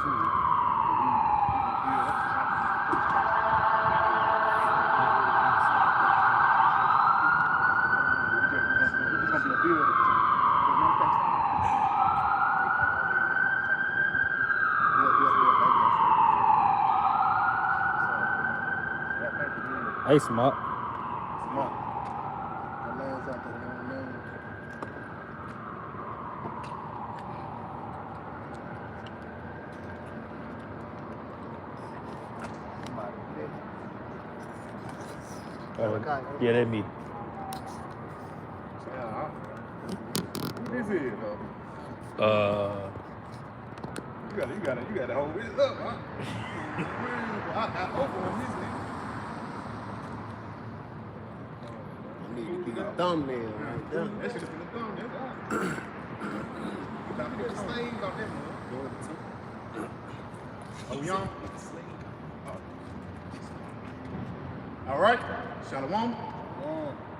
Hey, Smart. Smart. That lands out there, you know. Yeah, that's me. Who this is, though? You gotta hold this up, huh? I open this nigga. I need to be a thumbnail right there. That should have been a thumbnail. Got to get the slaves out there, man. Oh, we on? All right, Shalom.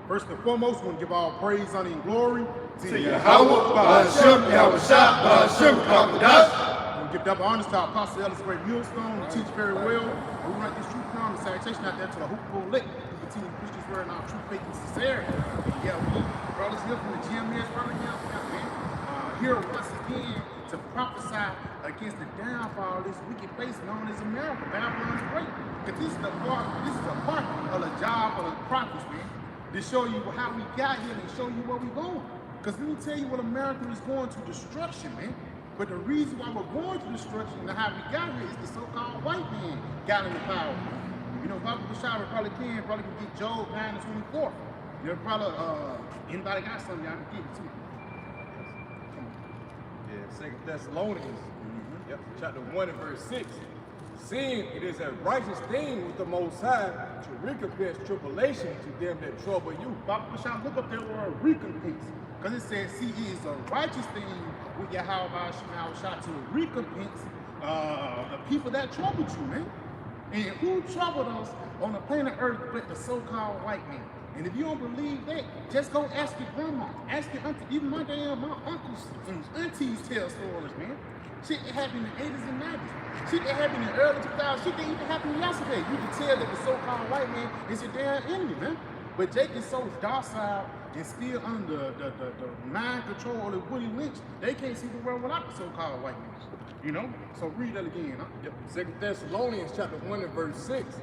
First and foremost, we want to give all praise, honor, and glory to Yahweh, Ba'ashem, Yahushua, Ba'ashem, Kakodash. We give double honors to our apostle, Ellis Great Millstone, who teach very well. We write this true promise, salutation out there to the hopeful lick. We continue to preach this word in our true faith and sincerity. And yeah, we brothers here from the GMS Birmingham, man. Here once again to prophesy against the downfall of this wicked place known as America. Babylon's great. Because this is a part of the job of the prophets, man. To show you how we got here and show you where we're going. Because let me tell you what America is going to destruction, man. But the reason why we're going to destruction and how we got here is the so-called white man got into power. You know, Baba Bashar probably can get Job 9 and 24. You know, probably, anybody got something, y'all can give it to me. Yeah, 2 Thessalonians, chapter 1 and verse 6. Seeing it is a righteous thing with the Most High to recompense tribulation to them that trouble you. Baba Bashar, look up that word recompense. Because it says, see, it is a righteous thing with Yahweh Bashar to recompense the people that troubled you, man. And who troubled us on the planet Earth but the so-called white man? And if you don't believe that, just go ask your grandma, ask your auntie, even my uncles and aunties tell stories, man. Shit that happened in the 80s and 90s. Shit that happened in the early 2000s. Shit that even happened yesterday. You can tell that the so-called white man is your damn enemy, man. But Jake is so docile and still under the mind control of Willie Lynch. They can't see the world without the so-called white man. You know? So read that again, huh? Yep. 2 Thessalonians chapter 1 and verse 6.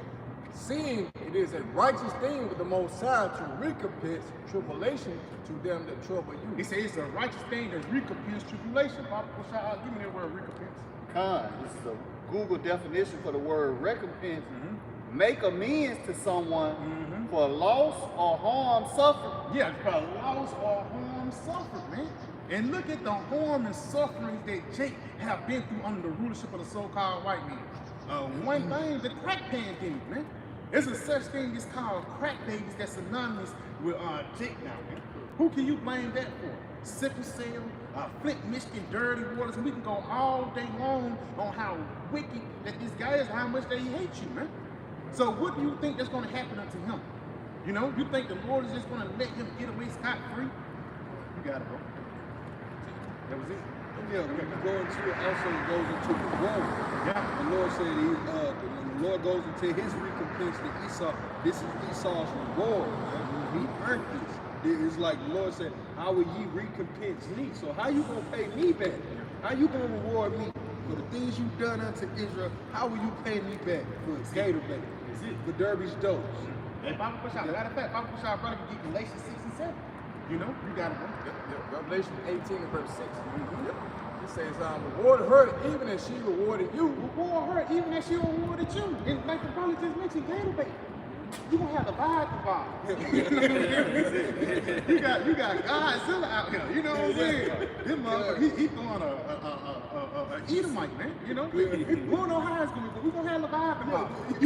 Seeing it is a righteous thing with the Most High to recompense tribulation to them that trouble you. He says it's a righteous thing to recompense tribulation. Baba Bashar, give me that word recompense. This is a Google definition for the word recompense. Make amends to someone for loss or harm suffered. Yeah, for loss or harm suffered, man. And look at the harm and suffering that Jake have been through under the rulership of the so-called white man. One thing, the crack pandemic, man. There's a such thing as called crack babies that's synonymous with Jake now, man. Who can you blame that for? Sickle cell, Flint, Michigan, dirty waters, and we can go all day long on how wicked that this guy is, how much they hate you, man. So what do you think that's going to happen unto him? You know, you think the Lord is just going to let him get away scot-free? You got it, bro. That was it. Yeah, when you go into it, also goes into the reward. Yeah. The Lord said, when the Lord goes into his recompense to Esau, this is Esau's reward. He earned this. It's like the Lord said, how will ye recompense me? So how you going to pay me back? How you going to reward me for the things you've done unto Israel? How will you pay me back for Gator Bay? For Derby's Dose? And Baba Bashar, matter of fact, Baba Bashar brother can get Galatians 6 and 7. You know, you got it, bro. Yep. Revelation 18 and verse 6. Yep. It says, reward her even as she rewarded you. Reward her even as she rewarded you. And like the brother just mentioned, Gator Bay. You gonna have the vibe involved. you got Godzilla out here. You know what I'm saying? This motherfucker, he throwing a Edomite, man. You know, we don't know how it's gonna go. We gonna have the vibe involved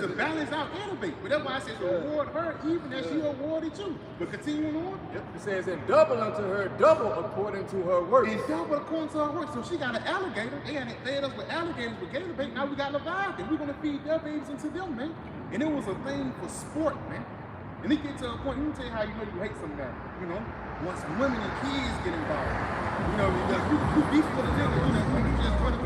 to balance out innovate. But that's why I said reward her even as she awarded you. But continuing on, it says, and double unto her, double according to her work. And double according to her work. So she got an alligator. They had fed us with alligators with gator bait. Now we got Leviathan. We're gonna feed their babies into them, man. And it was a thing for sport, man. And it gets to a point, let me tell you how you know you hate somebody. You know, once women and kids get involved. You know, you beef with a nigga, you know, you just run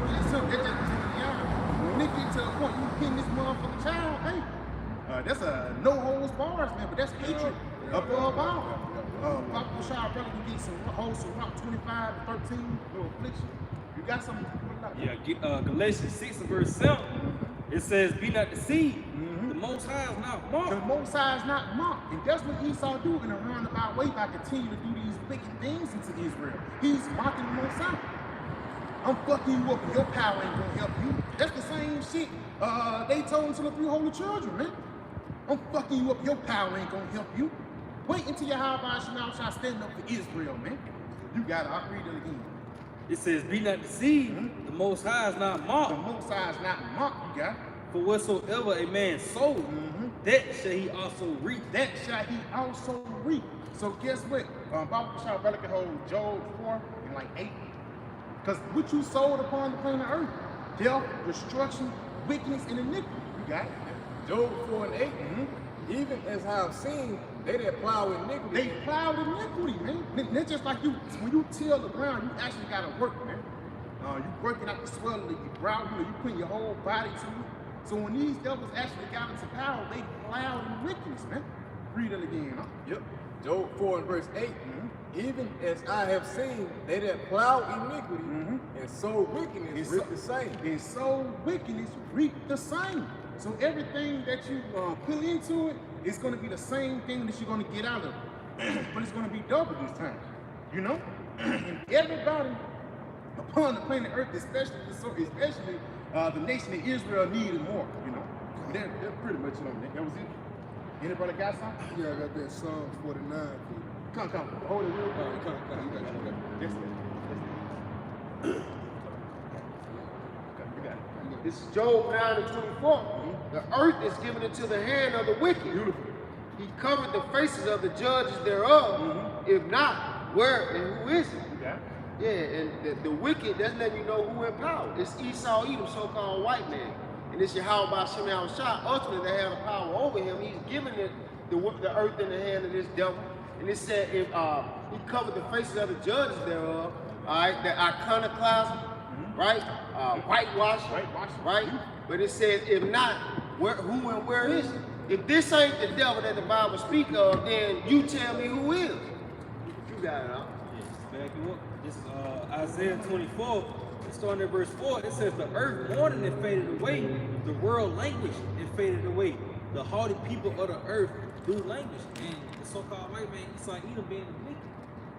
about. Papa Shah brother can get some holes from Rock 25 to 13, little affliction. You got something to put it out. Yeah, Galatians 6 and verse 7. It says, be not deceived. The Most High is not mocked. The Most High is not mocked. And that's what Esau do in a roundabout way by continuing to do these wicked things into Israel. He's mocking the Most High. I'm fucking you up and your power ain't gonna help you. That's the same shit they told to the 3 holy children, man. I'm fucking you up, your power ain't gonna help you. Wait until your Yahweh Shema shall stand up for Israel, man. You got it, I'll read it again. It says, be not deceived. The Most High is not mocked. The Most High is not mocked, you got it. For whatsoever a man soweth, that shall he also reap. That shall he also reap. So guess what? Bible shall brother can hold Job 4 and like 8. Because what you sowed upon the planet of earth, death, destruction, wickedness, and iniquity. You got it. Job 4 and 8. Even as I have seen, they that plow iniquity. They plow iniquity, man. It's just like you, when you till the ground, you actually got to work, man. You working out the swelling of your brow, you putting your whole body to it. So when these devils actually got into power, they plowed in wickedness, man. Read it again, huh? Yep. Job 4 and verse 8. Even as I have seen, they that plow iniquity and sow wickedness reap the same. And sow wickedness reap the same. So everything that you put into it is going to be the same thing that you're going to get out of it. But it's going to be double this time. You know? And everybody upon the planet Earth, especially the nation of Israel needed more, you know? They're pretty much on that. That was it. Anybody got something? Yeah, I got that Psalms 49. Come. Hold it real quick. Come. You got it. That's it. Okay, you got it. This is Job 9 and 24. The earth is given into the hand of the wicked. Beautiful. He covered the faces of the judges thereof. If not, where and who is it? You got it. Yeah, and the wicked, that's letting you know who in power. It's Esau Edom, so-called white man. And it's Yahweh by Shem Shah. Ultimately, they have the power over him. He's giving the earth in the hand of this devil. And it said, if he covered the faces of the judges thereof, all right, the iconoclasm, right? Whitewashing, right? But it says, if not, who and where is it? If this ain't the devil that the Bible speak of, then you tell me who is. You got it, huh? Yes, back you up. This is Isaiah 24. Starting at verse 4, it says, the earth mourned and faded away. The world languished and faded away. The haughty people of the earth do languish. And the so-called white man, Esau Edom being the wicked,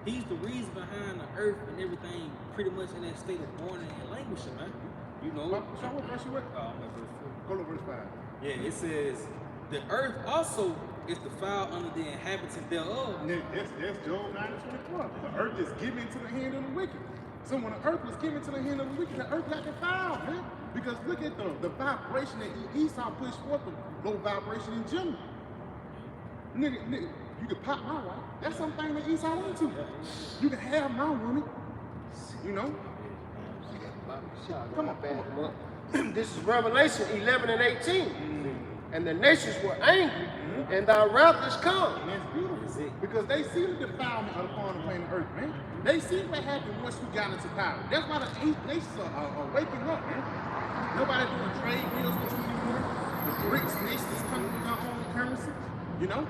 he's the reason behind the earth and everything pretty much in that state of mourning and languishing, man. You know. Show what verse you with? Verse 4. Go to verse 5. Yeah, it says, the earth also is defiled under the inhabitants thereof. That's Job 9 and 24. The earth is given to the hand of the wicked. So when the earth was given to the hand of the wicked, the earth got defiled, man. Because look at the vibration that Esau pushed forth, the low vibration in general. Nigga, you can pop my wife. That's something that Esau went to. You can have my woman, you know. Come on. This is Revelation 11 and 18. And the nations were angry, and thy wrath is come. And that's beautiful. Because they see the defilement upon the planet Earth, man. They see what happened once we got into power. That's why the 8 nations are waking up, man. Nobody doing trade deals between each other. The BRICS nations coming with their own currency, you know?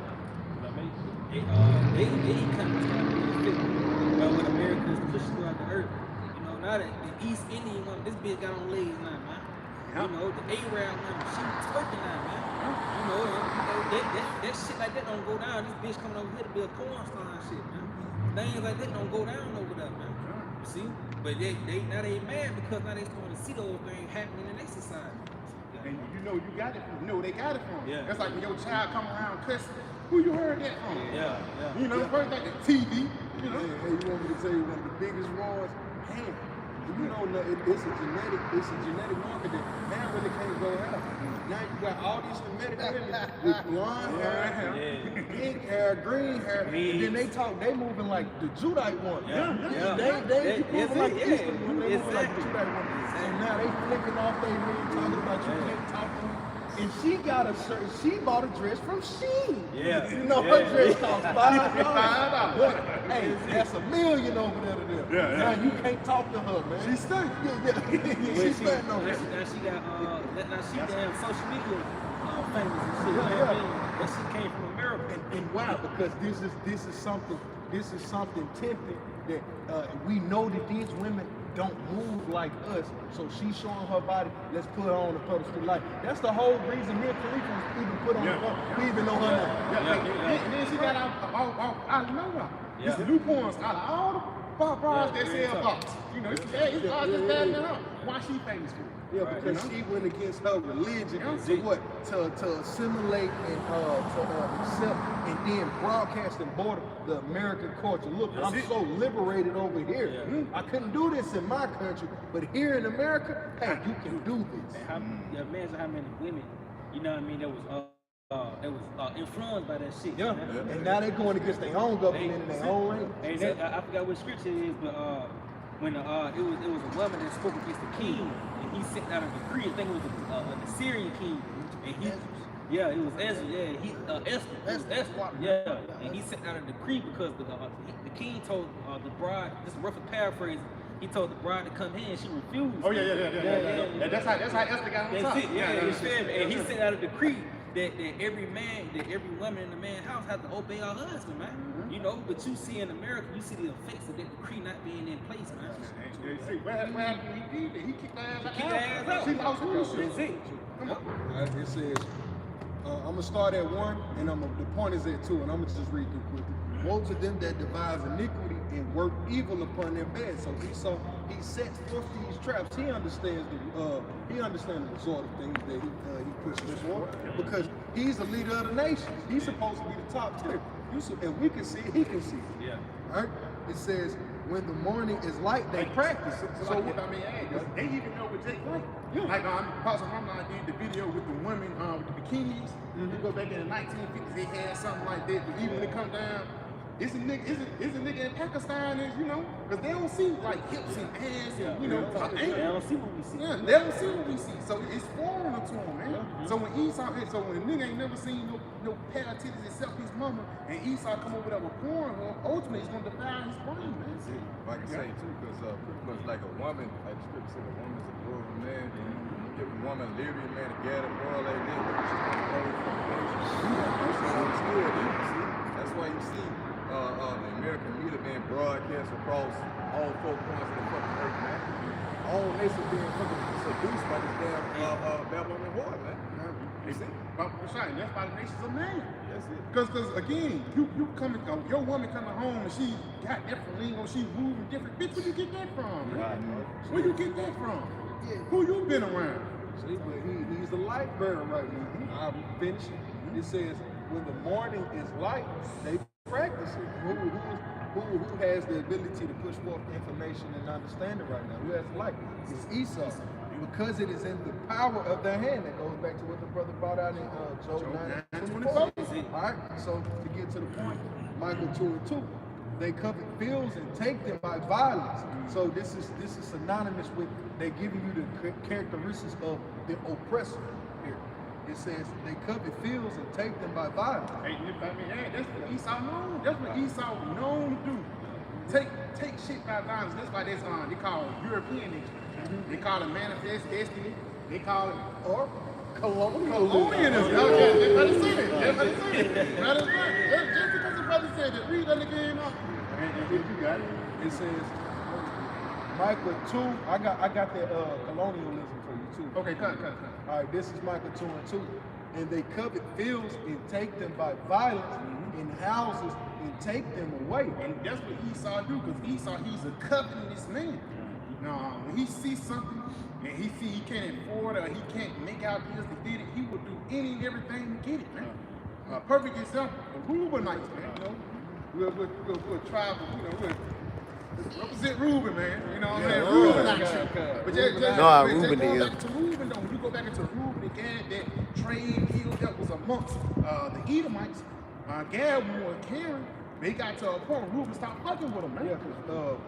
They kind of started to fit what America is pushing throughout the earth. You know, now that the East Indian one, this bitch got on legs now, man. You know, the Arab woman, she twerking now, man. You know, that shit like that don't go down. This bitch coming over here to be a porn star and shit, man. Things like that don't go down over there, man. You see? But they now they mad because now they starting to see those things happening in their society. And you know you got it from, you know where they got it from. Yeah. That's like when your child come around cussing, who you heard that from? Yeah. You know, first like the TV, you know? Hey, you want me to tell you one of the biggest wrongs? Man, you know, it's a genetic marker that man really can't go out. Now you got all these Semitic women with blonde hair, pink hair, green hair, and then they moving like the Judite one. They moving like the Eastern one. They moving like the Judite one. And now they flicking off they ring, talking about you can't talk to them. And she got a shirt. She bought a dress from Shein. Yeah. You know her dress cost $5. Hey, that's $1 million over there to them. Now you can't talk to her, man. She stuck. She stuck on Now she got now she damn social media famous and shit. You know what I mean? That shit came from America. And why? Because this is something tempting that we know that these women don't move like us. So she's showing her body. Let's put her on the pedestal. Like that's the whole reason Mia Khalifa was even put on the pedestal. We even know her name. And then she got out of nowhere. It's the new porns out of all the pop bras that sell box. You know, it's all just bad enough. Why she famous for? Yeah, because she went against her religion to what? To assimilate and to accept and then broadcast and border the American culture. Look, I'm so liberated over here. I couldn't do this in my country, but here in America, hey, you can do this. Imagine how many women, you know what I mean, that was influenced by that shit. Yeah, and now they're going against their own government and their own language. And I forgot what scripture it is, but when it was a woman that spoke against the king, and he sent out a decree. I think it was an Assyrian king, and it was Ezra. Esther. Yeah, and he sent out a decree because the king told the bride. This is roughly paraphrasing. He told the bride to come in, and she refused. Oh yeah. That's how Esther got on top. That's it. And he sent out a decree that every woman in the man's house has to obey her husband, man. You know, but you see in America, you see the effects of that decree not being in place, man. What happened? He did. He kicked her ass out. She lost ownership. That's it. Come on. All right, it says, I'm gonna start at 1, and the point is at 2, and I'm gonna just read them quickly. Woe to them that devise iniquity and work evil upon their bed. So he sets forth these traps. He understands the result of things that he pushes for, because he's the leader of the nation. He's supposed to be the top tier. And we can see it, he can see it. Yeah. All right? It says, when the morning is light, they practice it. So what I mean, they even know what Jake like. Like Pastor Ramon did the video with the women with the bikinis. You go back in the 1950s, they had something like that. But even when it come down, it's a nigga in Pakistan, you know, because they don't see like hips and ass and, you know, they don't see what we see. Yeah, they don't see what we see. So it's foreign to them, man. So when a nigga ain't never seen no pair of titties except his mama, and Esau come over there with porn, well, ultimately he's gonna defile his brain, man. Like I say too, because pretty much like a woman, like the scripture said, a woman's a brutal man. Give a woman liberty, man, to get a boy like that. That's why you see the American media being broadcast across all 4 corners of the fucking earth, man. All nations being fucking seduced by this damn Babylonian whore, man. You see? That's why the nation's a man. That's it. Because again, you coming, your woman coming home and she got different lingo, she moving different. Bitch, where you get that from, man? Where you get that from? Who you been around? See, but he's the light bearer right now. I'm finishing. It says, when the morning is light, they practice it. Who has the ability to push forth information and understanding right now? Who has light? It's Esau. Because it is in the power of their hand. That goes back to what the brother brought out in Job 9:24. All right, so to get to the point, Michael 2:2. They covet fields and take them by violence. So this is synonymous with they giving you the characteristics of the oppressor here. It says they covet fields and take them by violence. Hey, that's what Esau known. That's what Esau known to do. Take shit by violence. That's why that's they call it European nation. They call it manifest destiny. They call it colonialism. That's what it said. That's what it said. Matter of fact, just because the brother said that, read that again up. And you got it. It says Micah 2. I got that colonialism for you too. Okay, cut. All right, this is Micah 2:2. And they covet fields and take them by violence, and houses and take them away. And that's what Esau do, because Esau, he's a covetous man. Now, when he sees something and he see he can't afford it or he can't make out deals to get it, he will do any and everything to get it, man. A perfect example, the Reubenites, man. You know, we'll travel, you know, we'll represent Reuben, man. You know what I'm saying? Reubenites. But just going back to Reuben, though, when you go back into Reuben and Gad, that trade deal that was amongst the Edomites, Gad was Karen. They got to a point where Reuben stopped fucking with them, man. Yeah, because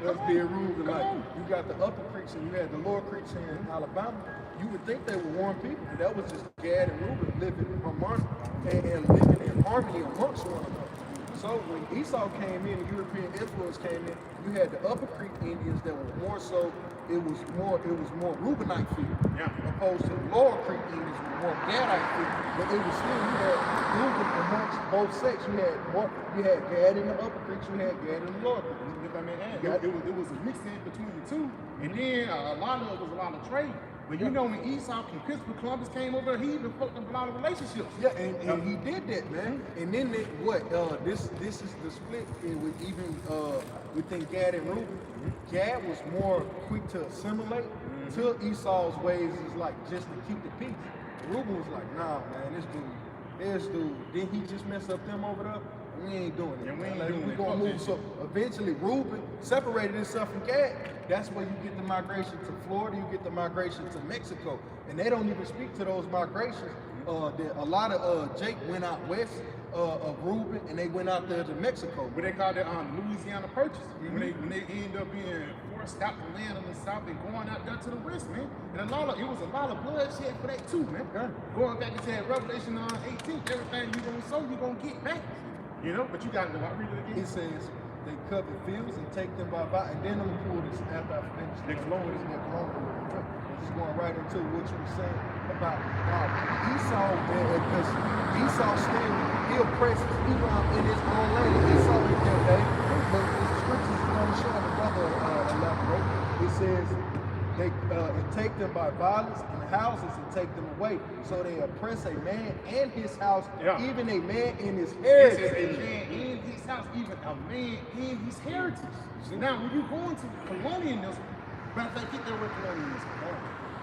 us being Reuben, like you got the upper creeks and you had the lower creeks in Alabama. You would think they were one people, but that was just Gad and Reuben living in harmony amongst one another. So when Esau came in, the European influence came in, you had the Upper Creek Indians that were more so, it was more Reubenite fear, opposed to the Lower Creek Indians were more Gadite fear. But it was still, you had Reuben amongst both sects. You had Gad in the Upper Creeks, you had Gad in the Lower Creeks. It was a mix in between the two, and then a lot of it was a lot of trade. But you know, when Esau and Christopher Columbus came over, he even fucked up a lot of relationships. Yeah, and he did that, man. And then this is the split even within Gad and Reuben. Gad was more quick to assimilate to Esau's ways, is like just to keep the peace. Reuben was like, nah, man, this dude, didn't he just mess up them over there? We ain't doing it. Yeah, we gonna move. So eventually Reuben separated himself from Gad. That's where you get the migration to Florida, you get the migration to Mexico. And they don't even speak to those migrations. A lot of Jake went out west of Reuben, and they went out there to Mexico. What they call the Louisiana Purchase. When they end up being forced out the land in the south and going out there to the west, man. And it was a lot of bloodshed for that too, man. Going back into that Revelation 18, everything you gonna sow, you gonna get back. You know, but you gotta go out, read it again. It says they covet fields and take them by and then I'm gonna pull this after I finish the colonial. Just going right into what you were saying about Esau, man, because Esau still he oppresses Edom in his own land. Esau in that day, but the scriptures is going to show the brother elaborate. It says they take them by violence in the houses and take them away. So they oppress a man and his house, even a man in his heritage. It says a man in his house, even a man in his heritage. So now when you go into colonialism, matter of fact, get there with colonialism.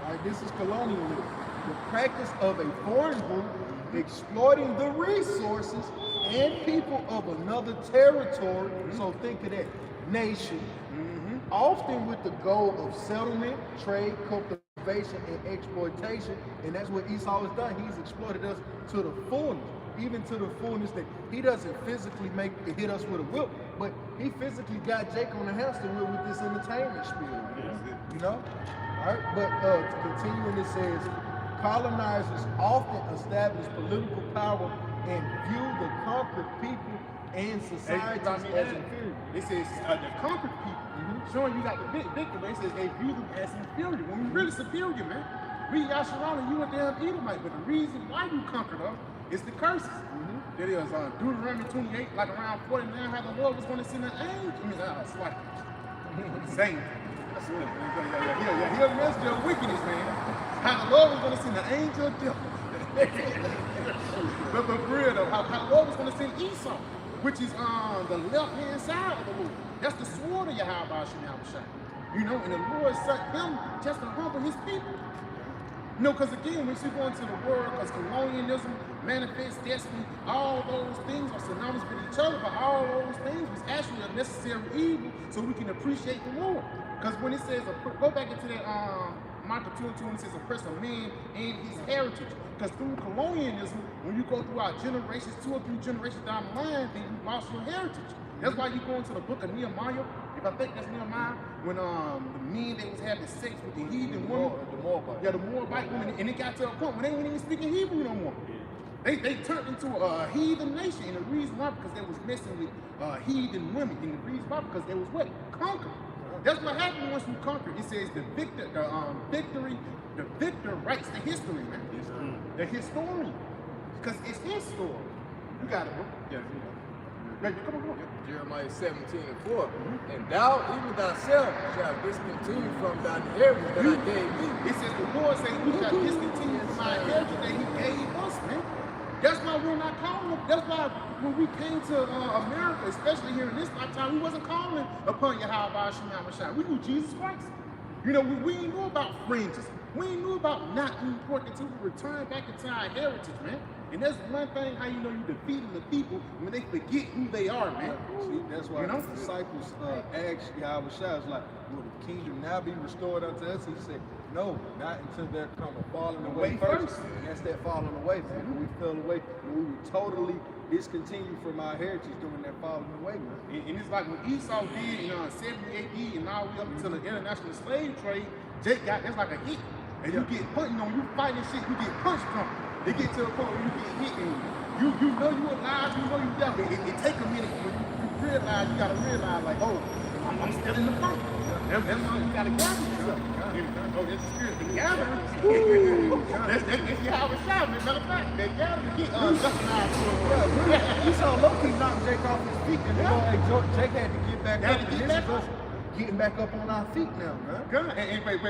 All right, this is colonialism. The practice of a foreign group exploiting the resources and people of another territory. So think of that, nation. Often with the goal of settlement, trade, cultivation, and exploitation. And that's what Esau has done. He's exploited us to the fullness, even to the fullness that he doesn't physically hit us with a whip, but he physically got Jake on the hamster wheel with this entertainment spiel. You know? All right, but continuing, it says, colonizers often establish political power and view the conquered people and societies as inferior. It says the conquered people, showing you got the victim. It says they view them as inferior. When we're really superior, man. We Yasharana, you a damn Edomite, but the reason why you conquered them is the curses. That is Deuteronomy 28, like around 49, how the Lord was going to send an angel. Same. He'll mess your wickedness, man. How the Lord was going to send an angel of death. but for real though, how the Lord was going to send Esau, which is on the left-hand side of the Lord. That's the sword of Yahweh Shemashah. You know, and the Lord sent him just to humble his people. You know, because again, when you go into the world, because colonialism, manifest destiny, all those things are synonymous with each other, but all those things was actually a necessary evil so we can appreciate the Lord. Because when it says, go back into that Micah 2:2, when it says oppress a man and his heritage. Because through colonialism, when you go through our generations, 2 or 3 generations down the line, then you lost your heritage. That's why you go into the book of Nehemiah. If I think that's Nehemiah, when the men they was having sex with the heathen woman, the Moabite woman, and it got to a point when they weren't even speaking Hebrew no more. They turned into a heathen nation, and the reason why, because they was messing with heathen women, and the reason why, because they was what? Conquered. That's what happened once you conquer. It says the victor writes the history, man. The historian, because it's his story. You got it, bro. Yeah. Come on. Jeremiah 17:4. And thou, even thyself, shall discontinue from thine inheritance that I gave thee. It says the Lord said we shall discontinue from our inheritance that he gave us, man. That's why we're not calling them. That's why when we came to America, especially here in this lifetime, we wasn't calling upon Yahweh Shemashah. We knew Jesus Christ. You know, we ain't knew about fringes. We ain't knew about not being important until we return back into our heritage, man. And that's one thing how you know you defeating the people when they forget who they are, man. See, that's why the disciples asked Yahweh Shai, like, will the kingdom now be restored unto us? He said, no, not until there come a falling away first. And that's that falling away, man. When we fell away, when we were totally discontinued from our heritage during that falling away, man. And it's like what Esau did in 70 AD and all the way up until the international slave trade, Jake got, that's like a hit. And you get punched, you know, you fighting shit, you get punched from. They get to a point where you get hit and you know you alive, you know you dead. It take a minute when you realize, you gotta realize like, oh, I'm still in the fight. That's why you gotta gather yourself. Oh, that's the spirit. The gathering. That's your Howard shot. Matter of fact, that gathering get justified. You saw Loki knock Jake off his feet, and Jake had to get back up. And this is us getting back up on our feet now, man. God, and wait,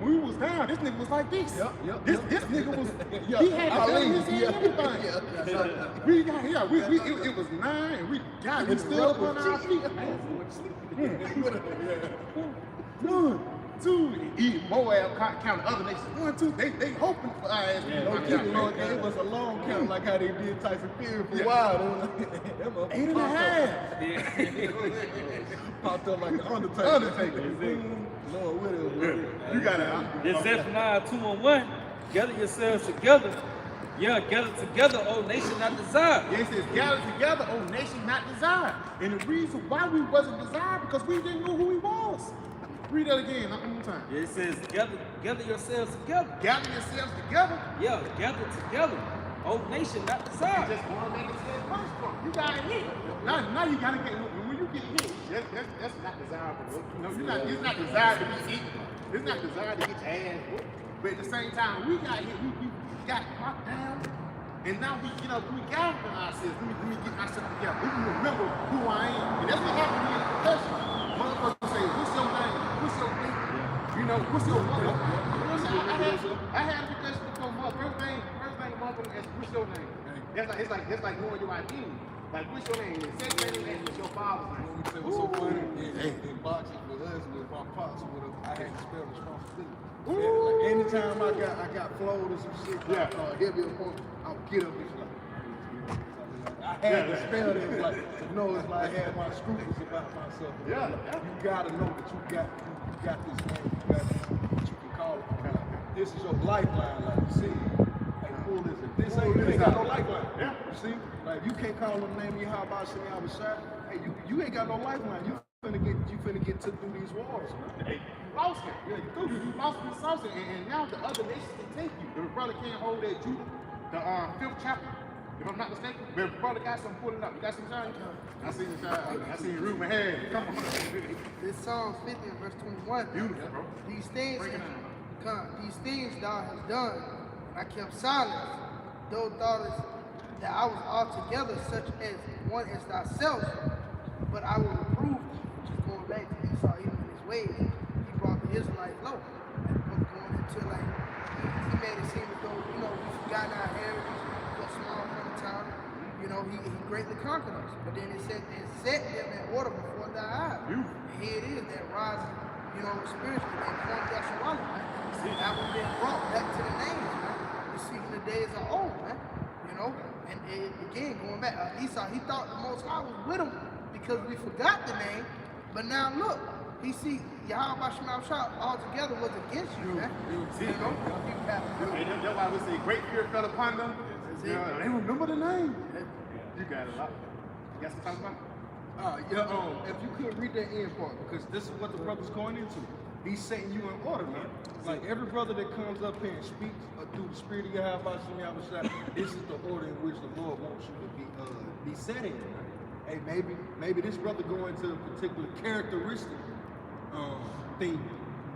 we was down. This nigga was like this. Yep. This nigga was. He had the belly in his hand, everything. We got here. It was 9, and we got. We stood up on our feet. 1, 2, Moab counted other nations. 1, 2. They hoping for our ass. It was a long count, like how they did Tyson Fury for a while. They was like, 8.5. popped up like the Undertaker. Lord, with it. You got it. This Zephaniah 2:1. Gather yourselves together. Yeah, gather together, O nation not desired. Yes, it says gather together, O nation not desired. And the reason why we wasn't desired because we didn't know who he was. Read that again, one more time. It says gather yourselves together. Gather yourselves together. Yeah, gather together, O nation not desired. Just want to make it say first one. You got to hit. Now you got to get, when you get hit, that's not desirable. No, it's not desired to be hit. It's not desired to get your ass whooped. But at the same time, we got hit, we got knocked down. And now we gather ourselves. Let me get myself together. We can remember who I am. And that's what happened in the profession. Motherfuckers say, what's your name? What's your thing? You know, what's your name? I had a profession before my first thing motherfucker asked, what's your name? It's like knowing your identity. Like, what's your name? The second name is what's your father's name. Let me tell you what's so funny. In boxing with us, with my pops, with us, I had to spell responsibility. Like anytime I got flowed or some shit, heavy opponent, I would get up and like, I had to spell it. It's like, it's like I had my scruples about myself. Yeah. You gotta know that you got this name, you got this, what you can call it. Like, this is your lifeline, like you see. Like, pull this. If this ain't, you ain't got no lifeline. Yeah. You see? Like, you can't call them name you how about Shimmy Abishai. Hey, you ain't got no lifeline. You finna get took through these walls, man. Hey, you lost it. Yeah, you lost the sauce, and now the other nations can take you. If a brother can't hold that Judah, the 5th chapter, if I'm not mistaken. But if a brother got something, pull it up. You got some time? I seen the time. I seen Ruben head. Come on. This Psalms 50 verse 21. Beautiful, bro. These things thou hast done, and I kept silence. Thou thoughtest that I was altogether such as one as thyself, but I will reprove thee. Which is going back to Esau, even in his ways. He brought the Israelites low. And going into like, he made it seem as though, we've forgotten our heritage, so small from the town. He greatly conquered us. But then it said, and set them in order before thy eyes. And here it is that rising, spiritually, that point Yashawala, man. See, that we've been brought back to the names, man. You see, the days are old, man. And again, going back, Esau, he thought the Most High was with him because we forgot the name. But now look, he see Yahweh Shema Shah altogether was against you, man. That's why we say great fear fell upon them. They remember the name. You got it. You got some time about it? If you could read that end part, because this is what the brother's going into. He's setting you in order, man. Like every brother that comes up here and speaks through the spirit of Yahweh Shemi Abishai, this is the order in which the Lord wants you to be set in. Hey, maybe this brother go into a particular characteristic thing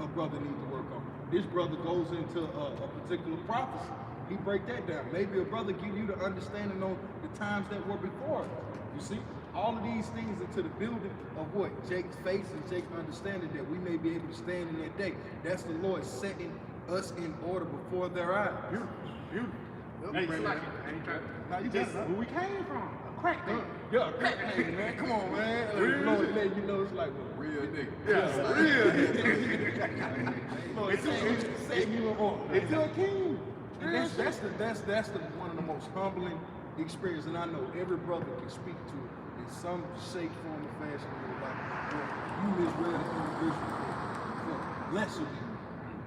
a brother needs to work on. This brother goes into a particular prophecy. He break that down. Maybe a brother give you the understanding on the times that were before us. You see? All of these things into the building of what? Jake's faith and Jake's understanding that we may be able to stand in that day. That's the Lord setting us in order before their eyes. Beautiful. Now you like it. Now you Just got where we came from. A crack nigga. Yeah, crack nigga, man. Come on, man. Lord, it's like a real nigga. Yeah, real nigga. Lord, it's setting you on. It's a king. And that's the one of the most humbling experiences, and I know every brother can speak to it in some shape, form, or fashion. Like, you misread an individual for lesser than you.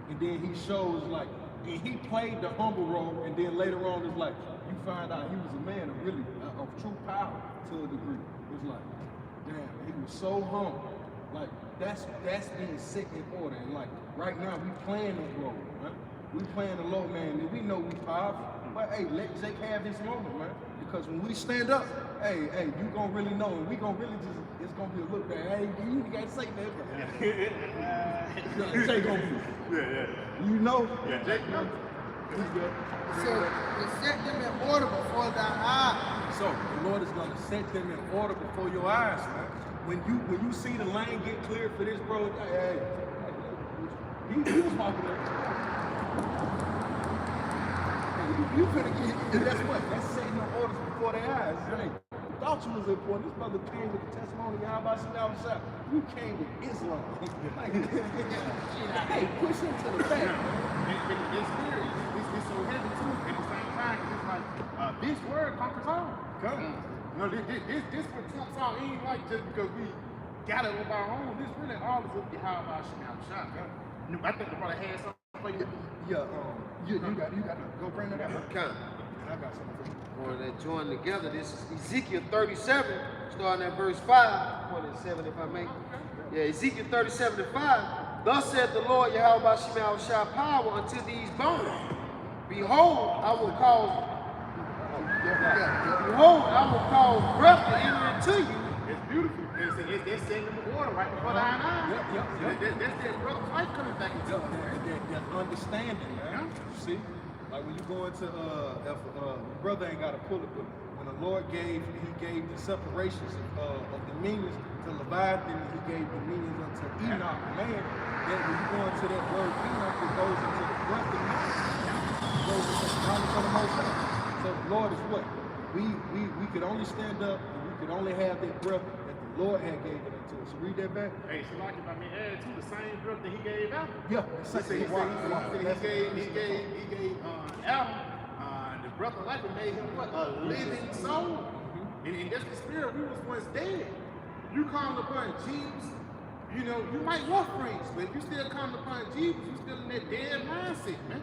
And then he shows like, and he played the humble role, and then later on it's like, you find out he was a man of true power to a degree. It's like, damn, he was so humble. Like, that's being set in order. And like, right now we playing that role, right? We playing the low man, and we know we powerful. But hey, let Jake have his moment, man. Because when we stand up, hey, you gonna really know, and we gonna really just, it's gonna be a look back. Hey, you gotta say that, bro. Jay gonna be. You know? Yeah, Jake knows. So it set them in order before thy eyes. So the Lord is gonna set them in order before your eyes, man. When you see the lane get cleared for this, bro, hey, he was walking there. You finna get, that's what? That's setting the orders before their eyes. Hey, thought you was important. This brother came with the testimony. How about you now? You came with Islam. Like, hey, push him to the back. It's weird. It's so heavy too. At the same time, it's like this word conquers all. Come. You know, this what trumps all. It ain't like just because we got it of our own. This really all is up to how about shot. I think the brother had something for you. Yeah. You got to go bring that up. Come. I got something for you. Or that join together. This is Ezekiel 37, starting at verse 5. 27, if I may. Yeah, Ezekiel 37 and 5. Thus said the Lord Yahweh Shema shall power unto these bones. Behold, I will cause breath to enter into you. It's beautiful. It's setting them in order right before the eyes. That's that brother's life coming back into That understanding, man. You see? Like when you go into, brother ain't got to pull it, but when the Lord gave the separations of dominions to Leviathan, he gave dominions unto Enoch, man. Then when you go into that word Enoch, it goes into the breath of God. It goes into the knowledge of the Most High. So the Lord is what? We could only stand up and we could only have that breath that the Lord had gave it unto us. So read that back. Hey, so like if I mean add to the same breath that he gave out. Yeah. He gave Adam the breath of life and made him what? A living soul. And that's the spirit. We was once dead. You called upon Jesus, you know, you might walk free, but if you still calling upon Jesus, you still in that dead mindset, man.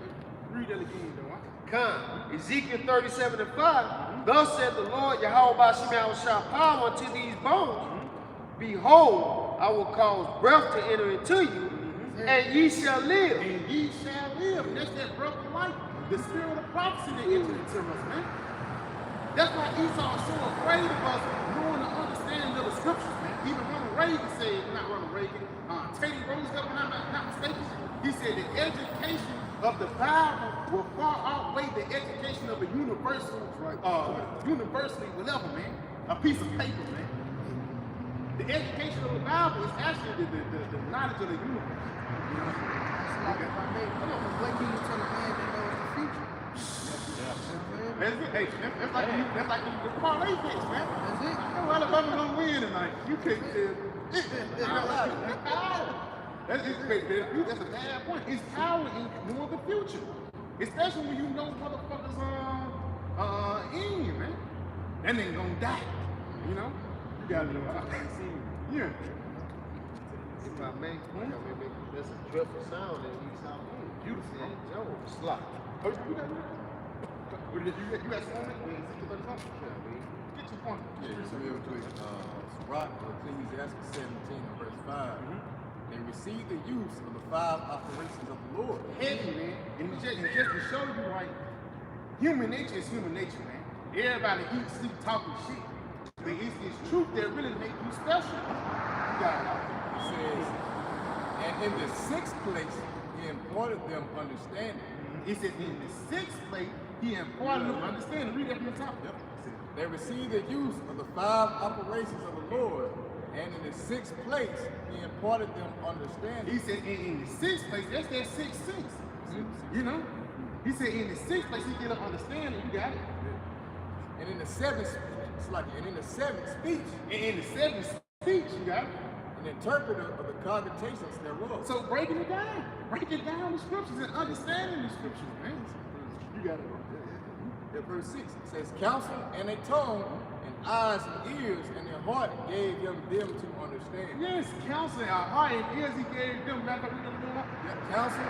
Read that again, though. Come. Ezekiel 37 and 5. Thus said the Lord Yahweh Shema shall power unto these bones. Behold, I will cause breath to enter into you, and ye shall live. And ye shall live. And that's that breath of life. The spirit of prophecy that entered into us, man. That's why Esau is so afraid of us knowing the understanding of the scriptures, man. Even Ronald Reagan said, not Ronald Reagan, Teddy Roosevelt, when I'm not mistaken, he said the education of the Bible will far outweigh the education of a universal, university, whatever, man. A piece of paper, man. The education of the Bible is actually the knowledge of the universe. You know? Like if I may, what can you tell a man that knows the future? That's it. Hey, that's like the parlay picks, man. That's it. Oh, Alabama gonna win tonight. You can't tell. That's power. That's a bad point. It's power in knowing the future, especially when you know motherfuckers in you, man. That nigga gonna die. You know. You gotta know. Yeah. If I may, there's a dreadful sound in Esau. Beautiful. Joe, slot. Oh, you got something? Get your point. Yeah, just real quick. Rock, Ecclesiastes 17 and verse 5. They receive the use of the 5 operations of the Lord. Heavy, man. And just to show you, like, human nature is human nature, man. Everybody eats, sleep, talking shit. But it's truth that really make you special. You got it. It says, and in the 6th place, he imparted them understanding. It says in the 6th place, he imparted them understanding. Read that from the top. Yep. They receive the use of the 5 operations of the Lord, and in the 6th place, he imparted them understanding. He said in the 6th place, that's that 6th sense. You know? He said in the 6th place, he get them understanding. You got it. And in the 7th, and in the 7th speech, And in the 7th speech, you got it. an interpreter of the cogitations thereof. So breaking it down the scriptures and understanding the scriptures, man. You got it. At verse 6, it says, counsel and a tongue, and eyes and ears, and their heart gave him them to understand. Yes, counsel, our heart and ears he gave them. Counsel,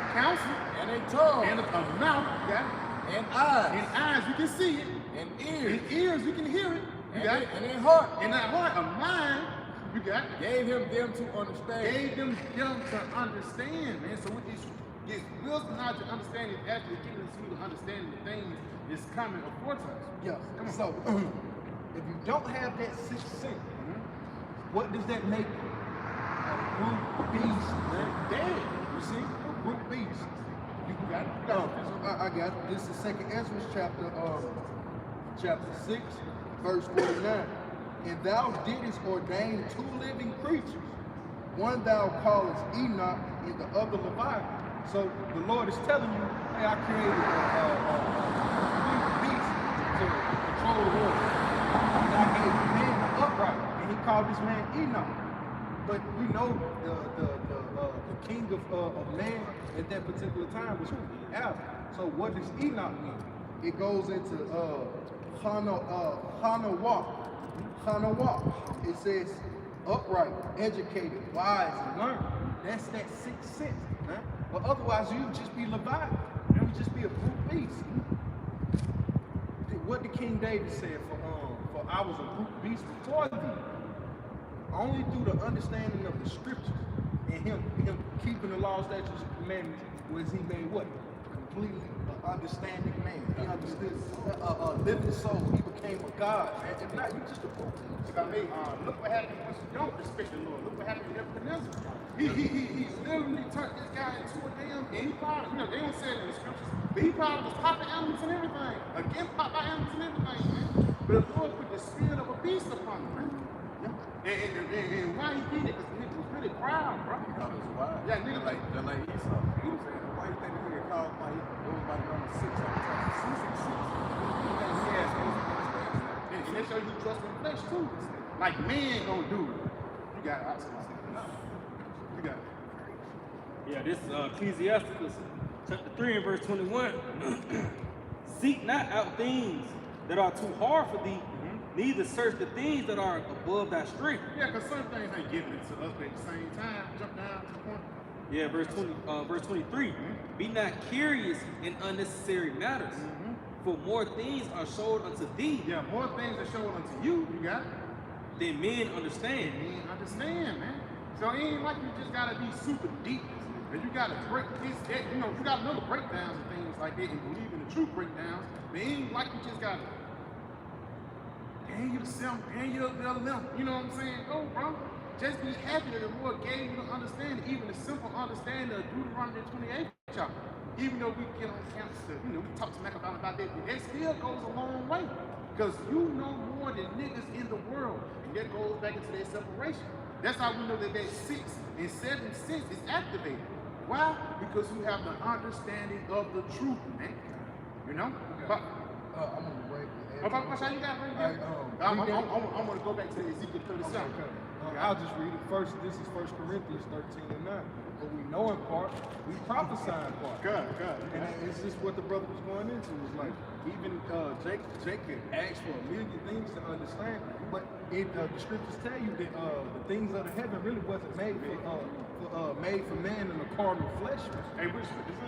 and a tongue, and a mouth, you got it. and eyes, And eyes, you can see it. and ears, And ears, you can hear it. You got it. and a heart And that heart, a mind, you got it. gave him them to understand. Gave them to understand, man. So with this wisdom wisdom, knowledge, and understanding is actually giving us you to understand the things that's coming aforetime. Yes. Come on. So, if you don't have that sixth sense, what does that make you? A brute beast, man. Dead. You see? A brute beast. You got it. I got it. This is 2nd Ezra chapter 6, verse 49. And thou didst ordain 2 living creatures, one thou callest Enoch and the other Leviathan. So the Lord is telling you, hey, I created a beast to control the world. And I gave man the upright, and he called this man Enoch. But we know the king of man at that particular time was who? Adam. So what does Enoch mean? It goes into Hanawah. It says upright, educated, wise, and learned. That's that sixth sense, man. But otherwise, you would just be Leviathan. You would just be a brute beast. What did King David said for I was a brute beast before thee? Only through the understanding of the scriptures and him keeping the laws, statutes, and commandments was he made what? Completely understanding man. He understood a living soul. He became a God, man. If not, you just a brute. I mean, look what happened once you don't respect the Lord. Look what happened to Nebuchadnezzar. He literally turned this guy into a damn, and he probably, you know, they don't say it in the scriptures, but he probably was popping animals and everything. Again, pop by animals and everything, man. But the Lord put the spirit of a beast upon him, man. And why he did it? Because the nigga was really proud, bro. That was wild. Yeah, nigga, like Esau. He was saying, why you think the nigga called my goes by the number 6 all the time? 666. and they show you trust in the flesh too. Like man gonna do it. You got it. You got it. Yeah, this is Ecclesiasticus chapter 3 and verse 21. Seek not out things that are too hard for thee, neither search the things that are above thy strength. Yeah, because some things ain't giving it to us, but at the same time, jump down to the point. Yeah, verse 23. Be not curious in unnecessary matters, for more things are showed unto thee Yeah, more things are showing unto you, you got it. than men understand. You ain't understand, man. So it ain't like you just gotta be super deep. And you gotta break this, that, you know, you gotta know the breakdowns and things like that and believe in the true breakdowns. But it ain't like you just gotta gain you the self, gain you the limb. You know what I'm saying? Go, bro. Just be happy that the Lord gave you the understanding, even the simple understanding of Deuteronomy 28th chapter. Even though we get on campus, you know, we talk smack about that, but that still goes a long way. Because you know more than niggas in the world. And that goes back into their separation. That's how we know that that 6 and 7 sense is activated. Why? Because you have the understanding of the truth, man. You know? But, I'm on the break. how you got right there? I want to go back to Ezekiel 37. Okay. I'll just read it first. This is 1 Corinthians 13 and 9. But we know in part, we prophesy in part. God. And it's just what the brother was going into. Was like, even Jacob asked for a million things to understand, but the scriptures tell you that the things of the heaven really wasn't made for man in the carnal flesh. Hey, which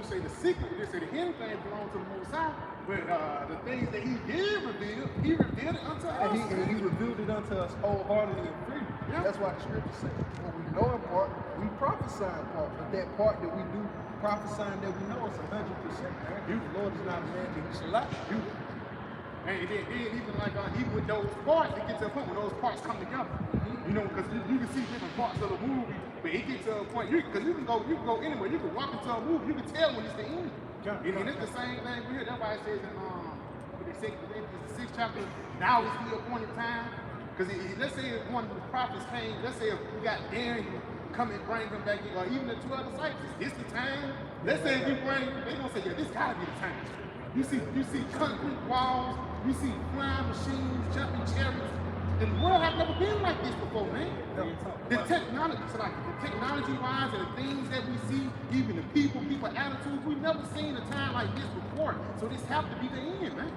say the secret, they say the hidden things belong to the Most High, but the things that he did reveal, he revealed it unto us. And he revealed it unto us wholeheartedly and freely. Yeah. That's why the scripture says, what we know in part, we prophesy in part. But that part that we do prophesying that we know is 100%. The Lord is not a man that he should lie. And then even like even with those parts, it gets to a point when those parts come together. You know, because you can see different parts of the movie, but it gets to a point because you can go anywhere. You can walk into a movie, you can tell when it's the end. And it's the same thing we hear. That's why it says in the 6th chapter, now is the appointed time. Because let's say if one of the prophets came, let's say if we got Daniel come and bring him back, or even the 12 disciples, it's the time. Let's say if you bring, they're gonna say, yeah, this gotta be the time. You see concrete walls, you see flying machines, jumping chariots. The world has never been like this before, man. The technology, wise and the things that we see, even the people attitudes, we've never seen a time like this before. So this has to be the end, man.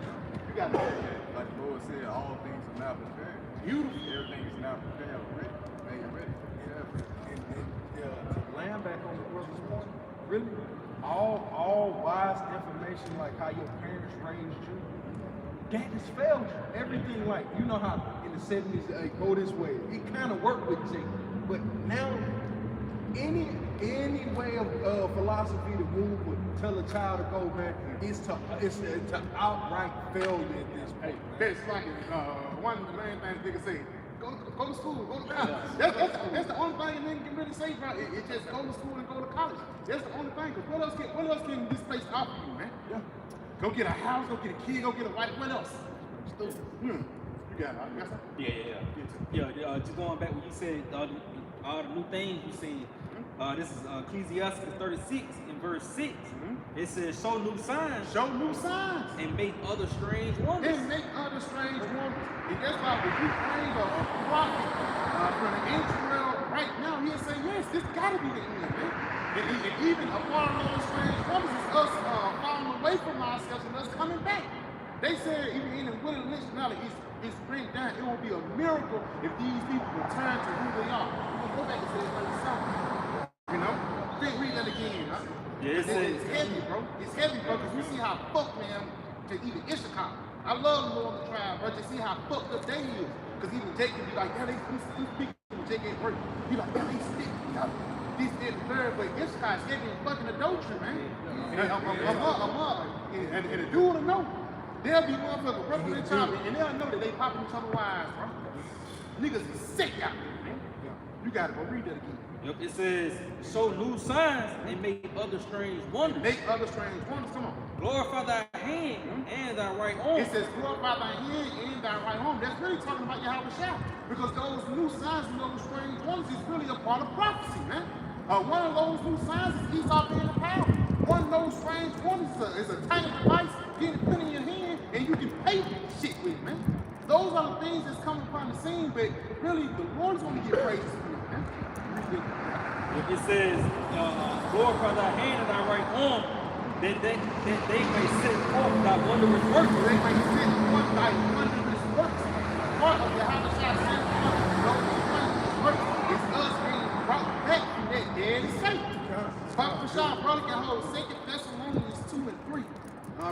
You got like the Lord said, all things are now prepared. beautiful. Everything is now prepared, made ready. To land back on the brother's point, really, all wise information like how your parents raised you, that has failed you. Everything like, you know how in the 70s, go this way. It kind of worked with Jake, but now any way of philosophy to move or tell a child to go, man, is to outright failure at this point. That's like one of the main things niggas say. Go to school, go to college. That's the only thing a nigga can really say, bro. It just go to school and go to college. That's the only thing. Cause what else can this place offer you, man? Yeah. Go get a house, go get a kid, go get a wife. What else? Stupid. You got it. You got something? Yeah. Just going back when you said all the new things you said. This is Ecclesiastes 36 in verse 6. It says, show new signs. Show new signs. And make other strange wonders. And make other strange wonders. And that's why when you bring a prophet from the ancient world right now, he'll say, yes, this gotta be the end, man. And even a part of those strange wonders is us falling away from ourselves and us coming back. They said even in the William Lynch knowledge, it's written down, it will be a miracle if these people return to who they are. We'll go back and say it's like something. You know? Read that again, huh? Yeah, it's heavy, bro. It's heavy, bro, because we see how fucked man to even Issachar. I love the Northern tribe, bro, to see how fucked up they is. Because even Jake can be like, yeah, these people, Jake ain't working. He like, yeah, they stick. This, that, and the third, but Issachar is heavy and fucking adultery, man. And the dude will know. They'll be motherfuckers rubbing each other, and they'll know that they popping each other wives, bro. Niggas is sick out there, man. You gotta go read that again. Yep, it says, show new signs and make other strange wonders. Make other strange wonders, come on. Glorify thy hand and thy right arm. It says, glorify thy hand and thy right arm. That's really talking about Yahweh Shah. Because those new signs and those strange wonders is really a part of prophecy, man. One of those new signs is Esau being the power. One of those strange wonders is a tiny device getting put in your hand and you can pay shit with, man. Those are the things that's coming upon the scene, but really the Lord's going to get praised for it, man. It says, glorify thy hand and thy right arm, that they may set forth thy wondrous works. They may set forth thy wondrous works. Part of the Yahweh Shah's hand, those wondrous works is us being brought back from that dead state. Papa Shah, brother, can hold 2 Thessalonians 2 and 3.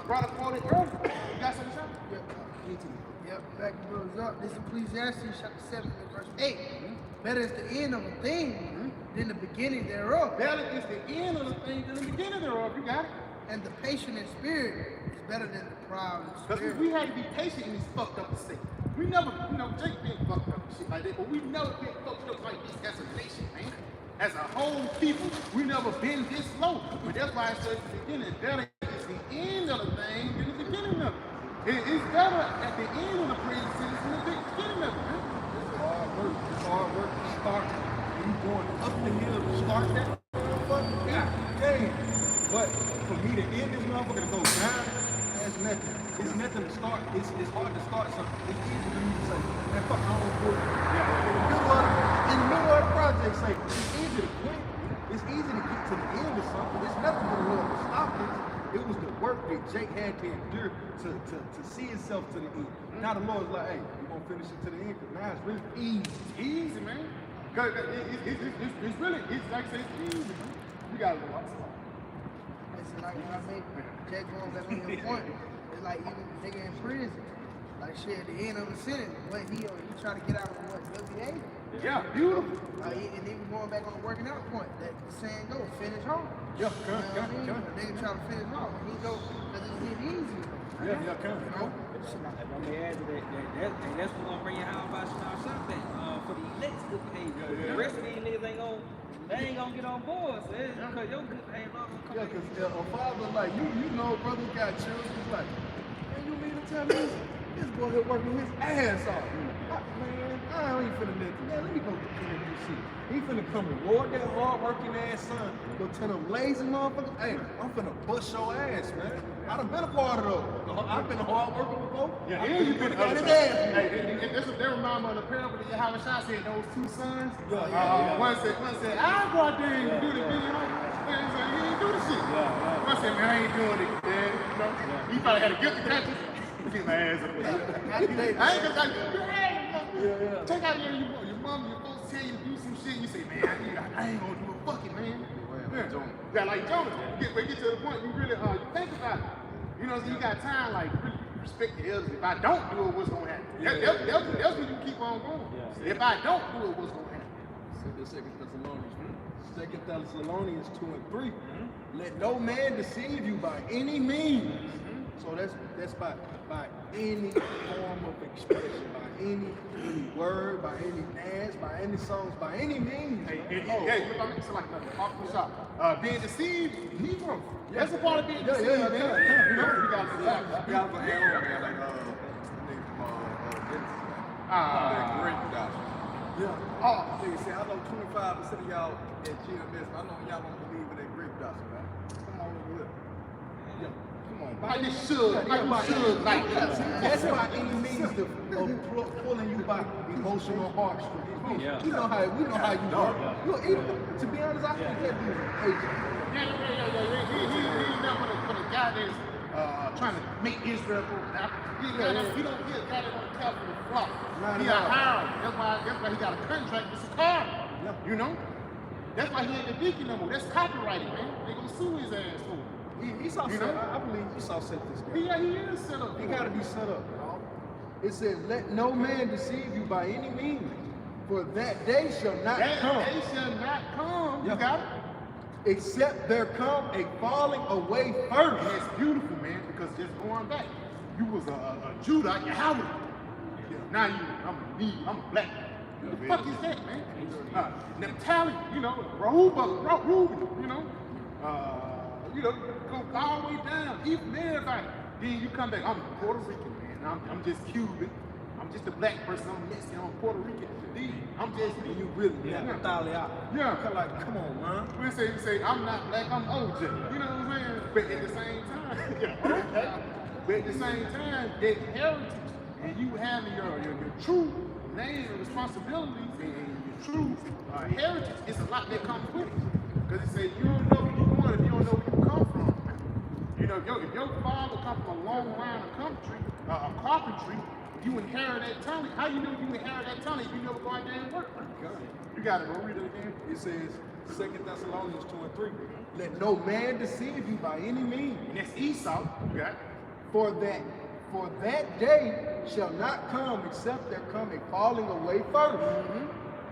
Brother quoted earlier. You got something, Shah? Yep, back to brothers up. This is Ecclesiastes chapter 7 verse 8. Better is the end of a thing than the beginning thereof. Better is the end of the thing than the beginning thereof. You got it? And the patient in spirit is better than the proud in Because spirit. we had to be patient in this fucked up state. We never, Jake been fucked up and shit like that, but we never been fucked up like this as a nation, man. As a whole people, we never been this low. But that's why I said at the beginning, better is the end of the thing than the beginning of it. It's better at the end of the present sentence than the beginning of it, man. It's hard work to start. You going up the hill to start that motherfucker? Damn. But for me to end this motherfucker to go down, that's nothing. It's nothing to start. It's hard to start something. It's easy for me to say, man, fuck, I don't do it. In the middle of the project, say, it's easy to quit. It's easy to get to the end of something. It's nothing for the Lord to stop this. It was the work that Jake had to endure to see himself to the end. Now the Lord's like, hey, we're going to finish it to the end, because now it's really easy. Easy, man. Because it's really, it's like I say, it's easy, man. You got to go outside. Listen, like I made Jack going back on your point. It's like even the nigga in prison. Like shit, at the end of the sentence, what he try to get out of what WA? Yeah, beautiful. And even going back on the working out point, that the saying go, finish hard. Yeah, You know what I mean? The nigga try to finish hard. He go, because it's getting easy. come. You know? If I may add to that, that's what's gonna bring your house by shop back for the elect's good behavior. The rest of these niggas ain't gonna get on board. So it's because your good behavior gonna come Yeah, back. because a father like you know, brother got children. He's like, man, you mean to tell me this boy here working his ass off? Man, I ain't finna let man, let me go get this shit. He finna come reward that hard working ass son. Go tell them lazy motherfuckers, hey, I'm finna bust your ass, man. I done been a part of those. I've been a hard worker before. Yeah, you been got his ass. Hey, that's what they remind me of the parable that Yahweh Shah said, those two sons. One said, I'll go out there and do the video. And he said, he ain't do the shit. One said, man, I ain't doing it, man. You know? He probably had a guilty conscience. Get my ass up there. I ain't gonna take out your mom, your folks tell you to do some shit, you say, man, I ain't gonna do it, fuck it, man. Yeah, like Jonah. Get to the point you really you think about it. You know, so you got time, like, really respect the elders. If I don't do it, what's gonna happen? That's when you keep on going. If I don't do it, what's gonna happen? Second Thessalonians 2 Thessalonians 2 and 3. Let no man deceive you by any means. So that's by any form of expression, by any word, by any dance, by any songs, by any means. Hey, if I make it like off the shop, being deceived, Negro. That's a part of being deceived, man. You know, you got to add on, man. Like, Great doctrine. Yeah. Oh, nigga, see, I know 25% of y'all at GMS. I know y'all don't believe in that grape doctrine, man. Come on over here. Yeah. Come on, like this should, like that. That's by any means of pulling you by emotional heartstrings. Yeah. We know how you are. To be honest, I think that dude's an agent. He's not for the guy that's trying to make Israel go down. He don't get a guy that don't care for the flock. He a hired. That's why he got a contract with Sakar. You know? That's why he ain't the deacon no more. That's copyrighted, man. They gonna sue his ass for it. Esau set up. I believe Esau set this guy. Yeah, he is set up. He got to be set up. It says, "Let no man deceive you by any means, for that day shall not come." That day shall not come. You got it? Except there come a falling away first. And it's beautiful, man, because just going back, you was a Judah, Yahweh. Now I'm a black man. What the fuck is that, man? Naphtali, you know, Reuben, you know, go all the way down, even everybody. Then you come back, I'm Puerto Rican, man. I'm just Cuban. I'm just a black person. I'm Mexican. I'm Puerto Rican. I'm just me. You really, yeah. Come on, man. We say I'm not black. I'm OJ. You know what I'm saying? But at the same time, but at the same time, that heritage and you having your true name and responsibilities and your true heritage, it's a lot that comes with it. Because it says you don't know who you want if you don't know where you come from. You know, if your father comes from a long line of carpentry, you inherit that talent. How you know you inherit that talent if you never go out there and work? You got it. Go read it again. It says 2 Thessalonians 2 and 3. Let no man deceive you by any means. And that's Esau. You got it. For that day shall not come except there come a falling away first,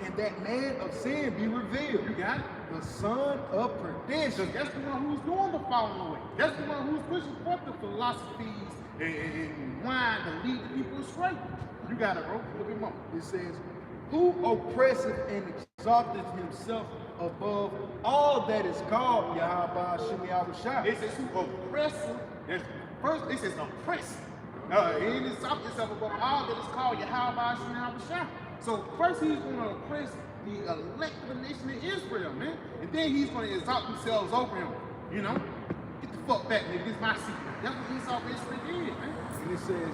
and that man of sin be revealed. You got it. The son of perdition. That's the one who's doing the falling away. That's the one who's pushing forth the philosophies and wine to lead the people astray. You got it, bro. A little bit more. It says, who oppresseth and exalteth himself above all that is called Yahweh Shem Yahushua. It says who oppressive. First, it says oppressive. And it's exalted himself above all that is called Yahweh Shem Yahushua. So first he's going to oppress the elect of the nation of Israel, man. And then he's going to exalt themselves over him. You know? Get the fuck back, nigga. This is my seat. That's what Esau basically did, man. And it says,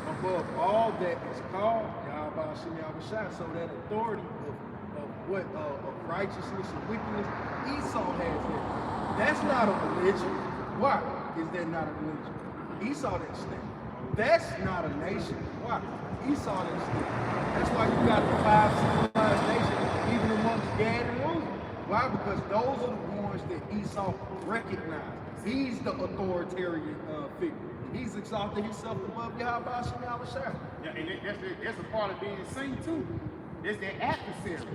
above all that is called Yahweh Shem Yahushua. So that authority of righteousness and wickedness, Esau has that. That's not a religion. Why is that not a religion? Esau didn't stand. That's not a nation. Why? Esau didn't stand. That's why you got the 5 civilized nations, even amongst Gad and Reuben. Why? Because those are the ones that Esau recognized. He's the authoritarian figure. He's exalted himself above Yahweh Shem Yahushua. Yeah, and that's a part of being saint too. There's that adversary.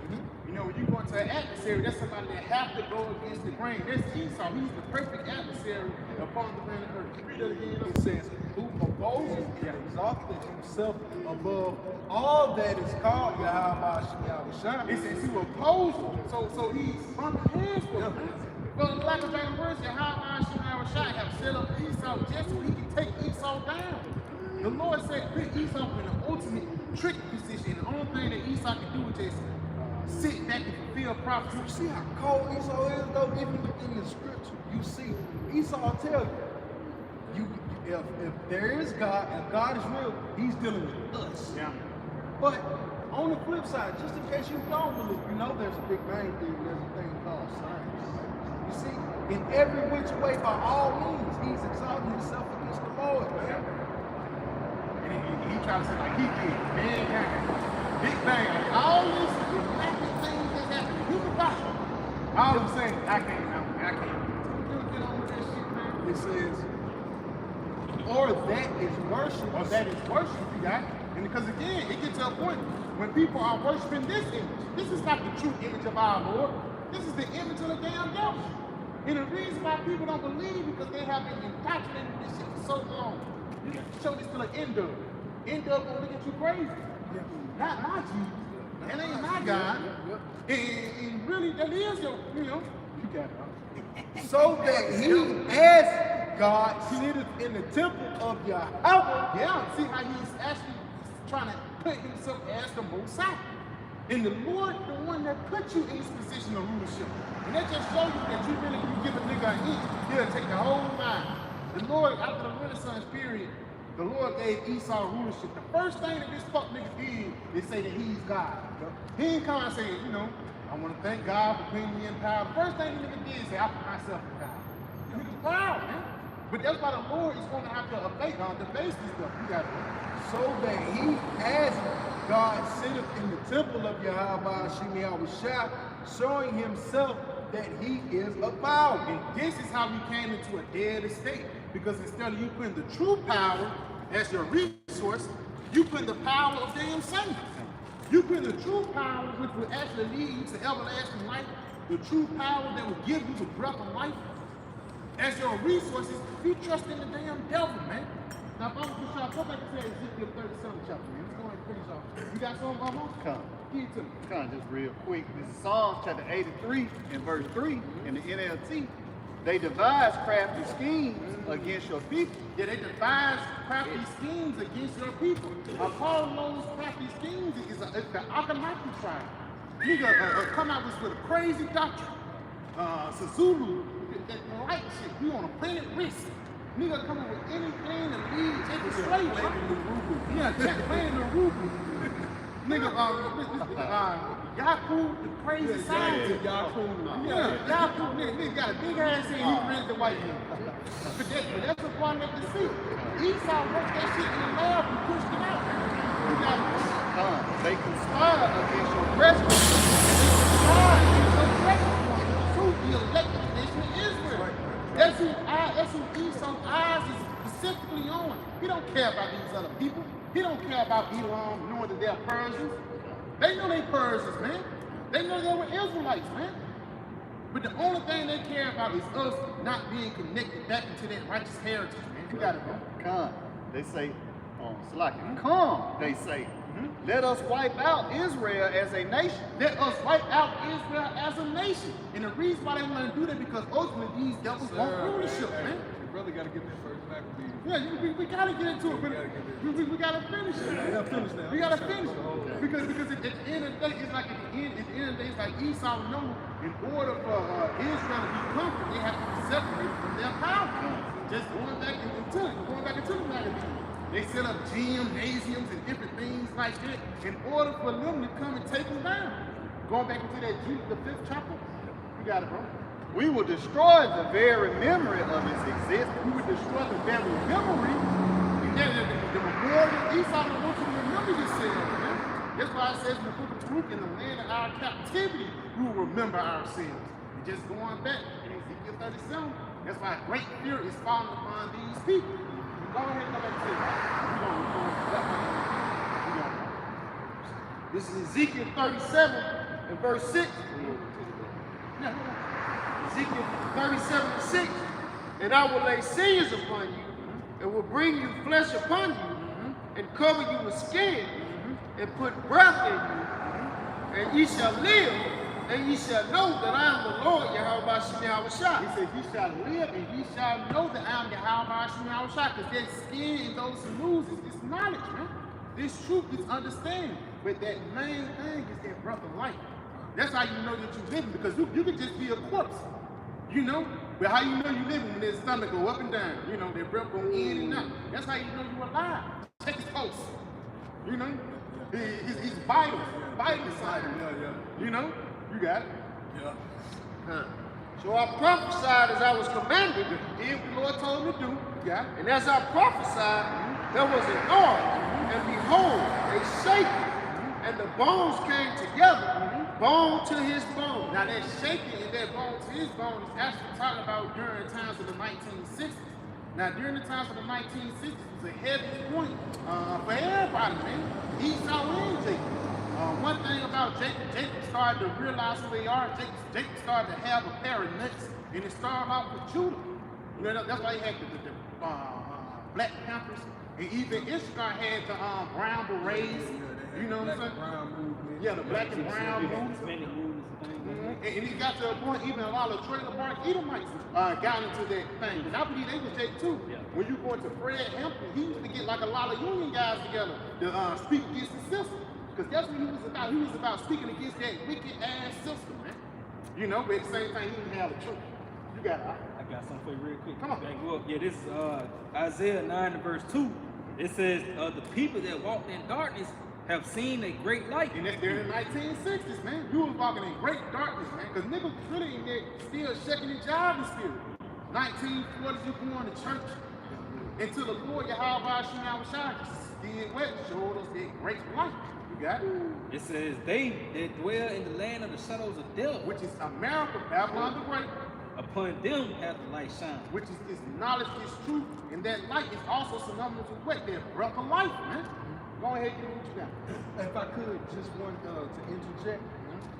You know, when you go into an adversary, that's somebody that have to go against the grain. That's Esau. He's the perfect adversary upon the planet Earth. Read that again. It says, who opposes and exalted himself above all that is called Yahweh Shem Yahushua. It says who opposes. So he's bumping heads for him. Well, the black and white words, Yahweh Shem Yahushua have set up Esau just so he can take Esau down. The Lord said put Esau in the ultimate trick position. The only thing that Esau can do is just sit back and fulfill prophecy. You see how cold Esau is, though? Even within the scripture, you see Esau tell you, if there is God, if God is real, he's dealing with us. Yeah. But on the flip side, just in case you don't believe, you know there's a Big Bang Theory, there's a thing called science. You see, in every which way, by all means, he's exalting himself against the Lord, man. And he tries to say like he did, mankind, Big Bang, all these wacky things that's happening. You can watch them. All I'm saying, I can't. You get on with that shit, man. It says, or that is worship. Or that is worship, you got it. And because again, it gets to a point when people are worshiping this image. This is not the true image of our Lord. This is the image of the damn devil. And the reason why people don't believe because they have been indoctrinated with this shit for so long. You can show this to an N-dub. N-dub gonna look at you crazy. Not my Jesus. That ain't my God. And really, that is your, you know, you got it. So that he, as God, sitteth in the temple of Yahweh. Yeah, see how he's actually trying to put himself as the Most High. And the Lord, the one that put you in this position of rulership. And that just shows you that you really, you give a nigga an inch, he'll take the whole mind. The Lord, after the Renaissance period, the Lord gave Esau rulership. The first thing that this fuck nigga did is say that he's God. He ain't come and say, you know, I want to thank God for putting me in power. The first thing the nigga did is say, I put myself in power. You nigga's proud, man. But that's why the Lord is going to have to debase this stuff. You got it. So that he, as God, sitteth in the temple of Yahweh Shemi Yahushua, showing himself that he is about. And this is how we came into a dead state. Because instead of you putting the true power as your resource, you put the power of damn Satan. You put the true power which will actually lead you to everlasting life, the true power that will give you the breath of life as your resources. You trust in the damn devil, man. Now, if I'm for sure, go back to Ezekiel 37 chapter, man. Let's go ahead and finish off. You got something, Mama? Come. Give it to me. Kind of just real quick. This is Psalms chapter 83 and verse 3 in the NLT. They devise crafty schemes against your people. Yeah, they devise crafty schemes against your people. Part of those crafty schemes is the Akanaki tribe. Nigga come out with a crazy doctrine. Sazulu, that light shit. We on a planet risk. Nigga come up with anything to lead, take the slave. Yeah, check playing the Rubu. Nigga, Yaku, the crazy scientist. Yaku. Yeah, Yaku, nigga got a big ass head, he rented the white man. But that's the one that can see. Esau worked that shit in the lab and pushed it out. You got it. They conspire against your rescue. To the elected nation of Israel. That's who Esau's eyes is specifically on. He don't care about these other people. He don't care about Elam knowing that they're Persians. They know they Persians, man. They know they were Israelites, man. But the only thing they care about is us not being connected back into that righteous heritage, man. You got it, bro. Come. They say, Salaki, come, they say. Let us wipe out Israel as a nation. Let us wipe out Israel as a nation. And the reason why they want to do that because ultimately these devils want rulership, man. Your brother got to get that first Maccabees. Yeah, we gotta get into it, but we gotta finish it. Yeah, finish now. We gotta finish it. Because at the end of the day, it's like at the end of the day, it's like Esau know in order for Israel to be conquered, they have to be separated from their power. Just going back into the Maccabees. They set up gymnasiums and different things like that in order for them to come and take them down. Going back into the 5th chapter, you got it, bro. We will destroy the very memory of its existence. We would destroy the very memory. And then the memorial, Esau don't want you to remember yourself, man. That's why it says in the book of Baruch, in the land of our captivity, we will remember ourselves. And just going back in Ezekiel 37, that's why great fear is falling upon these people. Go ahead and go back to it. This is Ezekiel 37 and verse 6. Ezekiel 37:6, and I will lay sins upon you, and will bring you flesh upon you, and cover you with skin, and put breath in you, and ye shall live, and ye shall know that I am the Lord Yahweh Shemi Yahushua. He says, ye shall live, and ye shall know that I am Yahweh Shemi Yahushua, because that skin and those who lose is this knowledge, man. This truth is understanding. But that main thing is that breath of life. That's how you know that you're living, because you could just be a corpse. You know, but how you know you living when their stomach go up and down, you know, their breath go in and out. That's how you know you're alive. Check his pulse. You know, he's vital side. Yeah. You know, you got it. Yeah. So I prophesied as I was commanded, Did what the Lord told me to do. You got it. and as I prophesied, there was a noise, and behold, a shaking, and the bones came together, bone to his bone. Now that shaking and that bone to his bone is actually talking about during the times of the 1960s. Now during the times of the 1960s was a heavy point for everybody, man. Esau and Jacob. One thing about Jacob started to realize who they are. Jacob started to have a pair of nuts, and it started off with Judah. You know, that's why he had the Black Panthers, and even Issachar had the brown berets. You know what I'm saying? Brown movement. Yeah, the black and brown movement. And he got to a point, even a lot of trailer park Edomites got into that thing. But I believe they was Jake too. Yeah. When you go into Fred Hampton, he used to get like a lot of union guys together to speak against the system. Because that's what he was about. He was about speaking against that wicked ass system, man. You know, but at the same time, he didn't have the truth. You got it. I got something for you real quick. Come on. Back you up. Yeah, this is Isaiah 9 and verse 2. It says, the people that walked in darkness have seen a great light. And that's during the 1960s, man. You was walking in great darkness, man. Because niggas really in there still shaking and jiving spirit. 1940s, you going to church. Until the Lord, Yahweh Shemai did what? Showed us that great light. You got it? It says, they that dwell in the land of the shadows of death, Which is America, Babylon the Great. upon them hath the light shine. Which is knowledge is truth. And that light is also synonymous with what? That breath of life, man. Go ahead and do what you got. If I could, just want to interject.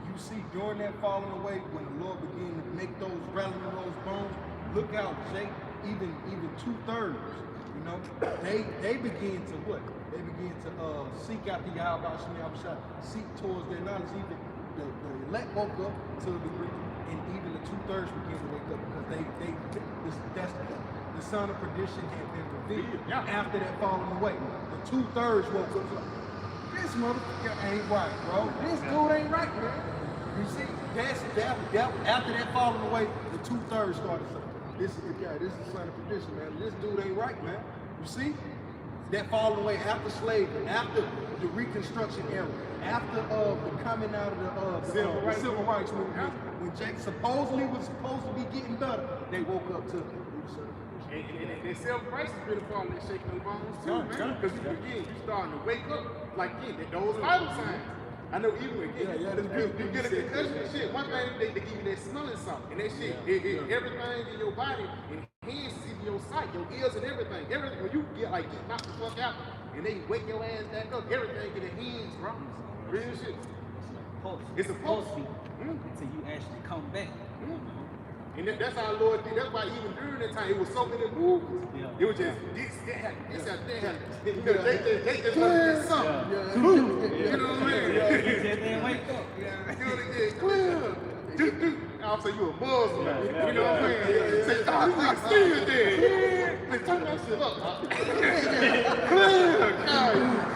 You see, during that falling away, when the Lord began to make those rattling of those bones, look out, Jake, even 2/3, you know, they begin to what? They begin to seek out the Yahweh Shemai, seek towards their knowledge. Even the elect woke up to a degree, and even the 2/3 began to wake up because that's the son of perdition had been revealed after that falling away. The 2/3 woke up like, this motherfucker ain't right, bro. This dude ain't right, man. You see, that after that falling away, the 2/3 started saying, this is the guy, this is the son of perdition, man. This dude ain't right, man. You see? That falling away after slavery, after the Reconstruction era, after the coming out of the civil rights movement, when Jake supposedly was supposed to be getting better, they woke up to And self-price has been a part of that shaking of bones too, man. Because again, you starting to wake up like those vital signs. I know even when you get a concussion and shit, one thing they give you that smelling something. And that shit, everything in your body enhances your sight, your ears and everything. When you get knocked the fuck out and they wake your ass back up, everything in the hands, bro. Real shit. It's a pulse. Until you actually come back. And that's how Lord did. That's why even during that time, it was so many movements. Yeah. It was just this, that, because they just wanted something. You know what I mean? Just didn't wake up. I'll say you a Muslim. You know what I'm saying? Say, oh, this nigga still dead. Man, turn that shit up. Clear.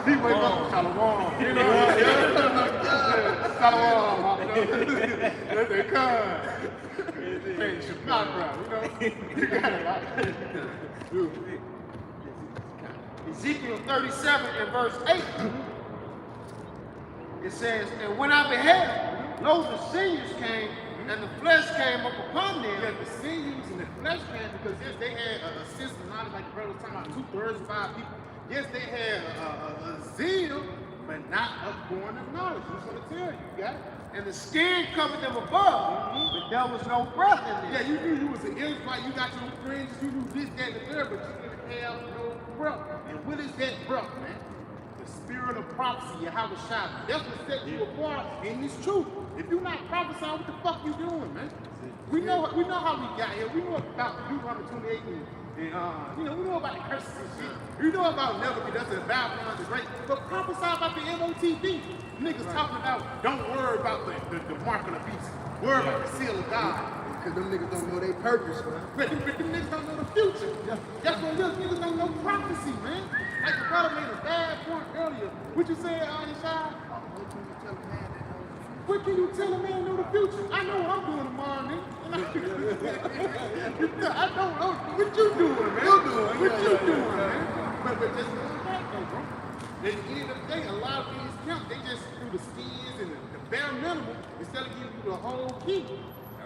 He wake up with Shalom. You know what I'm saying? Shalom. That's their kind. Man, you should not cry, you know? You got it, right? Ezekiel 37 and verse 8. It says, and when I beheld, lo, the sinews came, and the flesh came up upon them. Yeah, the sinews and the flesh came because yes, they had a sense of knowledge, like the brother was talking about 2/3 of 5 people. Yes, they had a zeal, but not a born of knowledge. I'm just going to tell you, you got it? And the skin covered them above, but there was no breath in them. Yeah, you knew you was an Israelite, you got your fringes, you knew this, that, and the third, but you didn't have no breath. And what is that breath, man? The spirit of prophecy, Yahweh Shai. That's what set you apart in this truth. If you're not prophesying, what the fuck you doing, man? We know how we got here. We know about Deuteronomy 28 and we know about the curses and shit. We know about Nebuchadnezzar, that's the Babylon the Great. But prophesy about the MOTB. Niggas talking about, don't worry about the mark of the beast. Worry about the seal of God. because them niggas don't know their purpose, man. But them niggas don't know the future. That's what those niggas don't know prophecy, man. Like the brother made a bad point earlier. What you said, Yeshua? What can you tell a man know the future? I know what I'm doing tomorrow, nigga. I don't know what you doing, man. What you doing, man? But just back though, bro. At the end of the day, a lot of these camps, they just do the skins and the bare minimum instead of giving you the whole key.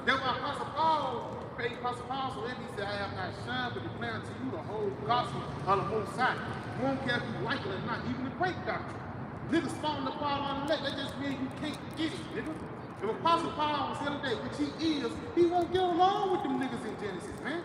That's why Apostle Paul, so then he said, I have not shined, but declaring to you the whole gospel of the Most High. You won't care if you like it or not, even the great doctrine. Niggas falling apart on the left, that just means you can't get it, nigga. If Apostle Paul was here today, which he is, he won't get along with them niggas in Genesis, man.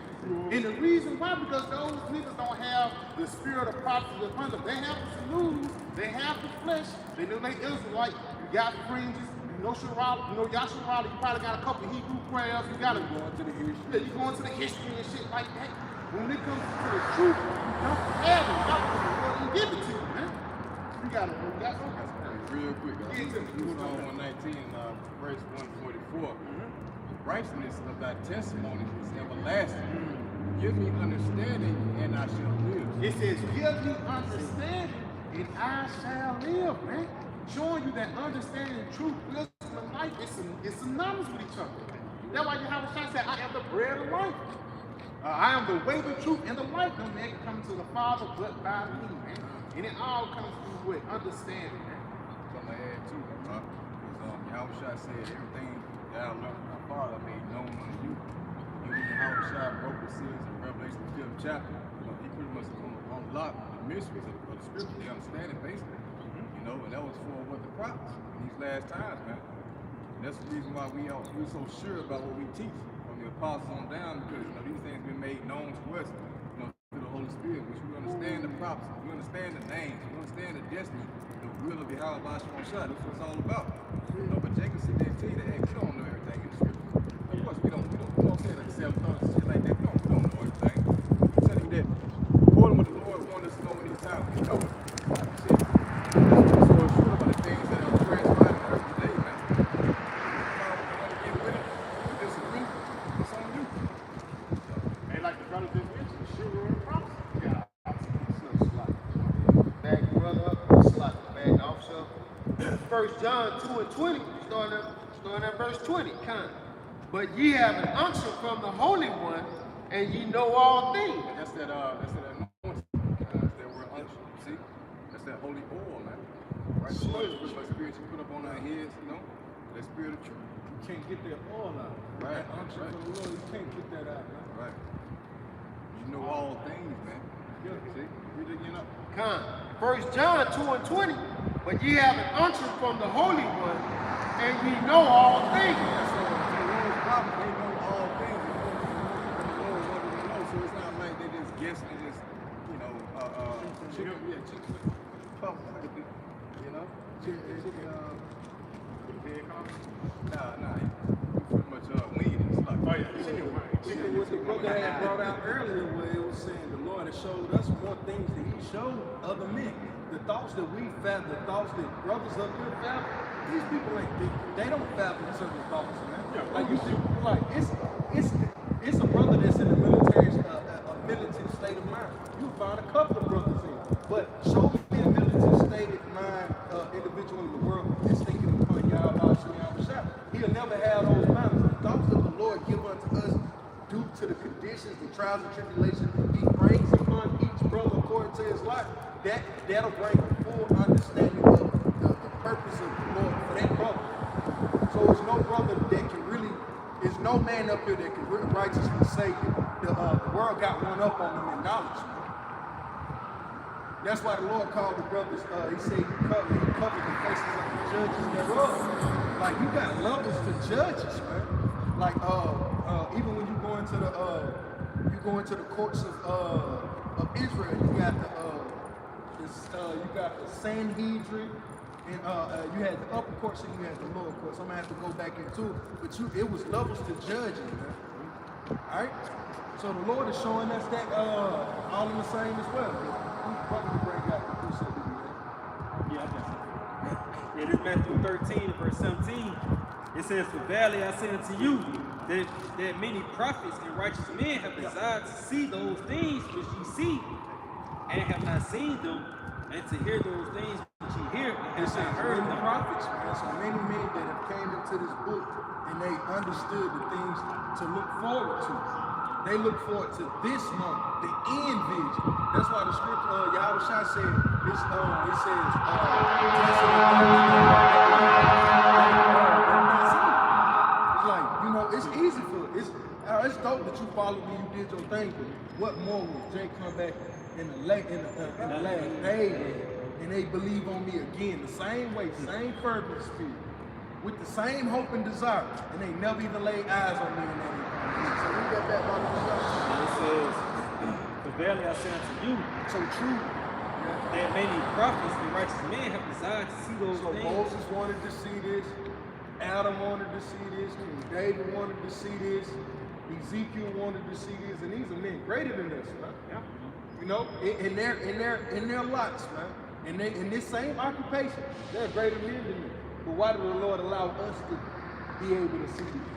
And the reason why, because those niggas don't have the spirit of prophecy upon them. They have the news, they have the flesh, they know they Israelite, you got fringes, you know Shirali, you know Yasharali, you probably got a couple of Hebrew prayers, you got to go into the history. Yeah, you go into the history and shit like that. When it comes to the truth, you don't have it. You give it to you, man. You got to do that. Real quick, Get to me. Psalm 119, verse 144. Righteousness of thy testimony is everlasting. Give me understanding, and I shall live. It says, give me understanding, and I shall live, man. Showing you that understanding truth, wisdom, and life is synonymous with each other. That's why Yahweh said, I am the bread of life. I am the way, the truth, and the life. No man can come to the Father but by me, man. And it all comes through with understanding, man. Something to add too, because Yahweh said, everything that I learned from my Father I made known unto you. When Yahweh broke the seals in Revelation 5th chapter, he pretty much unlocked the mysteries of the scripture, the understanding basically. And that was for what the prophets in these last times, man. And that's the reason why we're so sure about what we teach from the apostles on down, because these things have been made known to us, through the Holy Spirit, which we understand the prophecy, we understand the names, we understand the destiny, the will of Yahweh Shah. That's what it's all about. But Jacob said that tell you that, hey, we don't know everything in the scripture. Of course, we don't say like 7 thoughts and shit like that. We don't know everything. I'm telling you that, according to what the Lord wanted us to know in these times, we know it. Shit. That's what's so sure about the things that are transpiring on earth today, man. If you want to get with it, you disagree, it's on you. And like the brother just mentioned, sure word of prophecy. Yeah, Back brother up, slap back officer. 1 John 2 and 20, starting at verse 20, But ye have an unction from the Holy One, and ye know all things. That's that anointing. That's that word unction. See? That's that holy oil, man. Right? The Lord is like spirit you put up on our heads, that spirit of truth. You can't get that oil out. Right. That unction from the Lord, you can't get that out, man. Right. You know all things, man. Yeah. See? Read it again up. 1 John 2 and 20, but ye have an unction from the Holy One, and ye know all things. So the Lord's prophet, they know all things. The Lord already know, so it's not like they just guessing and just, chicken, puff, Nah, you pretty much winging it. It's like, Chicken what the brother had brought out earlier, where it was saying the Lord has showed us more things than He showed other men. The thoughts that we fathom, the thoughts that brothers up here fathom, these people they don't fathom certain thoughts, man. Like you see, like it's a brother that's in a militant state of mind. You find a couple of brothers in, but show me a militant state of mind individual in the world that's thinking upon Yahweh Shah. He'll never have those minds. The thoughts that the Lord give unto us due to the conditions, the trials and tribulations He brings upon each brother according to his life, that'll bring a full understanding of the purpose of the Lord for that brother. So it's no brother that can really, there's no man up here that can really righteously say the world got one up on them in knowledge. That's why the Lord called the brothers, he said he covered the faces of the judges thereof. Like, you got levels to judges, man. Like, even when you go into the courts of Israel, you got the Sanhedrin, and you had the upper courts and you had the lower courts. I'm gonna have to go back into it, but it was levels to judging, man. All right. So the Lord is showing us that all in the same as well. Brother to bring out the precept to be, Yeah, I got it. It is Matthew 13, verse 17. It says, "For verily I say unto you, that many prophets and righteous men have desired to see those things which ye see, and have not seen them, and to hear those things which ye hear, and have not heard them." prophets, man. So many men that have came into this book and they understood the things to look forward to. They look forward to this moment, the end vision. That's why the script, Yahweh Shah said, it says, it's like, it's easy for it. It's dope that you followed me, you did your thing, but what more will Jay come back in the last day and they believe on me again, the same way, same fervent spirit, with the same hope and desire, and they never even laid eyes on me in that incarnation. So we got that by the And it says, "For verily I say unto you, so true. that many prophets and righteous men have desired to see those So things. Moses wanted to see this, Adam wanted to see this, King David wanted to see this, Ezekiel wanted to see this, and these are men greater than us, man. Yeah. You know, in their lots, man. In this same occupation, they're greater men than me. But why did the Lord allow us to be able to see this?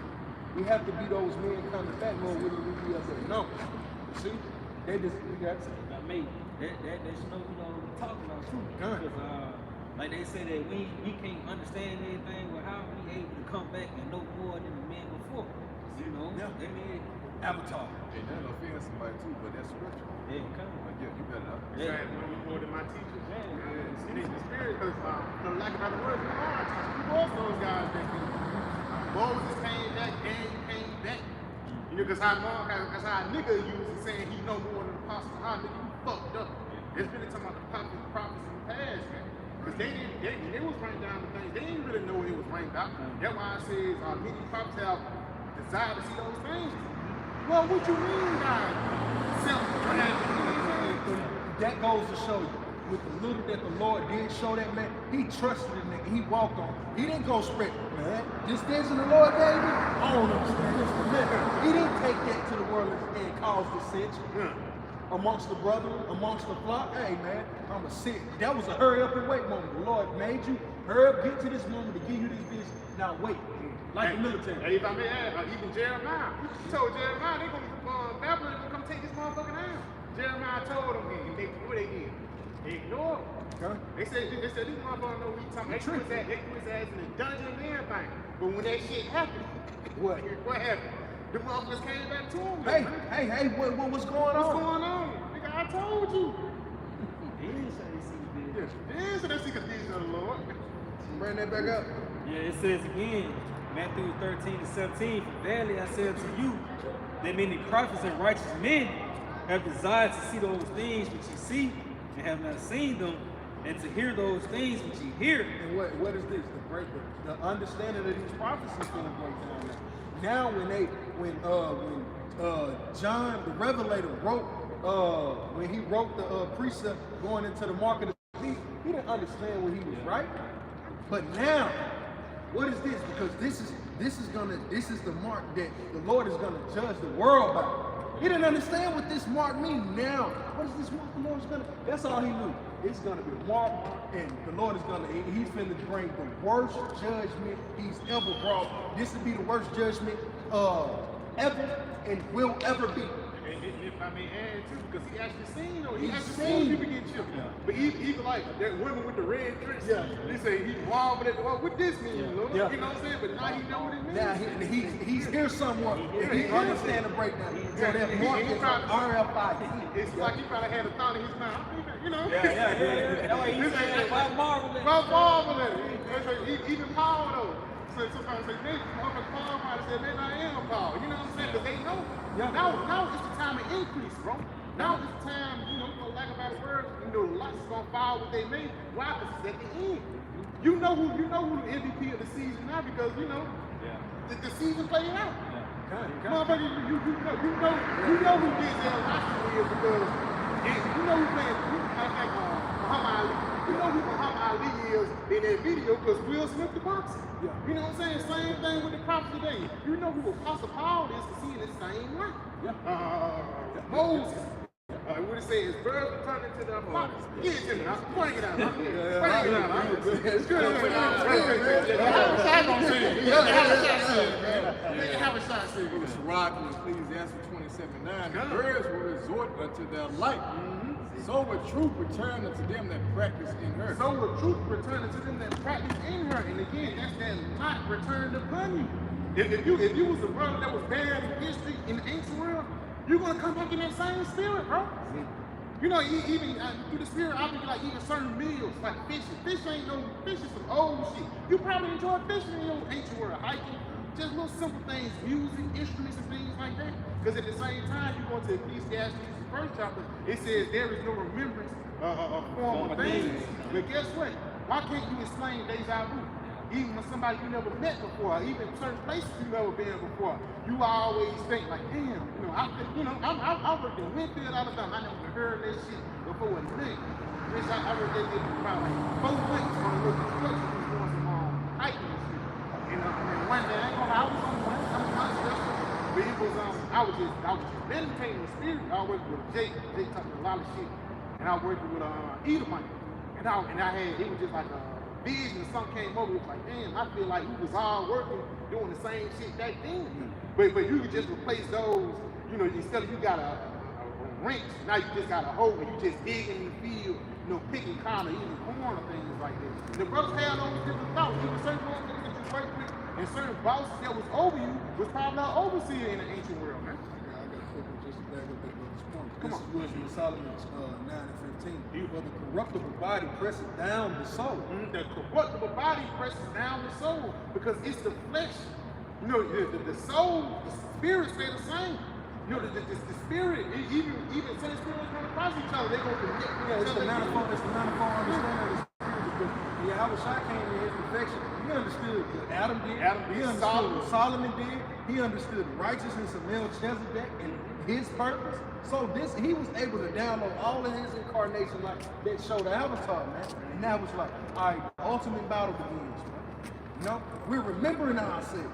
We have to be those men coming back, Lord, we be up there. No. See? They just, we got to. I mean, that should know, what we're talking about too. Good. Because like they say that we can't understand anything, but how we able to come back and know more than the men before? You know? Yeah. They mean Avatar. Hey, that'll offend somebody too, but that's scripture. yeah, come on. Like, yeah, you better know. Yeah. Trying to know more than my teachers. And it's the spirit, because for lack of other words, my hard teachers, we was those guys that did. Moses came back, Daniel came back. You know, because how a nigga uses saying he know more than the apostles. How nigga, you fucked up. It's really talking about the prophets in the past, man. Because they was writing down the things. They didn't really know it was written out. That's why it says many prophets have desire to see those things. Well, what you mean, guys? That goes to show you, with the little that the Lord did show that man, he trusted the nigga, he walked on. He didn't go spread, man, this and the Lord gave me, I don't understand this for me. He didn't take that to the world and cause dissension amongst the brethren, amongst the flock. Hey, man, I'm a sick. That was a hurry up and wait moment. The Lord made you hurry up, get to this moment to give you this vision. Now wait, like the military. Hey, if I may add, even Jeremiah, he told Jeremiah they gonna Babylon gonna come take this motherfucker down. Jeremiah told them, and what they did? They ignored him. Okay. They said these motherfuckers know what he talking about. They put his ass in the dungeon and everything. But when that shit happened, what happened? The motherfuckers came back to him. Hey, what's going What's on? going on? Nigga, I told you. They didn't say they see the vision. Yeah, so they see the vision of the Lord. Bring that back up. Yeah, it says again, Matthew 13-17, for verily I say unto you, that many prophets and righteous men have desired to see those things which ye see, and have not seen them, and to hear those things which ye hear. And what is this? The understanding of these prophecies is going to break down. Now when John the Revelator wrote, when he wrote the precept going into the market of the beast, he didn't understand what he was writing. But now, what is this? Because this is the mark that the Lord is gonna judge the world by. He didn't understand what this mark means. Now, what is this mark the Lord is gonna? That's all he knew. It's gonna be a mark, and the Lord is he's finna bring the worst judgment he's ever brought. This will be the worst judgment ever and will ever be. And if I may add too, because he actually seen, he He's actually seen. seen people get chipped. Yeah. But even like that women with the red dress, Yeah. they say he marveled at what this mean, Lord? Yeah. You know what I'm saying? But now he know what it means. Now he's here somewhere. He understand the breakdown. So that He- mark he is probably- RFID. It's like he probably had a thought in his mind. You know? That's why he said, why marvel at Well, marvel at it. Even Paul though. So sometimes say, maybe Paul might have said, maybe I am Paul. You know what I'm saying? Because they know. Yeah. Now it's the time of increase, bro. Now it's the time, for lack of better words, lots is gonna fall what they made. Why? Because it's at the end. You know who the MVP of the season now because the season played out. Motherfucker, you know who Denzel Washington is because you know who playing like Muhammad Ali. You know who Muhammad Ali is in that video because Will Smith the boxer. Yeah. You know what I'm saying? Same thing with the prophets today. You know who Apostle Paul is to see in the same way. Moses. What it says, birds returning to their flocks. Get it to me. I'm pointing it out. Bring it out. It's good. Have a shot on it. Have a shot on it. Sirach in Ecclesiastes 27:9, the birds will resort unto their light. So will truth return unto them that practice in her. So will truth return to them that practice in her. And again, that's that light returned upon you. If you was a brother that was bad in history in the ancient world, you're gonna come back in that same spirit, bro. Even through the spirit, I think like even certain meals, like fishing. Fish is some old shit. You probably enjoy fishing in your ancient world, hiking, just little simple things, music, instruments, and things like that. Because at the same time, you go to Ecclesiastes, the first chapter, it says there is no remembrance of former things. But guess what? Why can't you explain deja vu? even when somebody you never met before, even certain places you never been before, you always think like, damn, I worked in Winfield, Alabama. I never heard that shit before a day. Bitch, I worked there about like 4 weeks on a little construction. We was doing some hiking and shit. And then one day, I ain't gonna lie, I was on one special. But it was I was just meditating the spirit. I was working with Jake talking a lot of shit, and I was working with Edomite, and I had it was just like a vision. Something came over. It was like, damn, I feel like we was all working, doing the same shit back then. But you could just replace those. Instead of you got a wrench, now you just got a hoe, and you just dig in the field, picking kind of even corn or things like that. The brothers had all these different thoughts. Even certain ones that you work with. And certain bosses that was over you was probably an overseer in the ancient world, man. Yeah, I got a quick one just to back up that brother's point. Come on. This is Wisdom of Solomon 9 and 15. For the corruptible body presses down the soul. The corruptible body presses down the soul because it's the flesh. The soul, the spirit stay the same. The spirit, even certain spirits going to cross each other, they're going to connect with each other. It's the manifold understanding of the spirit. Because Yahweh Shai came in his perfection. He understood what Adam did. He understood what Solomon did. He understood the righteousness of Melchizedek and his purpose. So he was able to download all of his incarnation like that showed the avatar, man. And that was like, all right, the ultimate battle begins, man. We're remembering ourselves.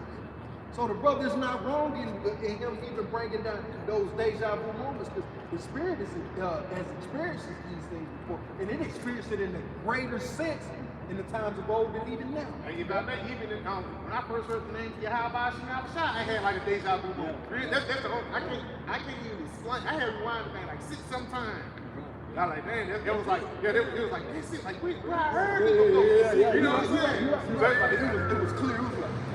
So the brother's not wrong in him even bringing down those deja vu moments because the spirit has experienced these things before, and it experienced it in a greater sense in the times of old than even now. And even when I first heard the name Yahweh Shai, I had like a deja vu moment. That's the whole, I can't even explain. I had rewind the thing like 6-7 times. I was like, man, it was like, it was like, this is like, where I heard it before. You know what I'm saying? It was clear.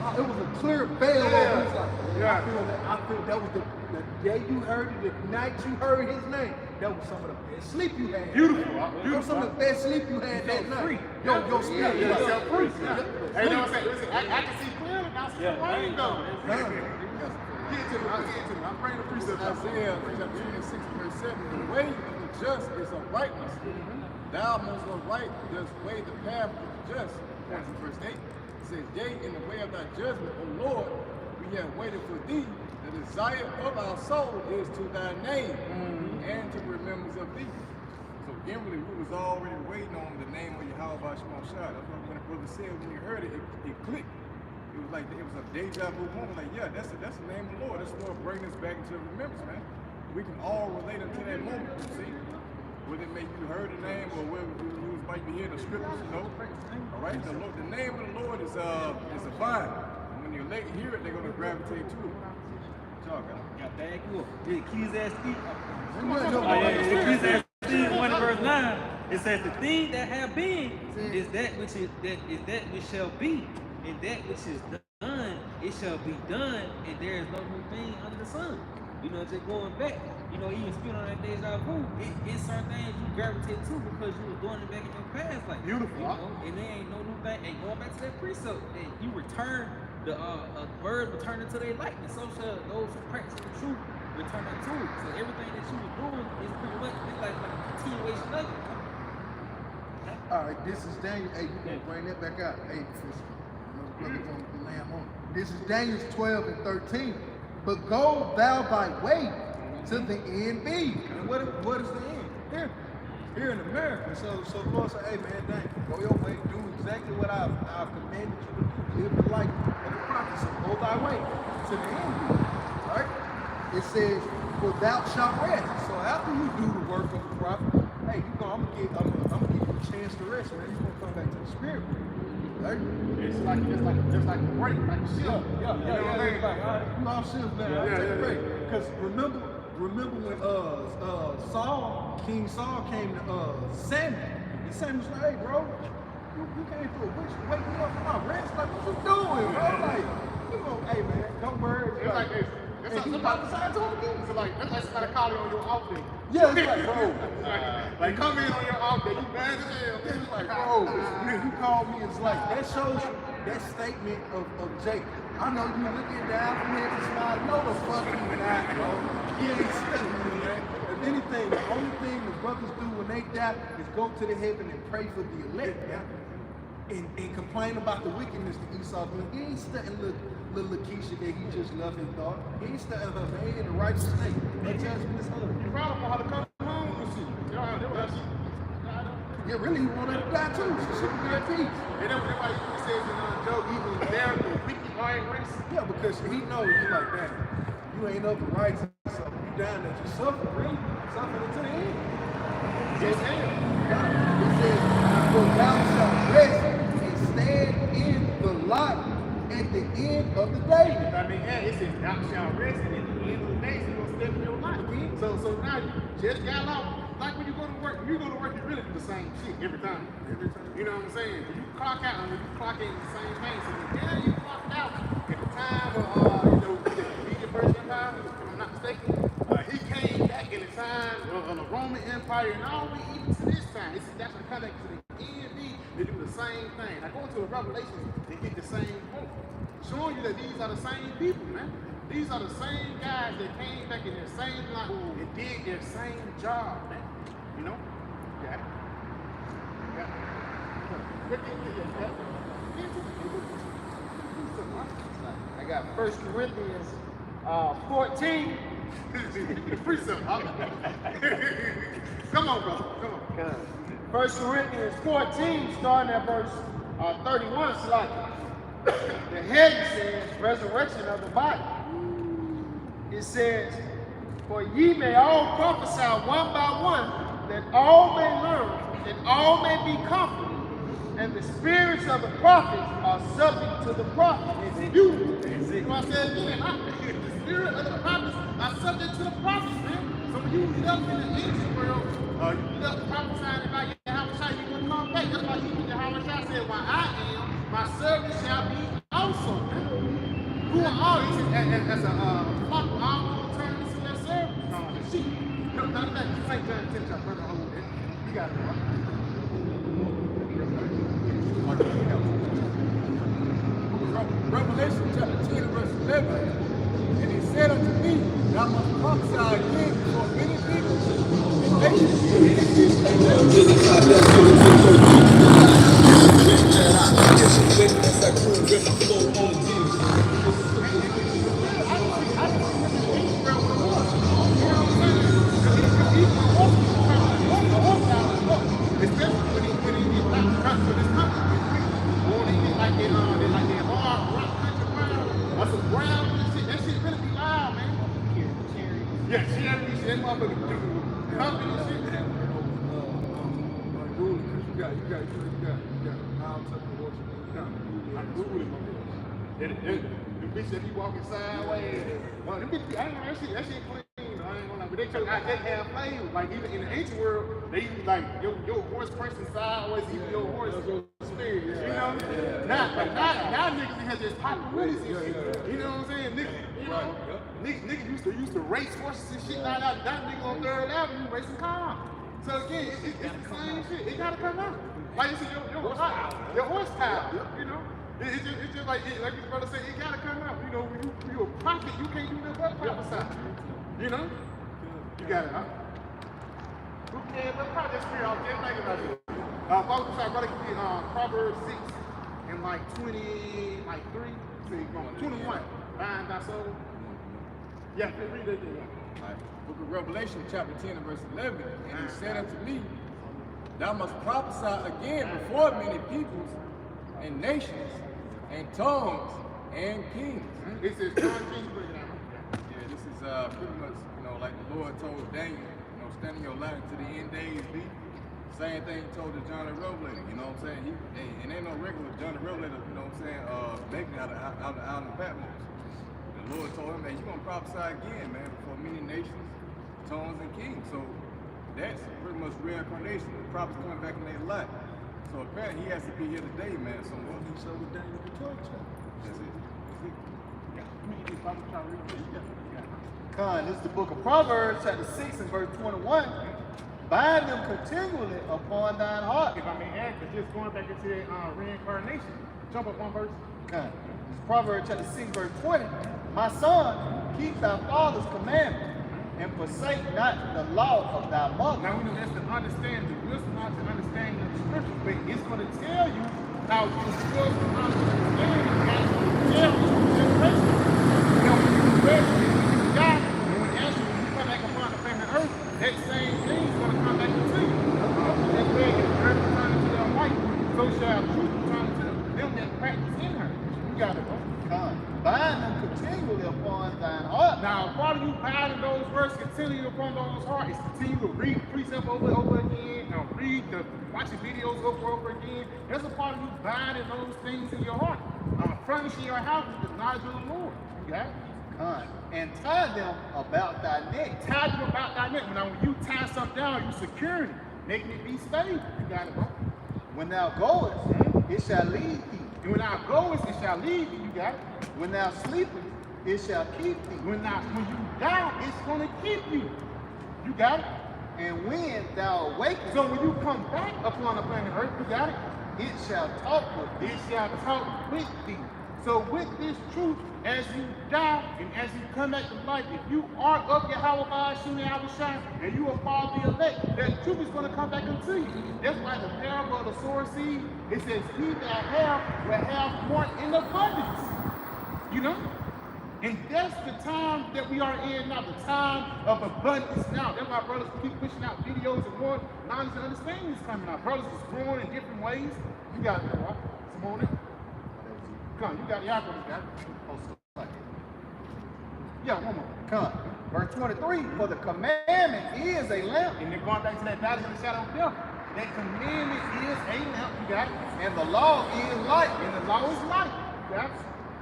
It was a clear veil. Yeah. It was like, I feel that was the day you heard it, the night you heard his name. That was some of the best sleep you had. Beautiful. That was some of the best sleep you had that night. Your spirit. You felt free. Hey, you know what I'm saying? Listen, I can see clearly now. See the rain going. Get it to me. I'm praying the precept. Isaiah chapter 26, verse 7. The way of the just is uprightness. Thou most upright dost weigh the path of the just. That's in verse 8. It says, yea, in the way of thy judgment, O Lord, we have waited for thee. The desire of our soul is to thy name and to remembrance of thee. So inwardly, we was already waiting on the name of Yahweh Shai. That's what when the brother said when he heard it, it clicked. It was like it was a deja vu moment. Like, yeah, that's the name of the Lord. That's the Lord bringing us back into remembrance, man. We can all relate into that moment. You see, whether it make you heard the name or whether you might be hearing the scriptures, All right, the name of the Lord is a vine. And when you hear it, they're gonna gravitate to it. Got bag you up. Yeah, Ecclesiastes. Yeah. Ecclesiastes 1 verse 9. It says the thing that have been is that which shall be, and that which is done, it shall be done, and there is no new thing under the sun. Just going back, even spin on that deja vu, it's certain things you gravitate to because you were doing it back in your past, like Beautiful. And there ain't no new thing. And going back to that precept, that you return the birds return into their likeness. So shall those who practice the truth return unto it. So everything that you were doing is pretty much like a continuation of it. All right, this is Daniel. Hey, you gonna bring that back out? Hey, brother gonna lamb on. This is Daniel 12 and 13. But go thou thy way to the end be. And what is the end? Here in America. So the Lord said, hey man, dang, go your way, do exactly what I've commanded you to do. Live the life of the prophet. So go thy way to the end be. All right? It says, for thou shalt rest. So after you do the work of the prophet, hey, I'm gonna give you a chance to rest, man. You're gonna come back to the spirit. Right? It's like a break, like a shift. Yeah. You all shift now. Take a break. Because remember when King Saul came to Samuel, and Samuel was like, hey bro, you came through a witch to wake me up from my rest. Like, what you doing, bro? Like, hey man, don't worry. It's like this. It's somebody that's like somebody calling on your off day. Yeah, it's like, bro. Like come in on your off day, you bad as hell. It's like, bro, you called me, it's like, that shows you that statement of Jacob. I know you looking down from here to smile. No, the fuck you not, bro. He ain't stupid, man. If anything, the only thing the brothers do when they die is go to the heaven and pray for the elect, man. and complain about the wickedness that Esau doing. He ain't studying little Lakeisha that he just loved and thought. He ain't studying her man in the righteous state. That judgment is her. You probably know how to come home and see. You know how to do that. Yeah, really, he wanted her to die too. She should be at peace. And then everybody says in Joe, even they're the wicked lion race. Yeah, because he knows you like that. You ain't up the righteous, so you down there just suffer, really. Suffer until the end. Yes, and. He says, for thou shalt rest and stand in the light at the end of the day. I mean, yeah, it says thou shalt rest, and at the end of the day, you're going to step in your life. So now you just got off. Like when you go to work, you really do the same shit every time. Every time. You know what I'm saying? When you clock out and when you clock in the same thing. So when you clocked out at the time of the Median Persian Empire, if I'm not mistaken, he came back in the time of the Roman Empire and all the way even to this time. That's the context to the END. They do the same thing. Now going to the Revelation, they get the same point. Showing you that these are the same people, man. These are the same guys that came back in their same life and did their same job, man. You know? Got it. Got I got 1 Corinthians 14. Come on, brother. Come on. 1 Corinthians 14, starting at verse 31, it's like the heading says resurrection of the body. It says, for ye may all prophesy one by one, that all may learn, and all may be comforted. And the spirits of the prophets are subject to the prophets. You know what I said again? The spirit of the prophets are subject to the prophets, man. So when you left in the ancient world, you left prophesying about Yahweh, you wouldn't come back. That's why Yahweh said, while I am, my servant shall be also, man. Who are all? He said, as a flock, all will turn into their servants. Sheep. No, not that. St. John 10, chapter, brother, hold it. You got it, right? Revelation chapter 10, verse 11. And he said unto me, thou must prophesy again before many people and nations and The bitch that be walking sideways. Well, them bitches, I ain't know that shit clean. I ain't gonna lie, but they have flavor. Like even in the ancient world, they use like your horse pressing sideways, even your horse spirit. You know? Now niggas have just popping willies and shit. You know what I'm saying? Niggas used to race horses and shit. Now niggas on 3rd Avenue racing cars. So again, it's the same shit. It gotta come out. Like you see your horsepower. You know? It's just like his brother said, it gotta come out. You know, when you a prophet, you can't do nothing but prophesy. You know? You got it, huh? Who can? Let's probably just figure out, just think about it. Brother, can be Proverbs 6 and like 20, like 3, so you're going 21. Bind thy soul. Yeah, read that thing. Book of Revelation, chapter 10, and verse 11. And he said unto me, thou must prophesy again before many peoples and nations and tongues and kings. This is John King. Yeah, this is pretty much, like the Lord told Daniel, stand in your ladder to the end days be. Same thing he told to John the Revelator, you know what I'm saying? And ain't no regular John the Revelator, you know what I'm saying, making out of Patmos. The Lord told him that you're going to prophesy again, man, before many nations, tongues, and kings. So that's pretty much reincarnation. The prophets coming back in their life. So apparently he has to be here today, man, somewhere. So with Daniel the 12th chapter. That's it. This is the book of Proverbs, chapter 6 and verse 21. Bind them continually upon thine heart. If I may add, just going back into reincarnation, jump up one verse. This is Proverbs chapter 6, verse 20. My son, keep thy father's commandments and forsake not the law of thy mother. Now we know that's to understand the wisdom, not to understand the scriptures, but it's going to tell you Now, you still understand that generation. Now, when you rest and when you die, and when actually when you come back upon the planet Earth, that same thing is going to come back into you. That's where if the earth returns to their white, so shall truth return to them that practice in her. You got it, bro. Bind them continually upon thine heart. Now, part of you binding those words continually upon those hearts is continue to read the precept over and over again, watch the videos over and over again. That's a part of you binding those things in your heart. Furnishing your house with the knowledge of the Lord. You got it? And tie them about thy neck. Tie them about thy neck. Now, when you tie something down, you securing it, making it be stable. You got it, bro. When thou goest, it shall lead thee. And when thou goest, it shall lead thee. You got it? When thou sleepest, it shall keep thee. When you die, it's going to keep you. You got it? And when thou awakest, So when you come back upon the planet Earth, you got it? it shall talk with thee. It shall talk with thee. So with this truth, as you die and as you come back to life, if you are of Yahweh by Hashem Yahushua and you are part of the elect, that truth is going to come back into you. That's why the parable of the sower seed, it says, he that have will have more in abundance. You know? And that's the time that we are in now, the time of abundance now. That's why brothers keep pushing out videos and more knowledge and understanding is coming out. Brothers is growing in different ways. You got it, right? Simone? Come on, you got it. Y'all got it. Yeah, one more. Come. Verse 23, for the commandment is a lamp, And then going back to that valley of the shadow of death, that commandment is a lamp. You got it? and the law is light, And the law is light. You got it?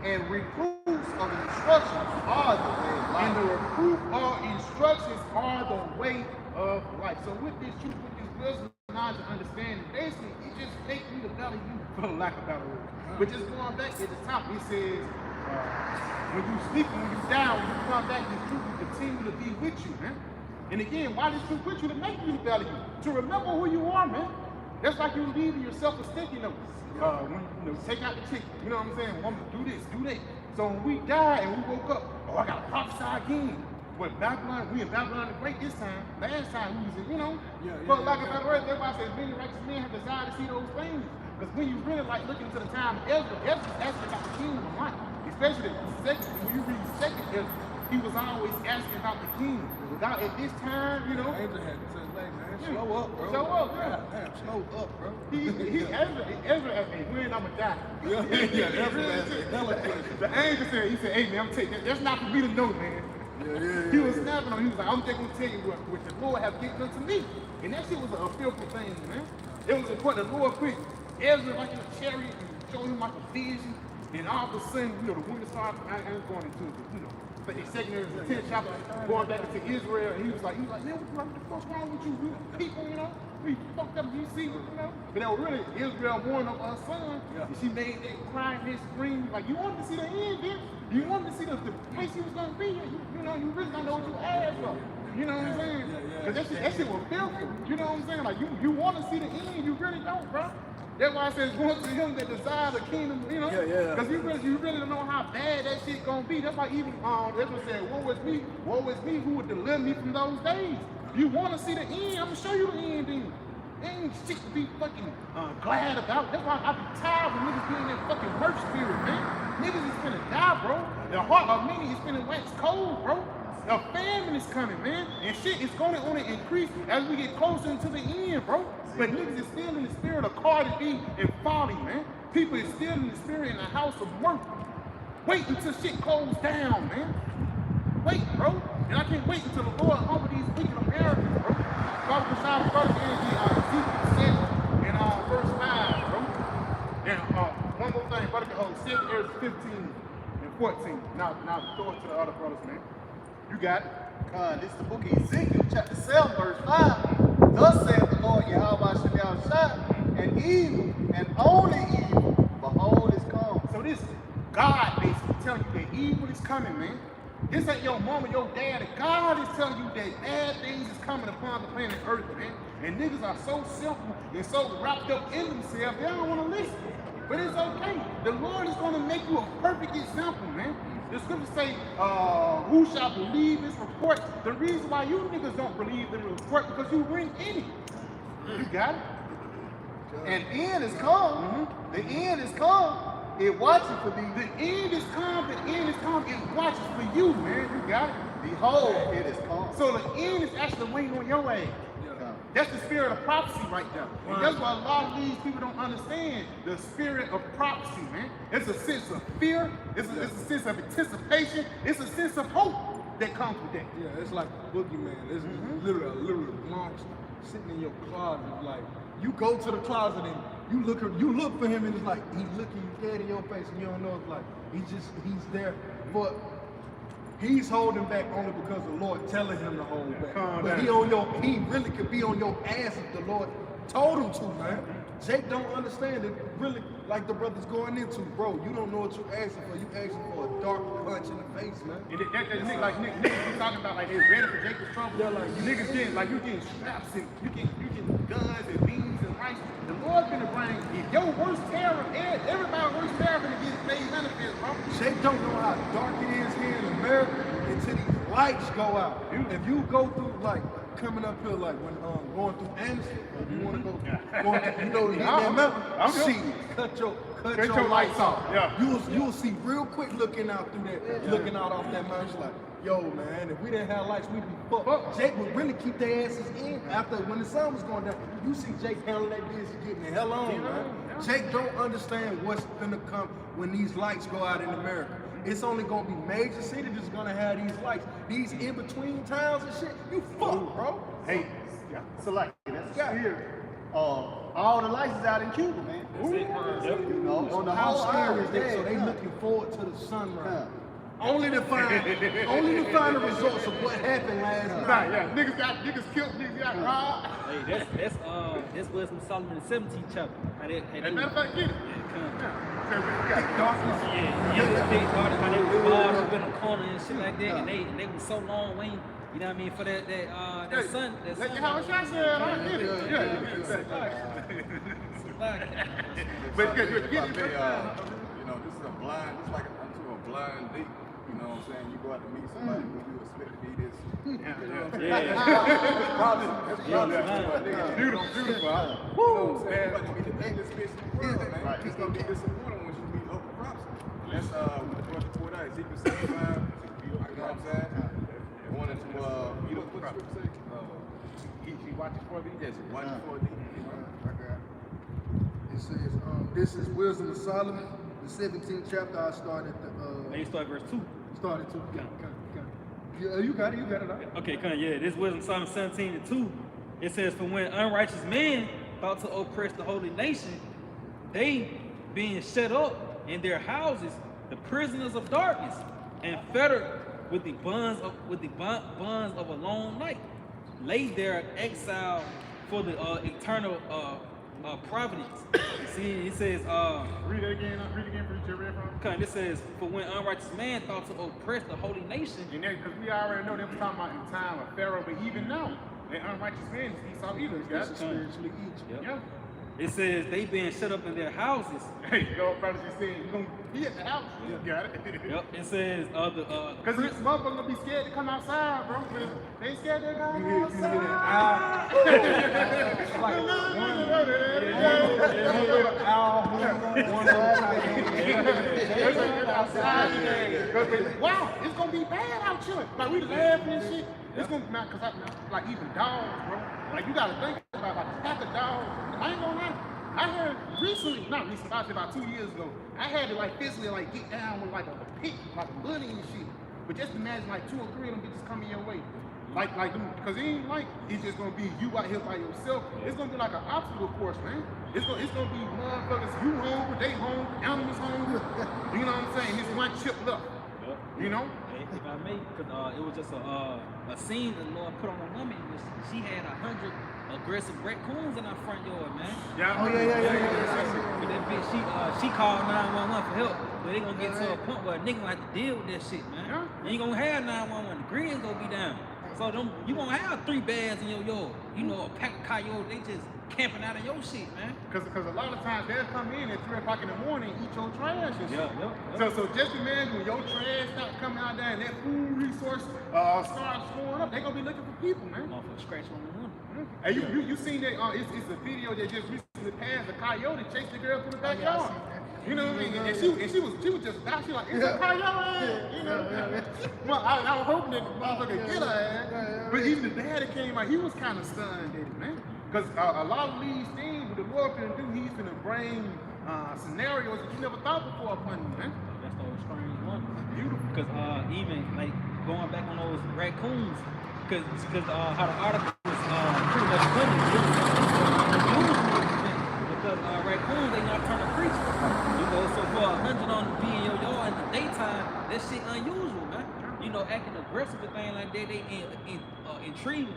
and reproofs of instructions are the way of And life. the reproof or instructions are the way of life. So with this truth, with this wisdom, knowledge, and understanding, basically, it just takes you to value you, for lack of better word. But just going back at the top, it says, when you sleep and when you die, when you come back, this truth will continue to be with you, man. And again, why this truth with you? To make you to value you, to remember who you are, man. That's like you leaving yourself a sticky note. When take out the chick, you know what I'm saying? Woman, do this, do that. So when we die and we woke up, oh, I gotta prophesy again. But Babylon, we in Babylon the Great this time. Last time we was in, but like about the word, that's why I said many righteous men have desired to see those things. Because when you really like looking into the time of Ezra's asking about the kingdom of life. Especially the second, when you read second Ezra, he was always asking about the kingdom. Without at this time, Angel had to say, like, man, slow up, bro. Slow up, bro. Damn, slow up, bro. Ezra asked me, when I'ma die? The angel said, he said, hey man, I'm taking that's not for me to know, man. He was snapping on him. He was like, I'm just gonna tell you what the Lord have given unto me. And that shit was a fearful thing, man. It was important. The Lord put Ezra like in a chariot and showed him like a vision. And all of a sudden, the women started, I ain't going into it, but the second or 10th chapter, going back into Israel, and he was like, man, what the fuck's wrong with you? People, we fucked up, you see, But that was really Israel warned of her son, and she made that cry and that scream, like, you wanted to see the end, bitch. You wanted to see the place he was gonna be. You really don't know what you asked for. You know what I'm saying? Because that shit was filthy. You know what I'm saying? Like, you want to see the end, you really don't, bro. That's why I said it's going to him that desire the kingdom, Because you really don't know how bad that shit gonna be. That's why even Ezra said, woe is me who would deliver me from those days. You want to see the end, I'm gonna show you the end then. Ain't shit to be fucking glad about. That's why I be tired when niggas be in that fucking work spirit, man. Niggas is finna die, bro. The heart of many is finna wax cold, bro. A famine is coming, man. And shit is gonna only increase as we get closer into the end, bro. But niggas is still in the spirit of Cardi B and folly, man. People is still in the spirit in the house of work. Wait until shit closes down, man. Wait, bro. And I can't wait until the Lord humble these wicked Americans, bro. Father Bashar started in Ezekiel 7 and verse 5, bro. And one more thing, brother, 2 Ezra 15 and 14. Now throw it to the other brothers, man. You got it. This is the book of Ezekiel, chapter 7, verse 5. Thus saith the Lord Yahweh Shem Yahushua, and evil, and only evil, behold, is come. So this God basically telling you that evil is coming, man. This ain't your mama, your dad. God is telling you that bad things is coming upon the planet Earth, man. And niggas are so simple and so wrapped up in themselves, they don't want to listen. But it's okay. The Lord is going to make you a perfect example, man. The scriptures say, who shall believe this report? The reason why you niggas don't believe the report because you weren't in it. You got it? And end is come. The end is come. It watching for thee. The end is come. The end is come. It watches for you, man. You got it. Behold, it is come. So the end is actually waiting on your ass. That's the spirit of prophecy right there. And that's why a lot of these people don't understand the spirit of prophecy, man. It's a sense of fear. It's a sense of anticipation. It's a sense of hope that comes with that. Yeah, it's like a boogeyman. It's literally a literal monster sitting in your closet. Like you go to the closet and you look for him and it's like he's looking you dead in your face and you don't know. It's like he's there, but he's holding back only because the Lord telling him to hold back. But he really could be on your ass if the Lord told him to, man. Jake don't understand it. Really, like the brother's going into, bro. You don't know what you're asking for. You asking for a dark punch in the face, man. And niggas be talking about like they ready for Jacob's trouble. Yeah, like niggas getting like you getting straps and you getting guns and beans and rice. The Lord's gonna bring your worst terror. Everybody's worst terror gonna get made manifest, bro. Jake don't know how dark it is here in America until these lights go out. If you go through like coming up here, like when going through Anderson, if you want to go, you know, cut your lights off. Yeah. You'll see real quick looking out through that, looking out off that mountain, like, yo, man, if we didn't have lights, we'd be fucked. Jake would really keep their asses in after when the sun was going down. You see Jake handling that business, getting the hell on, man. Jake don't understand what's gonna come when these lights go out in America. It's only gonna be major cities that's gonna have these lights. These in between towns and shit, you fuck, bro. Hey, so like that's the spirit. All the lights is out in Cuba, man. You know, on the How whole scary is island. that? So they looking forward to the sunrise. Only to find the results of what happened last night. Yeah, niggas killed, niggas got robbed. Hey, that's Wisdom of Solomon, the 17th chapter. How they As a matter of fact, get it. how they were barred up in the corner and shit like that, and they were so long waiting. You know what I mean? For that sun. Like how I said, I get it. But get it. You know, this is a blind, it's like unto a blind date. You know what I'm saying? You go out to meet somebody who you expect to be this. Beautiful. You know what I'm saying? You about to be the biggest bitch in the world, man. It's gonna be disappointing when you meet local props. That's what the verse before that, Ezekiel 75. You know what I'm saying? Going into you know what the scripture say? He watches for thee. Yes, watching for thee. It says, this is Wisdom of Solomon, the 17th chapter. I started They start verse 2. started to. Yeah, you got it. Okay, this Wisdom of Solomon 17 and 2. It says, for when unrighteous men thought to oppress the holy nation, they being shut up in their houses, the prisoners of darkness, and fettered with the bonds of a long night, lay there in exile for the eternal providence. See, it says, Read it again for you read from. It says, for when unrighteous man thought to oppress the holy nation. And then, because we already know they were talking about in the time of Pharaoh, but even now, the unrighteous man is Esau either. This is spiritually Egypt. Yep. It says they being shut up in their houses. Hey, your brothers is saying you're going to be at the house. You got it. Yep. It says Because this motherfucker gonna be scared to come outside, bro. They ain't scared to come outside. Wow, it's gonna be bad out here. Like we laughing and shit. It's gonna be not because like even dogs, bro. Like you gotta think about like a pack of dogs. I ain't gonna lie. I heard recently, not recently, about 2 years ago, I had to like physically like get down with like a pit, like a bully and shit. But just imagine like 2 or 3 of them bitches coming your way. Like because it ain't like it's just gonna be you out here by yourself. It's gonna be like an obstacle course, man. It's gonna be motherfuckers, you hungry, they hungry, animals hungry. You know what I'm saying? It's one chip left. You know? If I may, because it was just a scene the Lord put on a woman. She had 100 aggressive raccoons in her front yard, man. Yeah. Oh yeah. But that bitch, she called 911 for help. But they gonna get to a point where a nigga gonna have to deal with that shit, man. Yeah. You ain't gonna have 911. The grid's gonna be down. So you gonna have 3 bears in your yard. You know, a pack of coyotes, they just camping out of your shit, man. Because a lot of times they'll come in at 3 o'clock in the morning and eat your trash and shit. Yeah. So just imagine when your trash start coming out there and that food resource starts going up, they gonna be looking for people, man. Motherfucker scratch on the window. Hey, you seen that? It's a video that just recently passed. A coyote chased the girl through the backyard. You know what I mean? And she was just about. She like, it's a coyote. You know? Well, I was hoping that the motherfucker get her ass. But even the dad that came out, he was kind of stunned at it, man. Because a lot of these things, what the Lord finna do, he's finna bring scenarios that you never thought before upon you, man. That's those strange ones. Beautiful. Because even like going back on those raccoons, because how the article was pretty much funny. Because raccoons, they nocturnal creatures. You know, so for 100 on to be in your yard in the daytime, that shit unusual, man. You know, acting aggressive and things like that, they intriguing.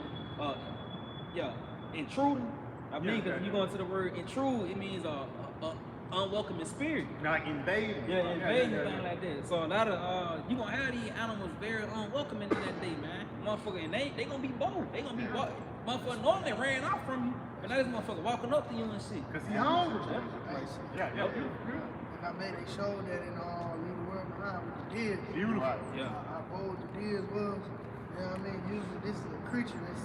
Intruding. I mean, because when you go into the word intrude, it means unwelcoming spirit. Like invading. Yeah, invading thing like that. So a lot of you gonna have these animals very unwelcoming in that day, man. Motherfucker, and they gonna be bold. They gonna be bold. Motherfucker normally ran off from you, but now this motherfucker walking up to you and shit. Cause he hungry. Yeah. If I made they showed that in Leave the World Behind with the deer. Beautiful. Yeah. How bold the deer was. You know what I mean? Usually this is a creature that's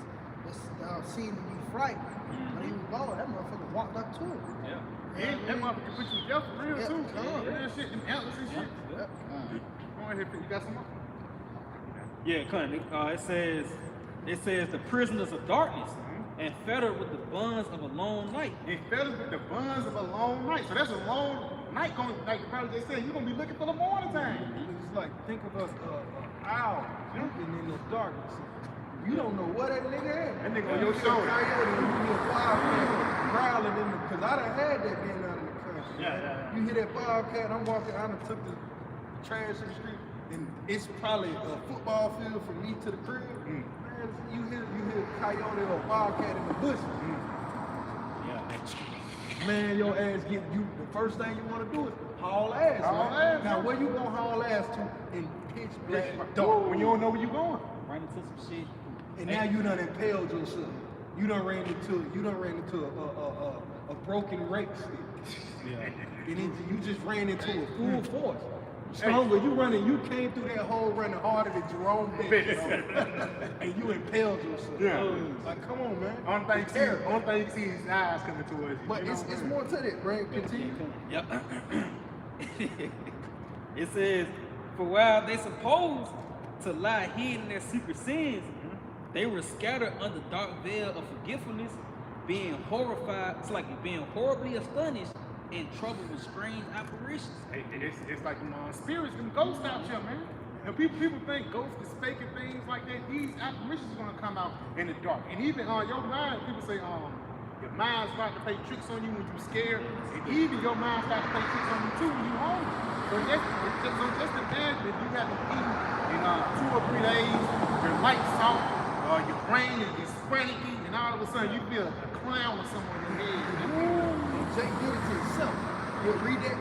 seen to be frightened. But he was bold. That motherfucker walked up to him. Yeah. And that motherfucker put you together for real too. Yeah. Real shit, them antlers and shit. Yeah. Go ahead, you got some more? Yeah, it says the prisoners of darkness and fettered with the bonds of a long night. And fellas with the bonds of a long night. So that's a long night going, like the brother just said, you're gonna be looking for the morning time. It's like, think of us owl jumping in the darkness. You don't know what that nigga is. That nigga on your shoulder. Coyote, you hear wildcat growling in the, cause I done had that being out in the country. Yeah. You hear that wildcat, I'm walking, I done took the trash in the street, and it's probably a football field from me to the crib. Man, you hear coyote or wildcat in the bush. Man, your ass get you. The first thing you want to do is haul ass. Haul man. ass, Now, man. where you gonna haul ass to in pitch black Dark, when you don't know where you going. Run into some shit. and now you done impaled yourself. You done ran into a broken rake stick. Yeah. And you just ran into a full force. Stronger, you came through that hole running harder than Jerome Bettis, and you impaled yourself. Yeah. Like, come on, man. Only thing you see is his eyes coming towards you. But it's more to that, Brad. Continue. Yep. It says, for while they supposed to lie hidden in their secret sins, they were scattered under dark veil of forgetfulness, being horrified. It's like being horribly astonished and troubled with strange apparitions. It's like spirits, them ghosts out here, man. And people think ghosts is faking things like that. These apparitions are gonna come out in the dark. And even your mind, people say your mind's about to play tricks on you when you're scared, and even your mind's about to play tricks on you too when you're hungry. So just imagine if you haven't eaten in 2 or 3 days, your lights off, your brain is frantic, and all of a sudden you feel a clown or something in your head. Jake did it to himself. You read that,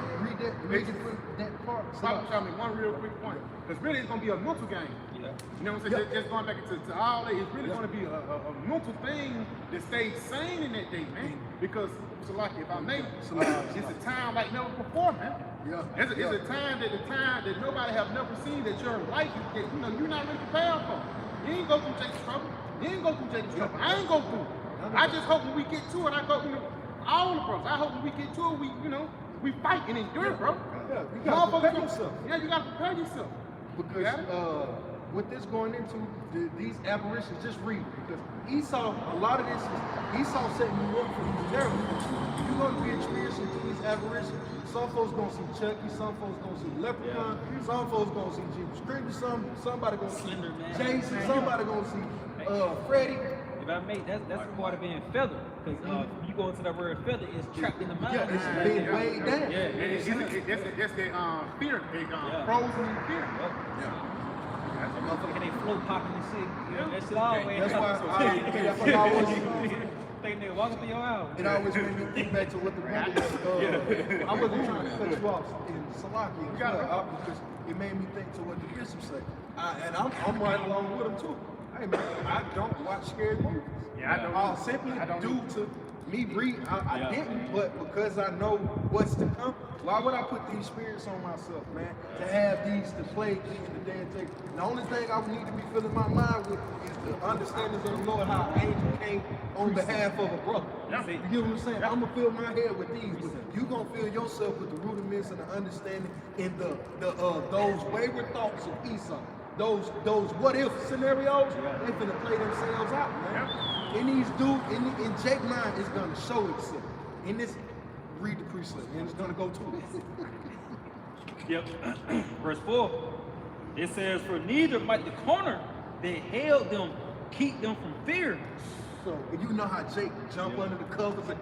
that part. Stop tell me one real quick point. Because really it's going to be a mental game. Yeah. You know what I'm saying? Just going back into all that, it's really going to be a mental thing that stays sane in that day, man. Because, so like if I may, it's a time like never before, man. Yeah. It's a time that nobody have never seen that your life is that, you're not really prepared for. You ain't go through Jake's trouble. I ain't go through it. I just hope when we get to it, all the bros. I hope when we get to it, we fight and endure, bro. Yeah, you gotta prepare yourself. Yeah, you gotta prepare yourself. Because with this going into these apparitions, just read it. Because Esau, a lot of this is Esau setting you up for these narratives. You're going to be experiencing these apparitions. Some folks gonna see Chucky, some folks gonna see Leprechaun, some folks gonna see Jesus Creepy, somebody gonna see Slender Man. Jason, somebody gonna see Freddy. If I make that's part of being feathered, because you go into that word feather, it's trapped in the mind. Yeah, it's being weighed down. Yeah, That's that fear, frozen in fear. That motherfucker can they float popping and shit. That shit always. That's why I always think they walking through your house. it always made me think back to what the brother I wasn't trying to cut you off in Salaki because it made me think to what the bishop said. And I'm right along with him too. Hey man, I don't watch scary movies. Yeah, I don't. Simply I don't due to I didn't, but because I know what's to come, why would I put these spirits on myself, man? To have these to plague me in the day and take. The only thing I would need to be filling my mind with is the understandings of the Lord, how an angel came on behalf of a brother. You get what I'm saying? I'm gonna fill my head with these, but you gonna fill yourself with the rudiments and the understanding and those wayward thoughts of Esau. Those what if scenarios, they finna play themselves out, man. And these dudes, in Jake's mind, is gonna show itself. In this, read the precept, and it's gonna go to it. Yep. Verse 4. It says, for neither might the corner that held them keep them from fear. So, and you know how Jake jump under the covers and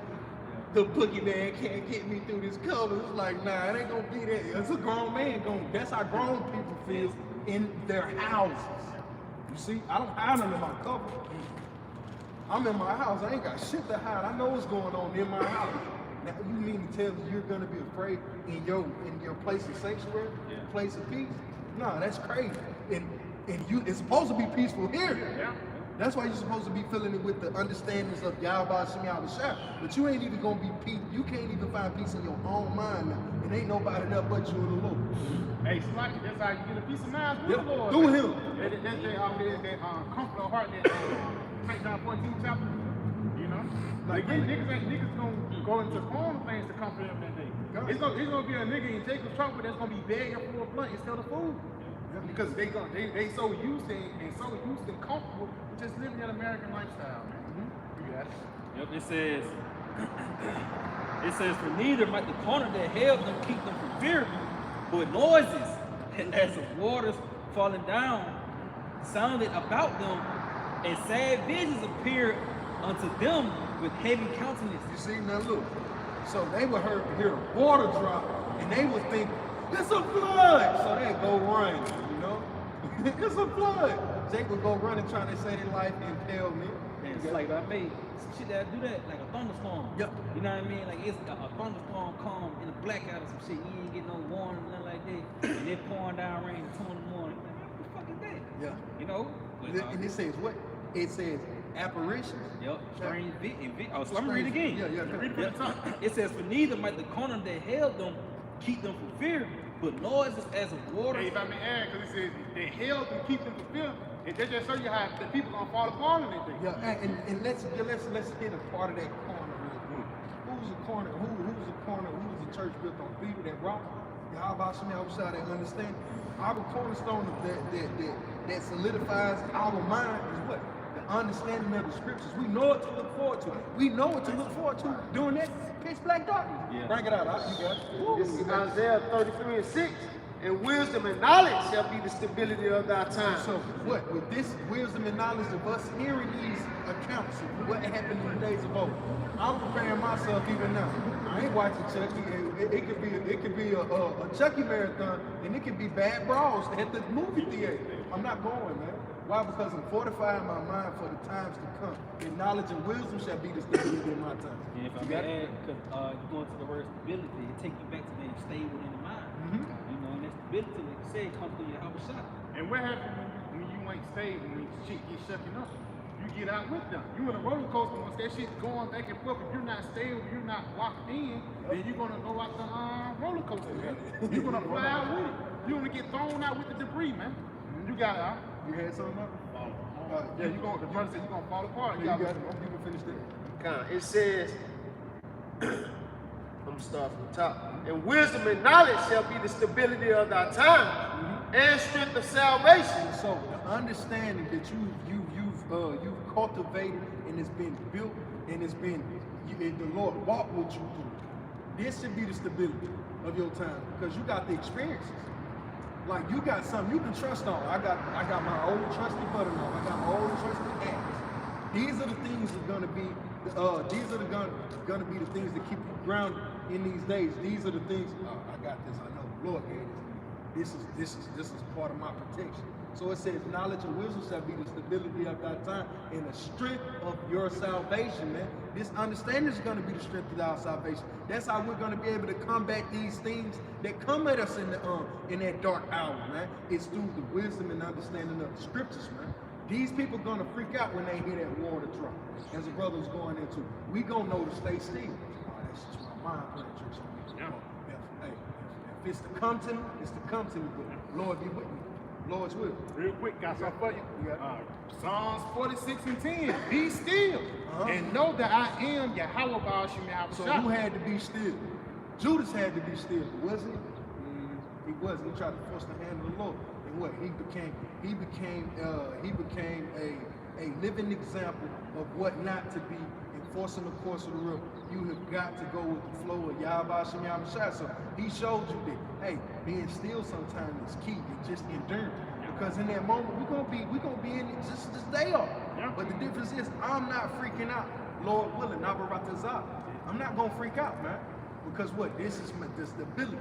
the boogeyman can't get me through this cover. It's like, nah, it ain't gonna be that. It's a grown man going. That's how grown people feel in their houses. You see, I don't hide under my cover. I'm in my house. I ain't got shit to hide. I know what's going on in my house. Now, you mean to tell me you're gonna be afraid in your place of sanctuary, place of peace? No, that's crazy. And it's supposed to be peaceful here. Yeah. That's why you're supposed to be filling it with the understandings of Yahweh Shem Yahweh. But you ain't even gonna be peace. You can't even find peace in your own mind now. And ain't nobody there but you and the Lord. Hey, Slacky, that's how you get a peace of mind with the Lord. Do him. That's that comfort of heart that St. John 14 chapter. You know? Like niggas gonna go into corner things to comfort him that day. It's gonna be a nigga in Jacob's trouble that's gonna be begging for a blunt instead of food. Because they so used and so used and comfortable with just living that American lifestyle, man. You got it. Yep, it says, for neither might the corner that held them keep them from fear, but noises as of waters falling down sounded about them, and sad visions appeared unto them with heavy countenance. You see, now look. So they would hear the water drop, and they would think, it's a flood! So they'd go run, you know? It's a flood! Jake would go running trying to save their life and impale me. And it's like I made some shit that do that, like a thunderstorm. Yep. You know what I mean? Like it's a thunderstorm come in a blackout or some shit. You ain't get no warning, nothing like that. And they're pouring down rain at 2 in the morning. Like, what the fuck is that? Yeah. You know? But, And it says what? It says apparitions. Yep. Strange oh, so let me read it again. Yeah. Read it from the top. It says, for neither might the corner that held them keep them from fear, but noises as of water. Hey, if I may add, because it says they held and keep them from fear, and they just show you how the people gonna fall apart on anything. Yeah, and let's hit a part of that corner real quick. Who's the corner? Who's the church built on Peter, that rock? Yahweh Shem Yahweh, that understand. Our cornerstone that solidifies our mind is what? The understanding of the scriptures. We know what to look forward to. We know what to look forward to during that pitch black darkness. Yeah. Bring it out, you got it. This is Isaiah 33:6. And wisdom and knowledge shall be the stability of thy time. So what? With this wisdom and knowledge of us hearing these accounts of what happened in the days of old, I'm preparing myself even now. I ain't watching Chucky. It could be a Chucky marathon, and it could be bad brawls at the movie theater. I'm not going, man. Why? Because I'm fortifying my mind for the times to come. And knowledge and wisdom shall be the stability in my time. And if I may add, because you go into the word stability, it takes you back to being stable in the mind. You know, and that stability, like you said, comes through your house shot. And what happens when you ain't stable, when shit get shucking up? You get out with them. You in a roller coaster, once that shit's going back and forth, if you're not stable, you're not locked in, then you're gonna go out the roller coaster, man. You're gonna fly out with it. You're gonna get thrown out with the debris, man. You got it, huh? You had something up? Yeah, the brother said you're gonna fall apart. You got it. You can finish that. It says, I'm gonna start from the top. And wisdom and knowledge shall be the stability of thy time and strength of salvation. So the understanding that you've cultivated and it's been built and and the Lord walked with you through. This should be the stability of your time because you got the experiences. Like you got something you can trust on. I got my old trusty buttermilk. I got my old trusty axe. These are the things that are gonna be. These are gonna be the things that keep you grounded in these days. These are the things. I got this. I know the Lord gave this. This is part of my protection. So it says, knowledge and wisdom shall be the stability of thy time and the strength of your salvation, man. This understanding is going to be the strength of our salvation. That's how we're going to be able to combat these things that come at us in that dark hour, man. It's through the wisdom and understanding of the scriptures, man. These people gonna freak out when they hear that water drop. As a brother's going into, we gonna know to stay still. Oh, that's just my mind playing tricks on me. Yeah. If it's to come to me, it's to come to me. But Lord be with me. Lord's will. Real quick, got something for you. Psalms 46 and 10. Be still and know that I am Yahweh Baal Shem Yahweh. So who had to be still? Judas had to be still, wasn't he? He wasn't. He tried to force the hand of the Lord. And what? He became a living example of what not to be, enforcing the course of the river. You have got to go with the flow of Yahweh Shem Yahweh. So he showed you that, hey, being still sometimes is key, and just enduring. Because in that moment we're gonna be in it just as they are. Yeah. But the difference is I'm not freaking out. Lord willing, Nabaratazah. I'm not gonna freak out, man. Because what? This is the stability.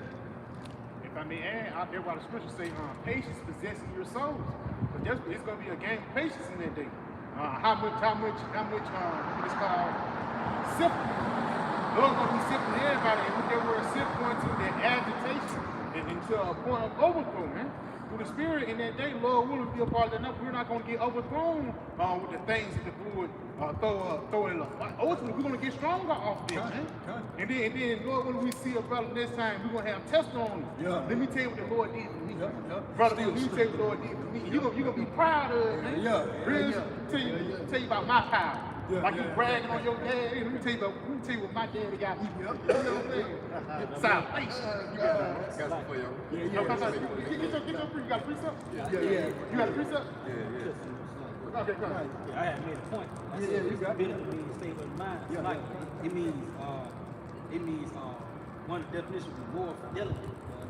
If I may add, out there while the scriptures say patience possesses your souls. But it's gonna be a game of patience in that day. How much it's called simple. Lord's gonna be simple to everybody, and with that word simple going to that agitation and to a point of overthrow, man. Through the Spirit in that day, Lord will be a part of that number. We're not going to get overthrown with the things that the Lord throw in us. Ultimately, we're going to get stronger off this, man. And then, Lord, when we see a brother next time, we're going to have testimonies. Yeah. Let me tell you what the Lord did for me. Brother, let me tell you what the Lord did for me. You're going to be proud of it, man. Really? Tell you about my power. Like you bragging on your dad. Let me tell you what my daddy got me. You know what I'm saying? Salvation. Got some for you. Get your free. You got a precept? Yeah. You got a precept? Yeah. Okay, come on. I had made a point. I said stability means state of mind. Yeah. Like it means one definition of more fidelity. So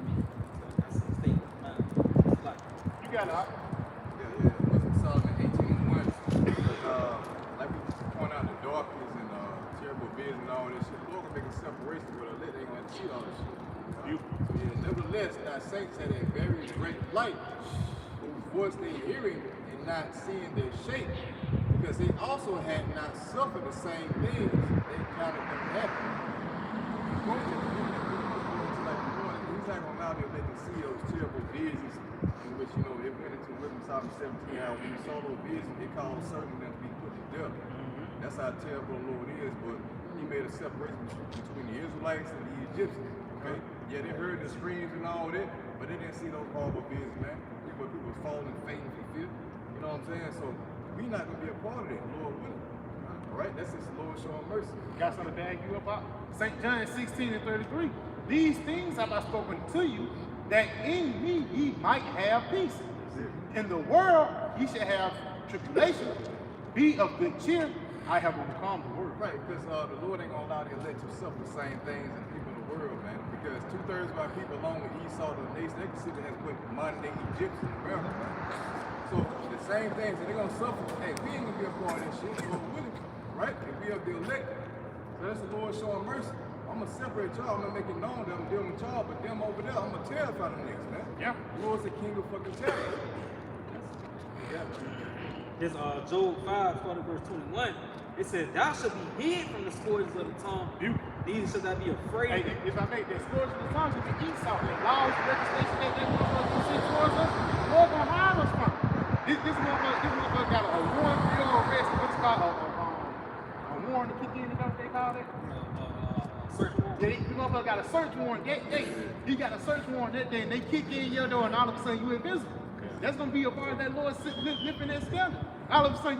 I said state of mind. It's like You got it. Yeah. Solomon 18:1. Like we point out the darkness and terrible vision and all this shit. The Lord gonna make a separation where the lit ain't gonna cheat all this shit. So yeah, nevertheless, thy saints had a very great light, whose voice they hearing and not seeing their shape, because they also had not suffered the same things they counted them happy. He's not gonna allow them to let them see those terrible visions in which, you know, it went into Wisdom Psalm 17, how when you saw those visions, it caused certain of them to be put to death. That's how terrible the Lord is, but he made a separation between the Israelites and the Egyptians. Okay? Yeah, they heard the screams and all that, but they didn't see those horrible visions, man. People were falling, fainting for fear. You know what I'm saying? So we not gonna be a part of that, Lord willing. All right? That's just the Lord showing mercy. Got something to bag you up out? St. John 16:33. These things have I spoken to you, that in me ye might have peace. In the world ye shall have tribulation. Be of good cheer. I have overcome the world. Right, because the Lord ain't gonna allow the elect to suffer the same things as the people in the world, man. Because 2/3 of our people, along with Esau, the nation, they consider has put modern day Egyptians in America, man. So the same things, and they're gonna suffer. Hey, we ain't gonna be a part of that shit. Lord willing, right? If we of the elect, so that's the Lord showing mercy. I'm gonna separate y'all. I'm gonna make it known that I'm dealing with y'all, but them over there, I'm gonna terrify them niggas, man. Yeah. The Lord's the king of fucking terror. Yeah. this Job 5, starting verse 21. It says, "Thou shalt be hid from the scourges of the tongue. Neither shalt thou be afraid." Hey, if I make that scourge of the tongue to be Esau, the laws, legislation that they motherfuckers send towards us, the Lord gonna hide us from. This motherfucker got a warrant for your arrest. What's called a warrant to kick in, you know what they call it? Search warrant. Yeah, this motherfucker got a search warrant that day. He got a search warrant that day, and they kick in your door, and all of a sudden you invisible. That's gonna be a part of that Lord lifting that standard. All of a sudden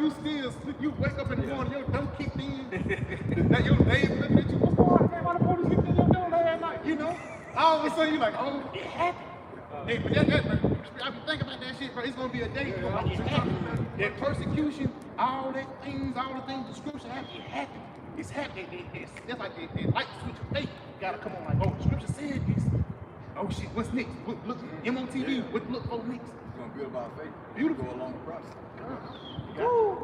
you wake up in the morning, your door kicked in. That your neighbor looking at you, what's going on? Man, why the police kicked in your door last night? You know? All of a sudden you're like, oh, it happened. Hey, but I been thinking about that shit, bro. It's gonna be a day, bro. Like, it happened. That persecution, all the things the scripture have, it happened. It's happening. It's like they light switch of faith. You gotta come on, like, oh, the scripture said this. Oh shit, what's next? Look, MOTV, what look for next? We're gonna build our faith. Beautiful. Go along the process. Woo.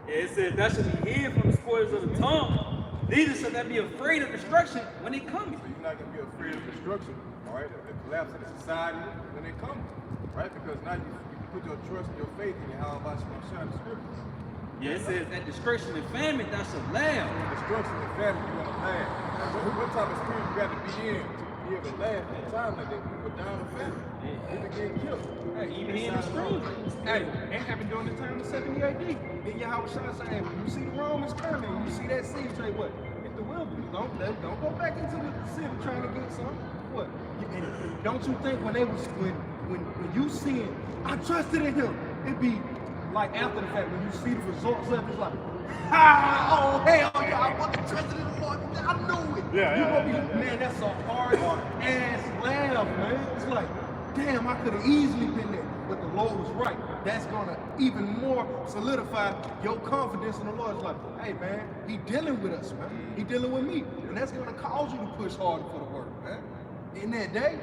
Yeah, it says, "Thou shalt be hid from the scourges of the tongue. Neither shalt thou be afraid of destruction when it comes." So you're not gonna be afraid of destruction, all right? The collapse of the society when it comes, right? Because now you put your trust and your faith in how about you gonna shine the scriptures. Yeah, it says, "At discretion and famine thou shalt laugh." Destruction and famine, you're gonna laugh. What type of spirit you got to be in to you ever laugh at a time like that, we were down the family. People getting killed. Hey, even in the street. Hey, it happened during the time of 70 AD. Then Yahweh Shah saying, when you see the Romans coming, you see that sea, say what? Hit the wilderness. Don't go back into the city trying to get something. What? And don't you think when you see it, I trusted in him, it'd be like after the fact, when you see the results of it, it's like, oh hell yeah, I fucking trusted in the Lord. I know it. Man, that's a hard ass laugh, man. It's like, damn, I could have easily been there, but the Lord was right. That's gonna even more solidify your confidence in the Lord. It's like, hey man, he dealing with us, man. He dealing with me. And that's gonna cause you to push harder for the work, man. In that day.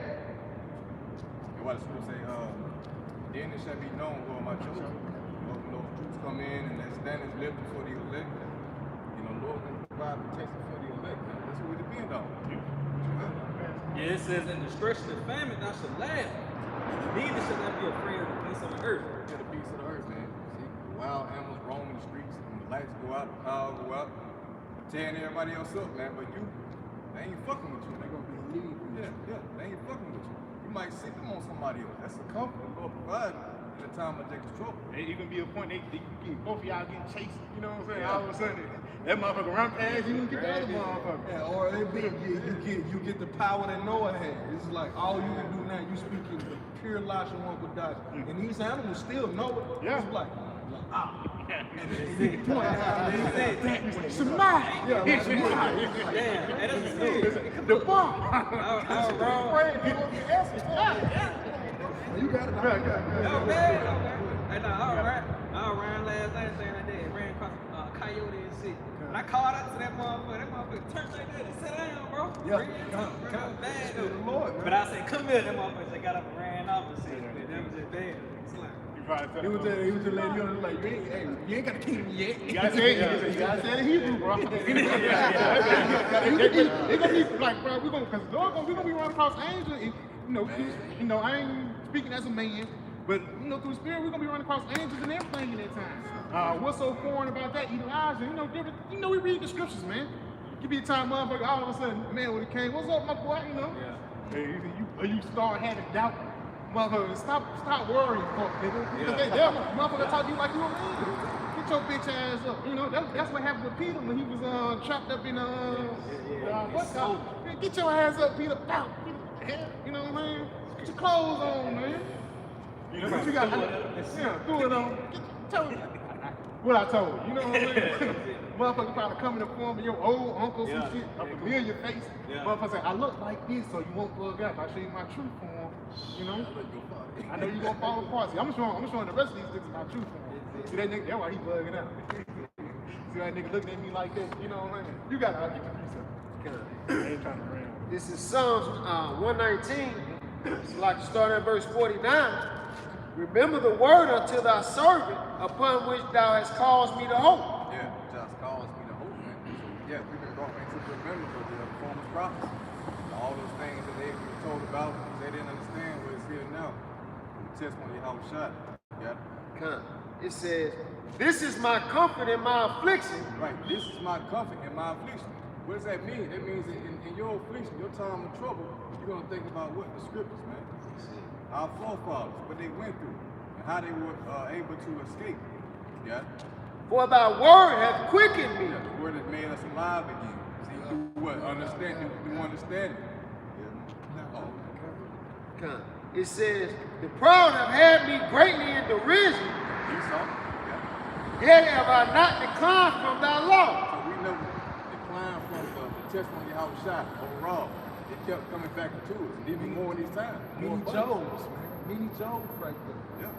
And what the scripture say, then it shall be known who are my children. When those troops come in and that stand is lifted for the elect, Lord will provide protection for the elect. That's what we depend on. Yeah, it says in the stretch of the famine, thou shalt laugh. Neither shall thou be afraid of the beasts of the earth. Yeah, the beasts of the earth, man. See, wild animals roaming the streets, and the lights go out, the power go out, tearing everybody else up, man. But they ain't fucking with you. They gonna believe you. Yeah, they ain't fucking with you. You might sit them on somebody else. That's the comfort the Lord provides in the time of Jacob's trouble. It even be a point both of y'all getting chased. You know what I'm saying? All of a sudden, that motherfucker run past you and get the other motherfucker. Yeah, or it be you get the power that Noah had. It's like all you can do now, you speaking the pure Elisha one with Dodge. And these animals still know it. Yeah. It's like It's the bomb. I was wrong. you got it. I ran last night saying like that. Ran across coyote and shit. And I called out to that motherfucker. That motherfucker turned like that and sat down, bro. Yeah. Bad Still the Lord, man. But I said, come here. That motherfucker got up and ran off and shit. That was just bad. It's like, He was just letting you know, like, you ain't got the kingdom yet. You gotta say it in Hebrew, bro. It's gonna be like, bro, we're gonna be running across angels. I ain't speaking as a man, but through the spirit, we're gonna be running across angels and everything in that time. What's so foreign about that? Elijah, we read the scriptures, man. Give me a time, motherfucker, all of a sudden, man, when it came, what's up, my boy? Hey, you start having doubt. Motherfucker, stop worrying, fuck, nigga. Because motherfucker talk to you like you a man. Get your bitch ass up. That's what happened with Peter when he was trapped up in get your ass up, Peter. You know what I mean? Get your clothes on, man. What you got? Throw it on. Tell me what I told you. You know what I mean? Motherfucker probably come in the form of your old uncle, some shit, a familiar face. Motherfucker say, I look like this, so you won't bug out. I show you my true form. I know you gonna fall apart. See, I'm showing the rest of these niggas my true form. See that nigga? That's why he bugging out. See that nigga looking at me like that? You know what I mean? You gotta argue with yourself. I ain't trying to bring. This is Psalms 119. It's like to start at verse 49. Remember the word unto thy servant, upon which thou hast caused me to hope. Yeah, just caused me to hope, man. So, we've been brought into the remembrance of the former prophets. All those things that they were told about, they didn't understand what is here now. The testimony of Yahweh Shah. Yeah. It says, this is my comfort in my affliction. Right, this is my comfort in my affliction. What does that mean? That means that in your affliction, your time of trouble, you're going to think about what? The scriptures, man. Our forefathers, what they went through, and how they were able to escape. Yeah? For thy word hath quickened me. Yeah, the word has made us alive again. See, through what? Understanding. Yeah. It says, the proud have had me greatly in derision. Esau. Yeah. Yet have I not declined from thy law. So we never declined from the testimony of Yahweh Shah overall. It kept coming back to us, and even more in these times. Many Jobs, man. Many Jobs right there. Yeah.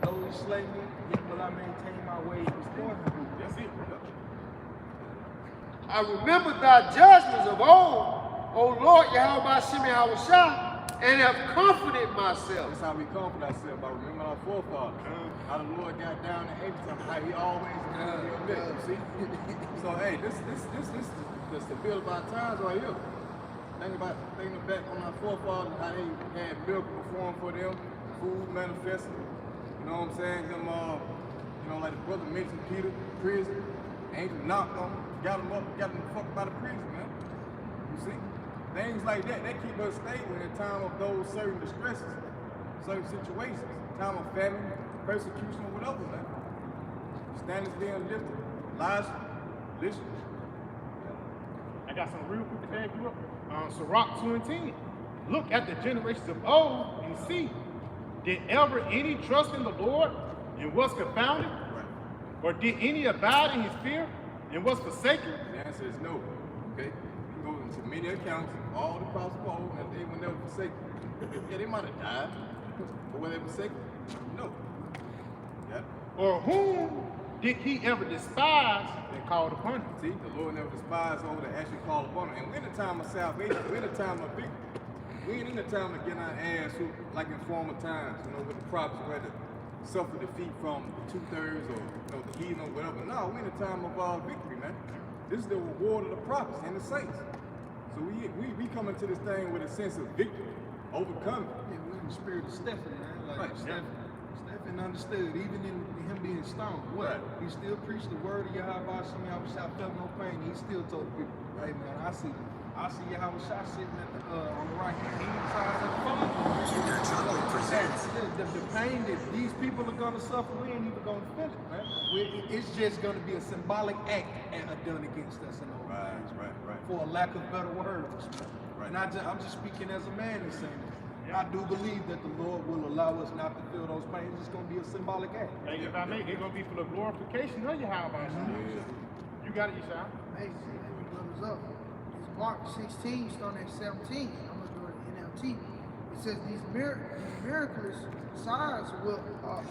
Though he slay me, yet will I maintain my ways before him. That's it. I remember thy judgments of old, O Lord Yahweh Shemi Hawashah, and have comforted myself. That's how we comfort ourselves, by remembering our forefathers. How the Lord got down and Abraham, how he always you see? So hey, this is the stability of our times right here. Thinking back on our forefathers, how they had milk performed for them, food manifested. You know what I'm saying? Them, like the brother mentioned Peter, prison, angel knocked on him, got him the fuck out of prison, man. You see? Things like that, they keep us stable in time of those certain distresses, certain situations, time of famine, persecution, or whatever, man. Standards being lifted, lies, listen. I got some real quick to tag you up. Sirach 2 and 10. Look at the generations of old and see, did ever any trust in the Lord and was confounded? Right. Or did any abide in his fear and was forsaken? The answer is no. Okay? You go into many accounts, all the prophets of old, and they were never forsaken. Yeah, they might have died, but were they forsaken? No. Yeah. Or whom did he ever despise that called upon him? See, the Lord never despised those that actually call upon him. And we're in a time of salvation. We're in a time of victory. We ain't in a time of getting our ass whooped like in former times, you know, with the prophets who had to suffer defeat from the 2/3 or, you know, the heathen or whatever. No, we're in a time of victory, man. This is the reward of the prophets and the saints. So we come into this thing with a sense of victory, overcoming. Yeah, we're in the spirit of Stephen, man. Like Right. Stephen understood, even in him being stoned. What? Right. He still preached the word of Yahweh Shem Yahushua, felt no pain. He still told people, hey man, I see Yahushua sitting at on the right hand side of the phone. The pain that these people are gonna suffer, we ain't even gonna feel it, man. It's just gonna be a symbolic act done against us in all things, Right. for a lack of better words. Right. And I'm just speaking as a man and saying this. I do believe that the Lord will allow us not to feel those pains. It's going to be a symbolic act. Hey, if I may, it's going to be for the glorification of Yahweh. You got it, Yeshua. Hey, brothers up. It's Mark 16, starting at 17. I'm going to go to NLT. It says these miraculous signs will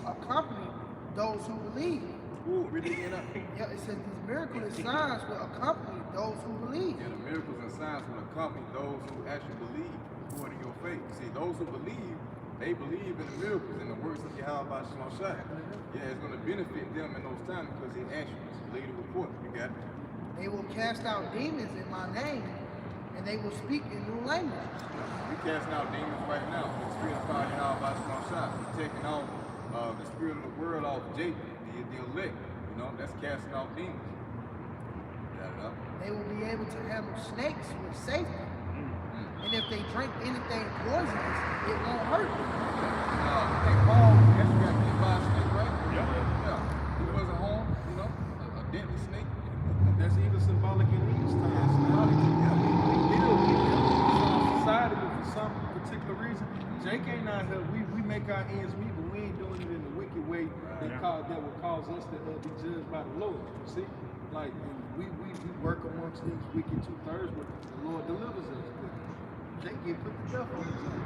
accompany those who believe. Ooh, read it again up. Yeah, it says these miraculous signs will accompany those who believe. Yeah, the miracles and signs will accompany those who actually believe according to your faith. See, those who believe, they believe in the miracles and the works of Yahweh Shemashai. Yeah, it's going to benefit them in those times because they actually believe the report. You got it? They will cast out demons in my name, and they will speak in new languages. We casting out demons right now. The spirit of God Yahweh Shemashai. We're taking off the spirit of the world off Jacob, the elect. You know, that's casting out demons. Got it up? They will be able to handle snakes with safety. And if they drink anything poisonous, it won't hurt them. I think Paul actually got bit by a snake, right? Yeah. He wasn't home, you know, a deadly snake. That's even symbolic in these times. Symbolic. Yeah, we deal with society, but for some particular reason, Jake ain't out here. We make our ends meet, but we ain't doing it in the wicked way that will cause us to be judged by the Lord. You see? Like, we work amongst these wicked 2/3, but the Lord delivers us. Jake get put to death on his own.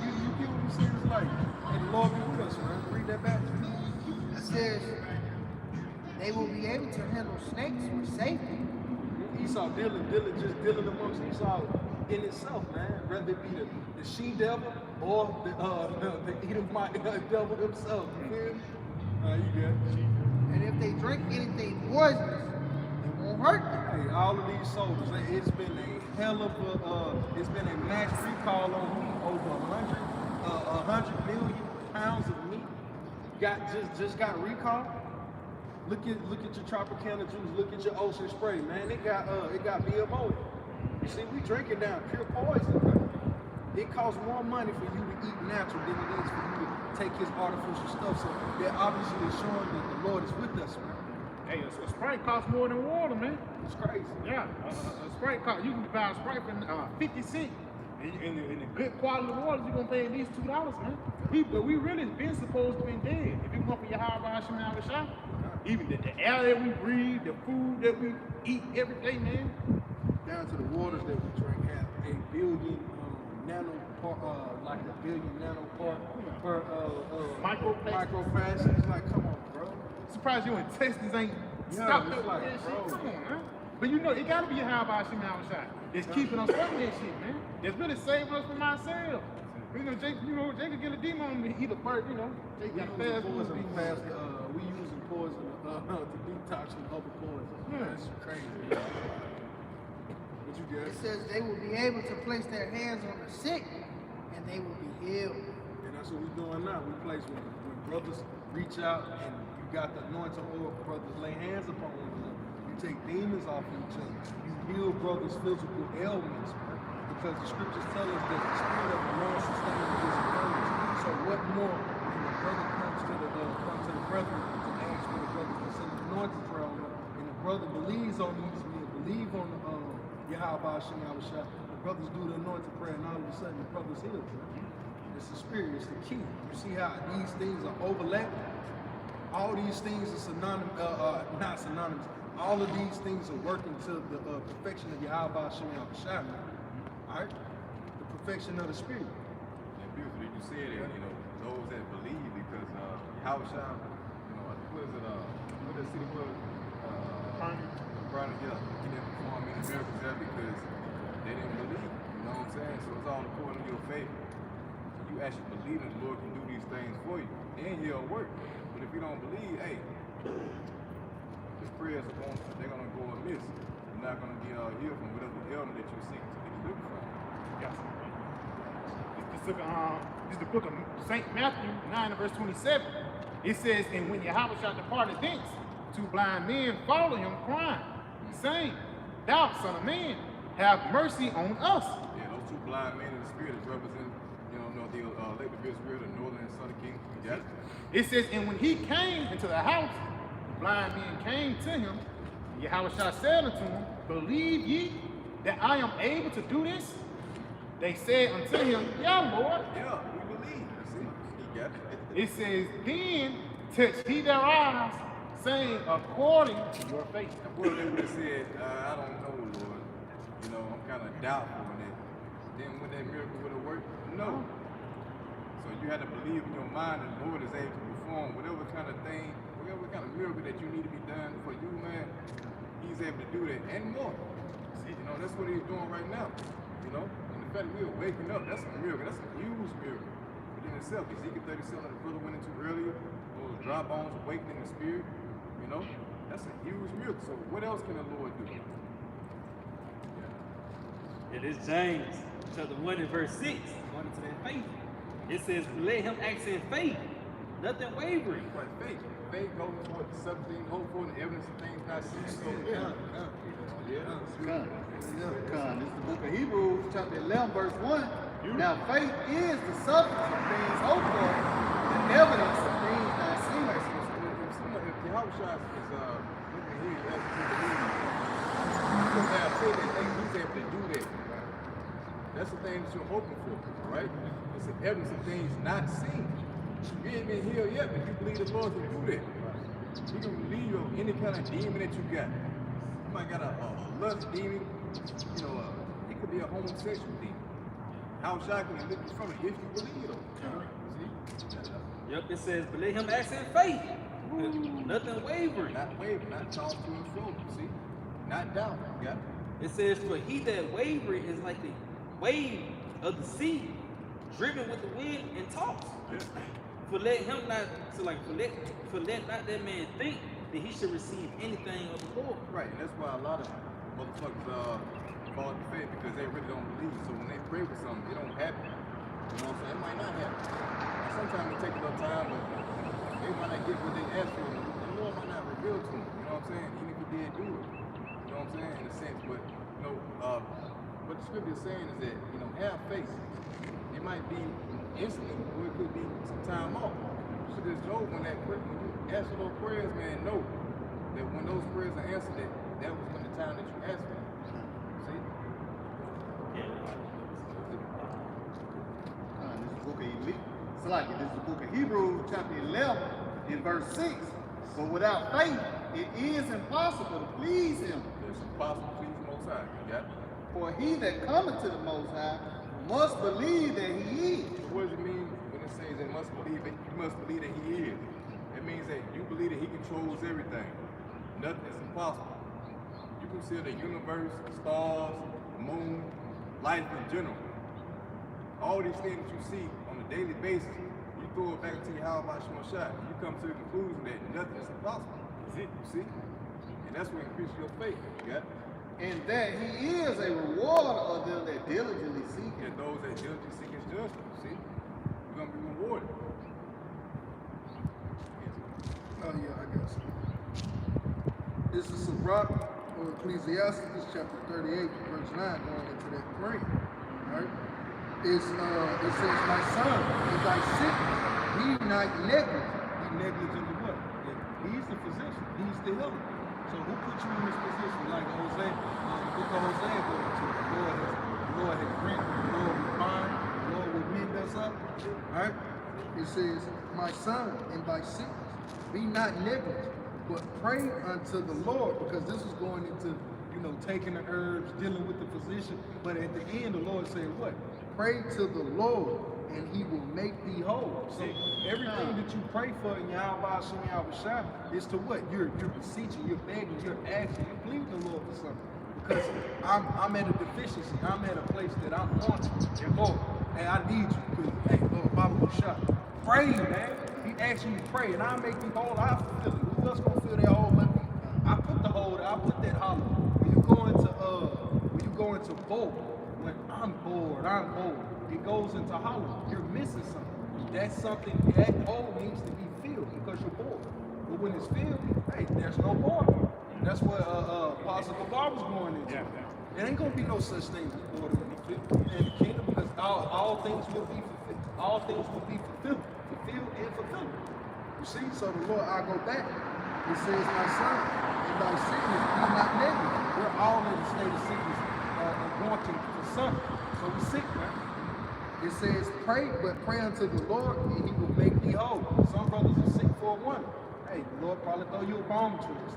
You get what I'm saying? It's like, and the Lord be with us, man. Read that back to me. It says they will be able to handle snakes with safety. Esau dealing amongst Esau in itself, man. Whether it be the she devil or the Edomite devil himself. You feel me? You got it. And if they drink anything poisonous, it won't hurt them. Hey, all of these soldiers, it's been a hell of it's been a mass recall on over 100 million pounds of meat. Just got recalled. Look at your Tropicana juice. Look at your Ocean Spray, man. It got BMO. You see, we drinking down pure poison. Bro. It costs more money for you to eat natural than it is for you to take his artificial stuff. So they're obviously showing that the Lord is with us, man. Hey, a Sprite costs more than water, man. It's crazy. Yeah, a Sprite cost. You can buy a Sprite for 50 cents. And the good quality water, you're gonna pay at least $2, man. But we really been supposed to be dead. If you come for Yahweh Shem Yahushua, even the air that we breathe, the food that we eat every day, man. Down to the waters that we drink have a billion nanopart, like a billion nanopart per microplastics. Like, come on, bro. Surprised your intestines ain't stopped up like, with that bro. shit. Come on, man. But you know, it gotta be Yahweh Shem Yahushua. It's keeping us from that shit, man. It's really saving us from ourselves. You know, Jake could get a demon on me, eat a bird, you know. Jake got fast food. We using poison to detox from other poison. That's crazy. What you It get? says they will be able to place their hands on the sick, and they will be healed. And that's what we're doing now. We place when brothers reach out and you got the anointing oil, brothers lay hands upon one another. You take demons off each other. You heal brothers' physical ailments, man. The Because the scriptures tell us that the spirit of the Lord sustains his infirmities. So what more when the brother comes to the brethren to ask for the brother to send the anointing prayer on them, and the brother believes on these men, believe on Yahweh Hashem Yahushua, the brothers do the anointing prayer, and all of a sudden the brother's healed. It's the spirit, it's the key. You see how these things are overlapping? All these things are synonymous, not synonymous. All of these things are working to the perfection of Yahweh Hashem Yahushua. All right? The perfection of the spirit. And beautiful that you said that, you know, those that believe, because Yahushua, you know, what is it, what is the city called? Yeah, he didn't perform any miracles there because they didn't believe, you know what I'm saying? So it's all according to your faith. You actually believe that the Lord can do these things for you, then he'll work. But if you don't believe, hey, his prayers are they're gonna go amiss. You're not gonna get healed from whatever ailment that you're seeking to be delivered from. Yes. This is the book of St. Matthew 9 and verse 27. It says, and when Yahushua departed thence, two blind men followed him, crying, saying, thou son of man, have mercy on us. Yeah, those two blind men in the spirit is representing, you know, the elect of Israel, the northern and southern kingdom. You got it? It says, and when he came into the house, the blind men came to him. Yahushua said unto him, believe ye that I am able to do this? They said unto him, yeah, Lord. Yeah, we believe. See, he got it. It says, then touched he their eyes, saying, according to your faith. And what they would have said, I don't know, Lord. You know, I'm kind of doubtful in that. Then would that miracle would have worked? No. So you had to believe in your mind that the Lord is able to perform whatever kind of thing, whatever kind of miracle that you need to be done for you, man. He's able to do that and more. See, you know, that's what he's doing right now. You know, and the fact that we're waking up, that's a miracle. That's a huge miracle within itself. Ezekiel 37 that the brother went into earlier, those dry bones awakening in the spirit. You know, that's a huge miracle. So what else can the Lord do? It is James chapter 1 and verse 6, going into that faith. It says, let him act in faith, nothing wavering. Right, faith. Faith goes toward the something hoped for, the evidence of things not seen. So, yeah. This is the book of Hebrews, chapter 11, verse 1. Now faith is the substance of things hoped for, the evidence of things not seen. If the house shot is looking here, that's what you believe. You don't have faith that he's able to do that. That's the thing that you're hoping for, right? It's the evidence of things not seen. You ain't been healed yet, but you believe the Lord can do that. He can relieve you of any kind of demon that you got. You might got a lust demon, you know, it could be a homosexual demon. How shot can lift you from it if you believe though? See? Yep, it says, but let him act in faith, nothing wavering. Not wavering, not tossed to and fro, see? Not doubt, got it? It says, for he that wavereth is like the wave of the sea, driven with the wind and tossed. Yeah. For let him not, so like, for let not that man think that he should receive anything of the Lord. Right, and that's why a lot of motherfuckers fall to faith because they really don't believe. So when they pray for something, it don't happen. You know what I'm saying? It might not happen. And sometimes it takes a little time, but they might not get what they ask for. The Lord might not reveal to them. You know what I'm saying? Even if he did do it. You know what I'm saying? In a sense, but you know, what the scripture is saying is that, you know, have faith. It might be instantly, or it could be some time off. So this Job, when you ask for those prayers, man, know that when those prayers are answered, that was when the time that you asked for them. See? This is the book of this is the book of Hebrews, chapter 11, in verse 6. But without faith, it is impossible to please him. It's impossible to please the Most High. You got it? For he that cometh to the Most High must believe that he is. What does it mean when it says that must believe that you must believe that he is? It means that you believe that he controls everything. Nothing is impossible. You consider the universe, the stars, the moon, life in general. All these things that you see on a daily basis, you throw it back into your how about shot. You come to the conclusion that nothing is impossible. You see? And that's what increases your faith. You got it? And that he is a rewarder of them that diligently seek him. And those that diligently seek his judgment. See? You're going to be rewarded. Oh yeah, I guess. This is Sirach or Ecclesiastes chapter 38, verse 9, going into that prayer. right? It says, my son, in thy sickness, be not negligent. Be negligent of what? He's the physician. He's the healer. So who put you in this position? Like Hosea, the book of Hosea goes to the Lord has granted, the Lord will bind, the Lord will mend us up. Right? It says, my son, in thy sickness, be not negligent, but pray unto the Lord, because this is going into, taking the herbs, dealing with the physician. But at the end, the Lord said what? Pray to the Lord, and he will make thee whole. So everything that you pray for in Yahweh Shem Yahweh is to what? You're beseeching, you're begging, you're asking, you're pleading the Lord for something. Because I'm at a deficiency. I'm at a place that I'm wanting. And Lord, hey, I need you. Because, hey, Lord, Baba Shah, pray, man. He asks you to pray, and I'll make you whole. I'll fulfill it. Who else gonna fill that hole but me? I put the hole there. I put that hollow. When you go into bold, when I'm bored, it goes into hollow. You're missing something. That's something, that hole needs to be filled because you're bored. But when it's filled, hey, there's no boredom. That's what Apostle Gabar was going into. There ain't gonna be no such thing as boredom in the kingdom, because all things will be fulfilled. All things will be fulfilled and fulfilled. You see, so the Lord, I go back. It says, my son, in thy sickness be not negligent. We're all in a state of sickness and wanting for something. So we're sick, man. It says, pray unto the Lord, and he will make thee whole. Some brothers are sick for a wonder. Hey, the Lord probably throw you a bomb twist.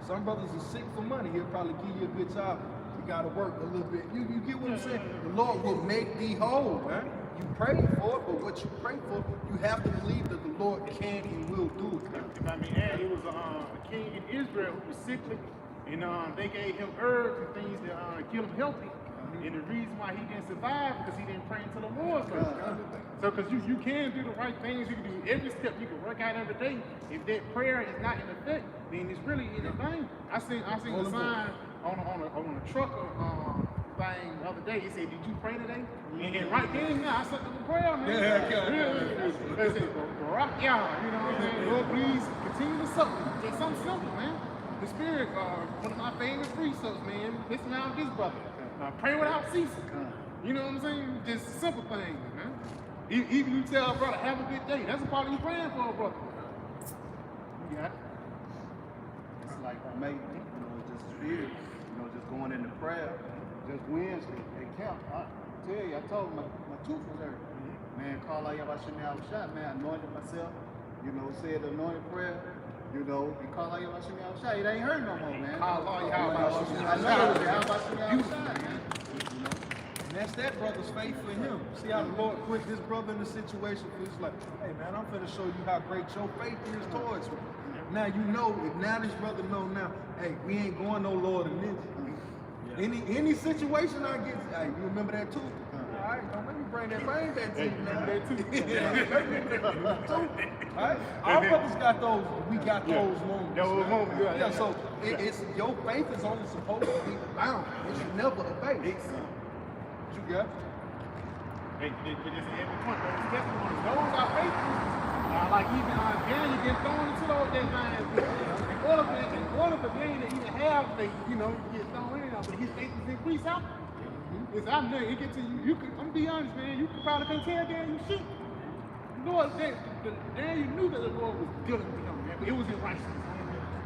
Some brothers are sick for money. He'll probably give you a good job. You got to work a little bit. You get what I'm saying? The Lord will make thee whole, man. You pray for it, but what you pray for, you have to believe that the Lord can and will do it. If I may add, it was a king in Israel who was sickly, and they gave him herbs and things to get him healthy. And the reason why he didn't survive because he didn't pray until the Lord first. So, because you can do the right things, you can do every step, you can work out every day. If that prayer is not in effect, then it's really in vain. I seen a sign on a trucker thing the other day. It said, "Did you pray today?" And right then, I said the prayer, man. It said, "Rock y'all," you know what I'm saying? Lord, please continue to supplement. It's something simple, man. The Spirit, one of my favorite precepts, man. Listen out, this brother. Pray without ceasing. You know what I'm saying? Just simple things, man. Even you tell a brother, have a good day. That's a part of you praying for a brother. You got it. It's like for me, just spirit, just going into prayer. Just Wednesday at camp, I tell you, I told him my tooth was hurt. Man, call out Yabashim Yahushua, man, anointed myself, said the anointed prayer. And call out Yabashim Yahushua. It ain't hurt no more, man. Call out Yabashim Yahushua. And that's that brother's faith for him. See how the Lord put this brother in a situation where he's like, hey man, I'm finna show you how great your faith is towards me. Now now this brother know now, hey, we ain't going no lower than this. Any situation I get, hey, you remember that too? All right, don't let me bring that back to you now. That too. All right, our brothers got those. We got those moments. Yeah. So it's your faith is only supposed to be bound. It should never abate. What you got? It's every point. Those testimonies, those are faithful. Like even Daniel getting thrown into those lines. In order for Daniel to even have faith, you get thrown in, but his faith is increased out. It's out there. It gets to you. I'm gonna be honest, man. You probably can't tell Daniel shit. Daniel knew that the Lord was dealing with him, man. But it was in righteousness.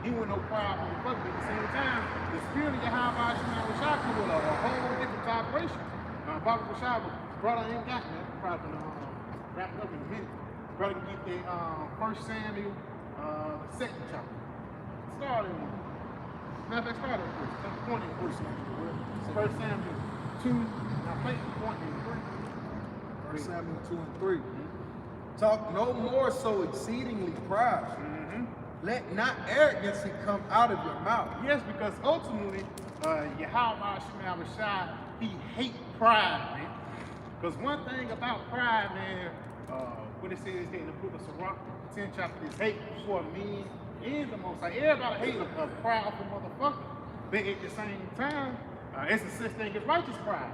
He wasn't no proud motherfucker. But at the same time, the spirit of Yahweh Shema Rashad was a whole different vibration. Baba Rashad, brother ain't got that. Probably gonna wrap it up in a minute. Brother can get the 1 Samuel, the 2nd chapter. Start in matter of fact, start at point in 1 Samuel. 1 Samuel 2, now play point in 3. 1 Samuel 2 and 3. Talk no more so exceedingly proud. Let not arrogancy come out of your mouth. Yes, because ultimately, Yahweh Shema Rashad, he hates pride, man. Because one thing about pride, man, what it says here in the book of Sirach, 10th chapter, is hate before men and the Most High. Everybody hates a proudful motherfucker. But at the same time, it's a such thing as righteous pride.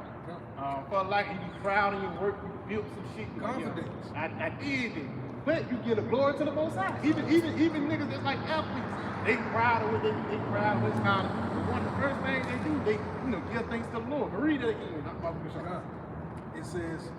For like you be proud of your work, you built some shit. Confidence. I did it. But you give the glory to the Most High. Even niggas that's like athletes, they proud of what they proud of what's kind of. One of the first things they do, they give thanks to the Lord. Read it again. It says,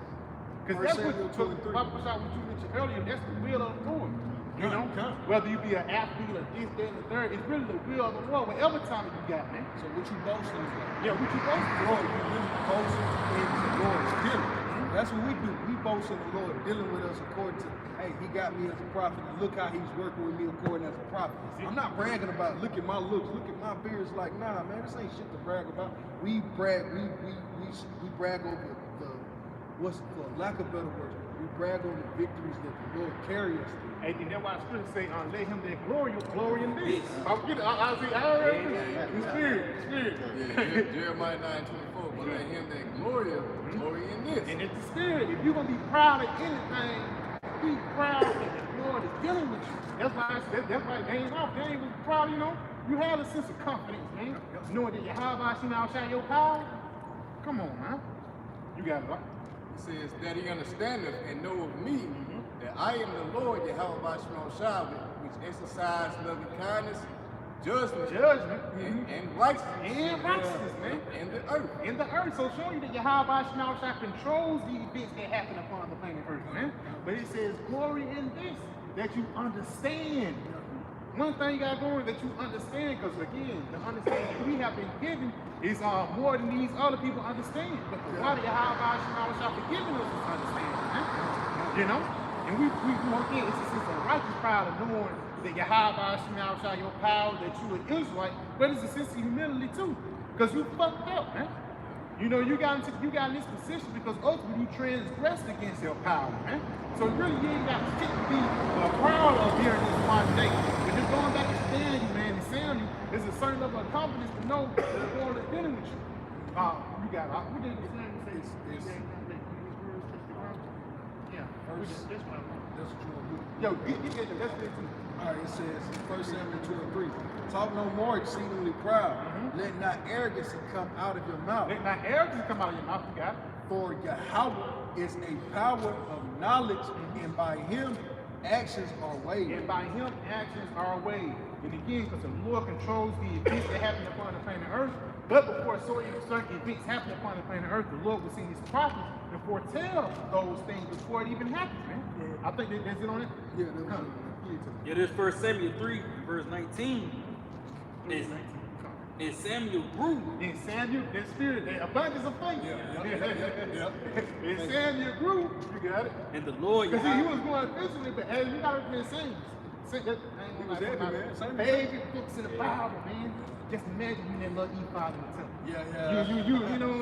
Because 1 that's Samuel what 23. what you mentioned earlier, that's the will of the Lord. You know, whether you be an athlete or this, that, and the third, it's really the will of the Lord. Whatever time you got, man. So what you boasting about? Yeah, what you boasting Lord, you really boasting in the Lord's dealing. That's what we do. We boast in the Lord, dealing with us according to, hey, he got me as a prophet, and look how he's working with me according as a prophet. I'm not bragging about, look at my looks, look at my beard. It's like, nah, man, this ain't shit to brag about. We brag over the, what's for lack of better words, we brag on the victories that the Lord carry us through. Hey, and that's why I should say, let him that glory in this. I already the spirit. Yeah, Jeremiah 9:24, but let him that glory in this. And it's the spirit. If you're gonna be proud of anything, be proud that the Lord is dealing with you. That's why Dane was proud, you know. You have a sense of confidence, man. Knowing that Yahweh Shema outshine your power. Come on, man. You got it, right? It says that he understandeth and know of me, that I am the Lord, Yahweh Shema which exercise loving kindness, judgment, and righteousness, man. In the earth. In the earth. So showing you that Yahweh Shema controls the events that happen upon the planet earth, man. But it says glory in this, that you understand. One thing you got going that you understand, because again, the understanding we have been given is more than these other people understand. But the why did Yahweh Shema for giving us this understanding, man? You know? And we again, it's a sense of righteous pride of knowing that Yahweh Shema your power, that you are Israelite, but it's a sense of humility too. Because you fucked up, man. You know, you got in this position because ultimately you transgressed against your power, man. So really you ain't got shit to be proud of here in this one day. But just going back and standing, man, and saying you, there's a certain level of confidence to know that the Lord is dealing with you. You got we did the same thing. Yeah, that's what I want. That's what you want to do. Yo, get the that's it too. All right, it says in 1 Samuel 2:3, talk no more exceedingly proud. Let not arrogancy come out of your mouth. Let not arrogance come out of your mouth, you got it. For Yahweh is a power of knowledge, and by him actions are weighed. And by him actions are weighed. And again, because the Lord controls the events that happen upon the planet Earth. But before certain events happen upon the planet Earth, the Lord will send his prophets and foretell those things before it even happens, man. I think that's it on it. Yeah, that's right. Yeah, there's 1 Samuel 3, verse 19. And Samuel grew. And Samuel, that spirit, that abundance of faith. And Samuel grew, you got it. And the Lord, Because he was going physically, but hey, you gotta be Samuel. Baby books in the Bible, man. Just imagine you that little E5 in the temple. You know,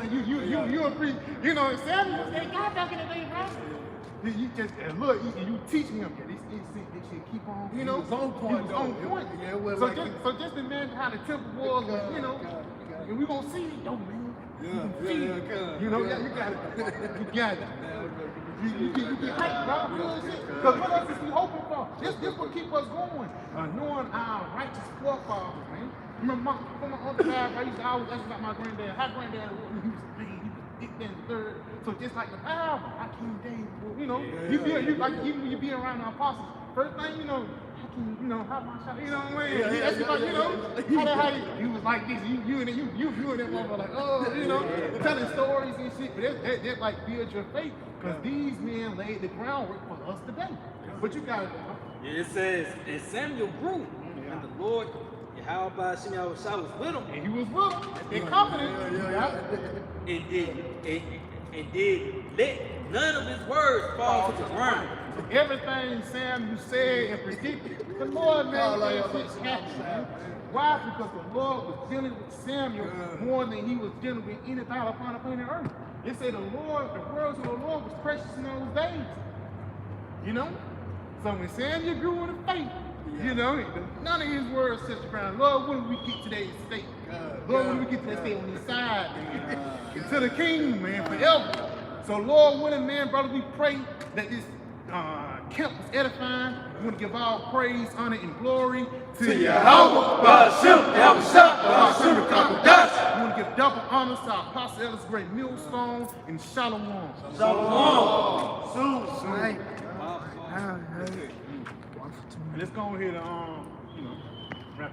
you a priest. You know, Samuel was that guy back in the day, bro. You just look, and you teach him. This shit keep on. You know, he was on point. He was on point. Yeah, it was so, like just imagine how the temple was, you know. And we gonna see it, though, man. You know, you got it. You got it. You get hyped, bro. Because what else is we hoping for? This will keep us going. Knowing our righteous forefathers, man. Remember, from my other side, I used to always ask about my granddad. How granddad was, he was big, he was thick, then third. So just like the Bible, Hakeem David, you know, you like even when you be around the apostles, first thing you know, Hakeem, you know, how much, you know what I mean? That's like, you know, how he was like this, you and that motherfucker like, oh, you know, telling stories and shit. But that like build your faith, because these men laid the groundwork for us today. But you got it. Yeah, it says, and Samuel grew, and the Lord, Yahweh Shema was with him. And he was with him. They're confident. And did let none of his words fall to the ground. Everything Samuel said and predicted, the Lord made that shit happen, man. Why? Because the Lord was dealing with Samuel more than he was dealing with anything upon the planet Earth. They say the words of the Lord was precious in those days. You know? So when Samuel grew in the faith, you know, none of his words touched the ground. Lord, when we get to that state? Lord, when we get to that state on this side, man, to the kingdom, man, forever. So, Lord, willing, man, brother, we pray that this camp was edifying. We want to give all praise, honor, and glory to Yahweh, Ba'ashem, Ba'ashem, We want to give double honors to our Apostle Ellis Great Millstone and Shalom. Soon. Let's go ahead and, wrap it up.